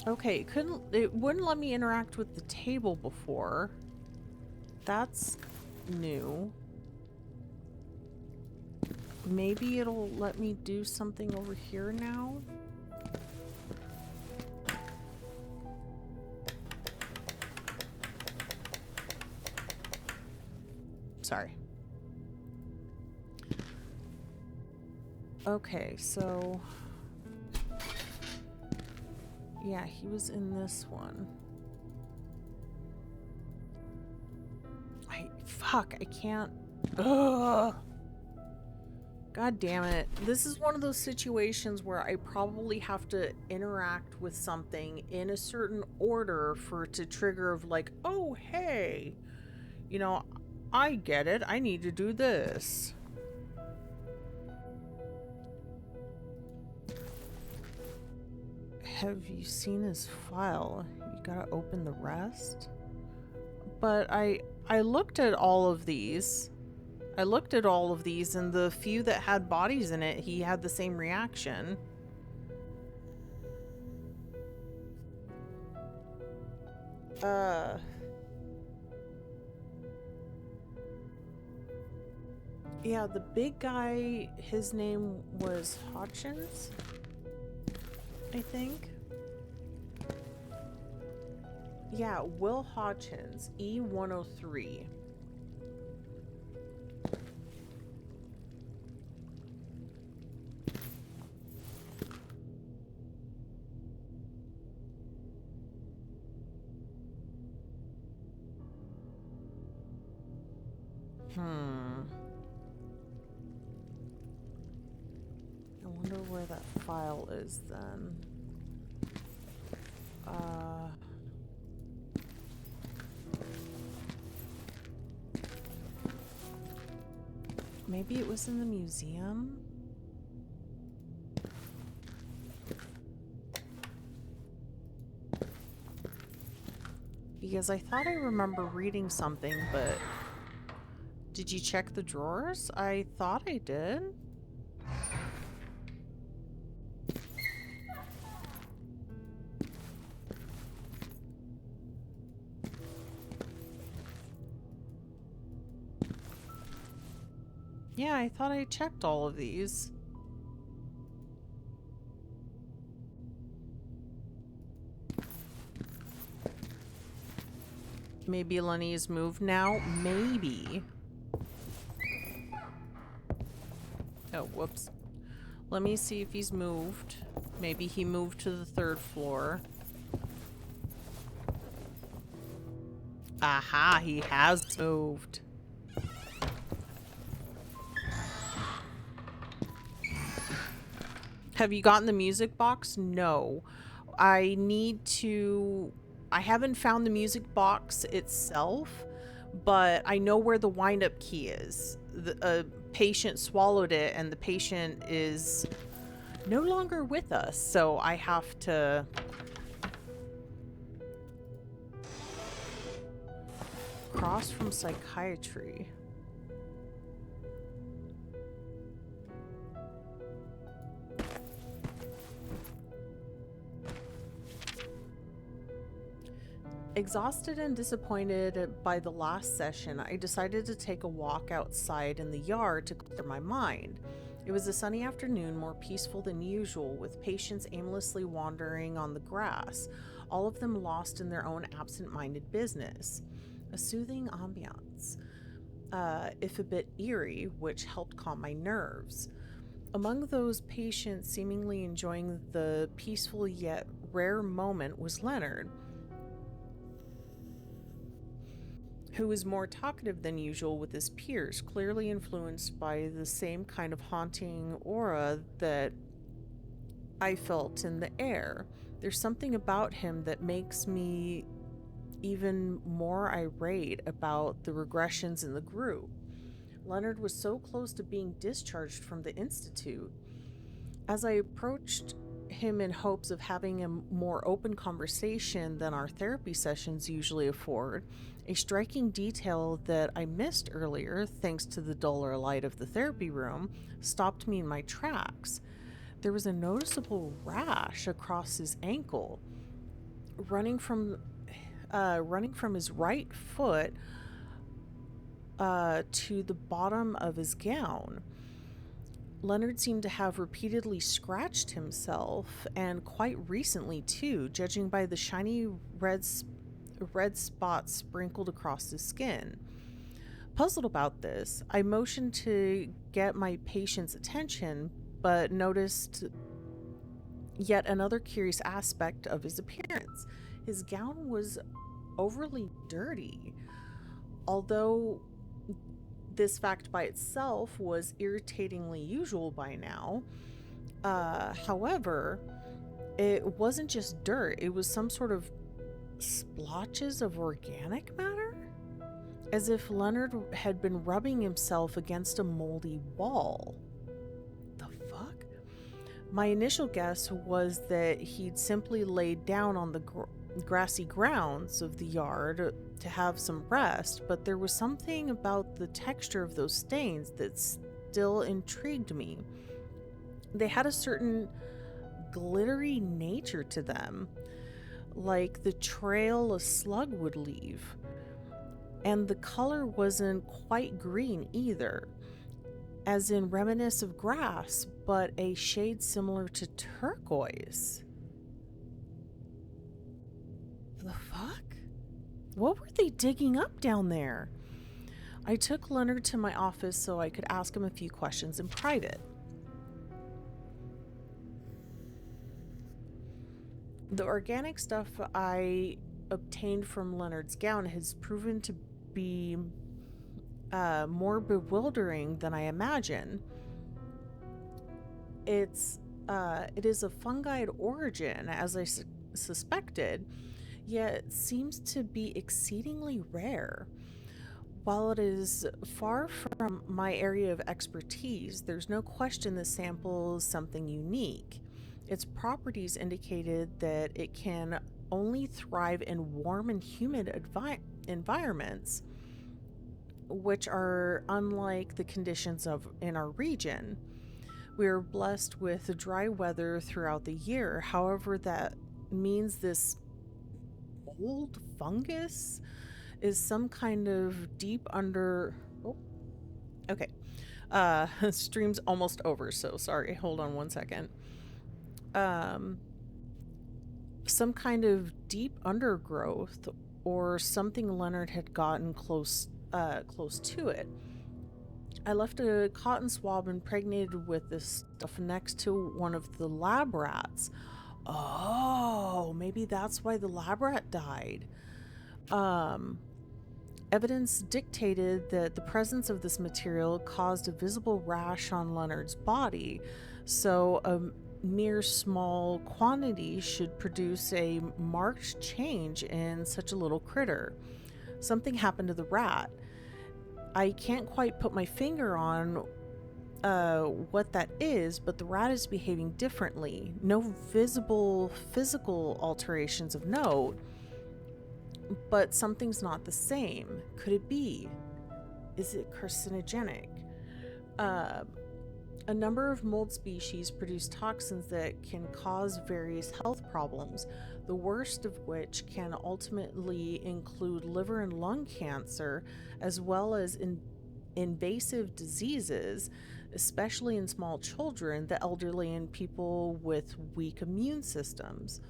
Okay, it wouldn't let me interact with the table before. That's new. Maybe it'll let me do something over here now. Sorry. Okay, so yeah, he was in this one. Fuck, I can't. Ugh. God damn it. This is one of those situations where I probably have to interact with something in a certain order for it to trigger of like, oh, hey, you know, I get it. I need to do this. Have you seen his file? You gotta open the rest? But I looked at all of these. I looked at all of these, and the few that had bodies in it, he had the same reaction. Yeah, the big guy, his name was Hodgins, I think. Yeah, Will Hodgins, E103. I wonder where that file is then. Maybe it was in the museum? Because I thought I remember reading something, but Did you check the drawers? I thought I did. Yeah, I thought I checked all of these. Maybe Lenny's moved now? Maybe. Oh, whoops. Let me see if he's moved. Maybe he moved to the 3rd floor. Aha, he has moved. Have you gotten the music box? No. I haven't found the music box itself, but I know where the wind-up key is. A patient swallowed it, and the patient is no longer with us, so I have to... Cross from psychiatry. Exhausted and disappointed by the last session, I decided to take a walk outside in the yard to clear my mind. It was a sunny afternoon, more peaceful than usual, with patients aimlessly wandering on the grass, all of them lost in their own absent-minded business. A soothing ambiance, if a bit eerie, which helped calm my nerves. Among those patients seemingly enjoying the peaceful yet rare moment was Leonard, who was more talkative than usual with his peers, clearly influenced by the same kind of haunting aura that I felt in the air. There's something about him that makes me even more irate about the regressions in the group. Leonard was so close to being discharged from the institute. As I approached him in hopes of having a more open conversation than our therapy sessions usually afford, a striking detail that I missed earlier, thanks to the duller light of the therapy room, stopped me in my tracks. There was a noticeable rash across his ankle, running from his right foot to the bottom of his gown. Leonard seemed to have repeatedly scratched himself, and quite recently too, judging by the shiny red spots sprinkled across his skin. Puzzled about this, I motioned to get my patient's attention, but noticed yet another curious aspect of his appearance. His gown was overly dirty. Although this fact by itself was irritatingly usual by now, however, it wasn't just dirt, it was some sort of splotches of organic matter, as if Leonard had been rubbing himself against a moldy wall. The fuck? My initial guess was that he'd simply laid down on the grassy grounds of the yard to have some rest, but there was something about the texture of those stains that still intrigued me. They had a certain glittery nature to them, like the trail a slug would leave. And the color wasn't quite green either, as in reminiscent of grass, but a shade similar to turquoise. The fuck? What were they digging up down there? I took Leonard to my office so I could ask him a few questions in private. The organic stuff I obtained from Leonard's gown has proven to be more bewildering than I imagined. It is of fungi origin, as I suspected, yet seems to be exceedingly rare. While it is far from my area of expertise, there's no question the sample is something unique. Its properties indicated that it can only thrive in warm and humid environments, which are unlike the conditions of in our region. We are blessed with dry weather throughout the year. However, that means this mold fungus is some kind of deep under. Oh, okay. Stream's almost over, so sorry. Hold on one second. Some kind of deep undergrowth or something. Leonard had gotten close to it. I left a cotton swab impregnated with this stuff next to one of the lab rats. Oh, maybe that's why the lab rat died. Evidence dictated that the presence of this material caused a visible rash on Leonard's body, so a mere small quantity should produce a marked change in such a little critter. Something happened to the rat. I can't quite put my finger on what that is, but the rat is behaving differently. No visible physical alterations of note, but something's not the same. Could it be? Is it carcinogenic? A number of mold species produce toxins that can cause various health problems, the worst of which can ultimately include liver and lung cancer, as well as invasive diseases, especially in small children, the elderly, and people with weak immune systems.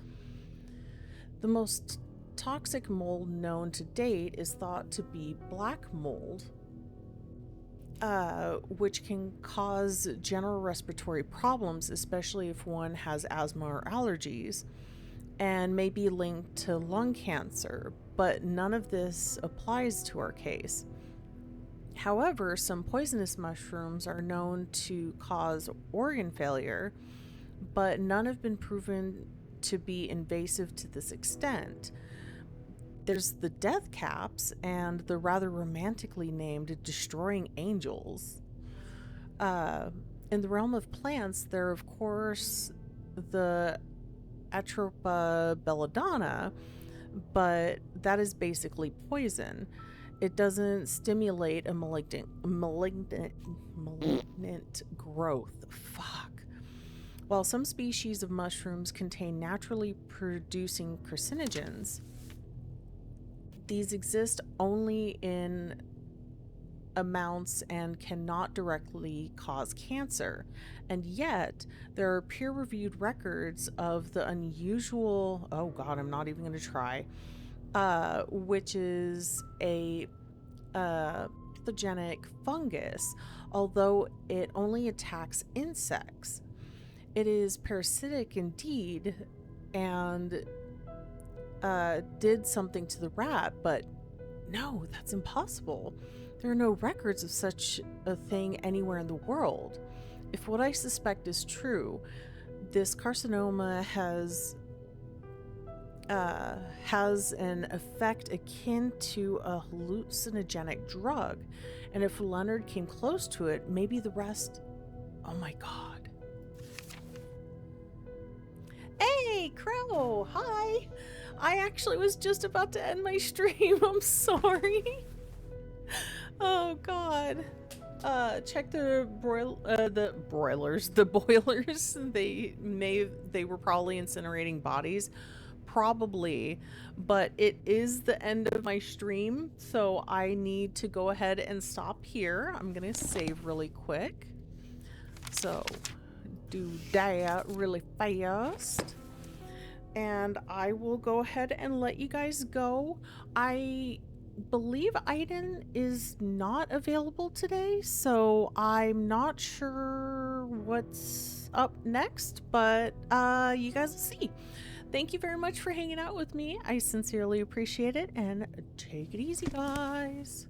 The most toxic mold known to date is thought to be black mold, which can cause general respiratory problems, especially if one has asthma or allergies, and may be linked to lung cancer, but none of this applies to our case. However, some poisonous mushrooms are known to cause organ failure, but none have been proven to be invasive to this extent. There's the death caps and the rather romantically named destroying angels. In the realm of plants, there are, of course, the Atropa belladonna, but that is basically poison. It doesn't stimulate a malignant growth. Fuck. While some species of mushrooms contain naturally producing carcinogens, these exist only in amounts and cannot directly cause cancer. And yet, there are peer-reviewed records of the unusual, oh god, I'm not even going to try, which is a pathogenic fungus, although it only attacks insects. It is parasitic indeed, and did something to the rat, but no, that's impossible. There are no records of such a thing anywhere in the world. If what I suspect is true, this carcinoma has an effect akin to a hallucinogenic drug, and if Leonard came close to it, maybe the rest. Oh my god. Hey, Crow! Hi! I actually was just about to end my stream. I'm sorry. Oh god. Check the boilers. They were probably incinerating bodies. Probably, but it is the end of my stream, so I need to go ahead and stop here. I'm gonna save really quick. So do that really fast. And I will go ahead and let you guys go. I believe Aiden is not available today, so I'm not sure what's up next, but you guys will see. Thank you very much for hanging out with me. I sincerely appreciate it, and take it easy, guys.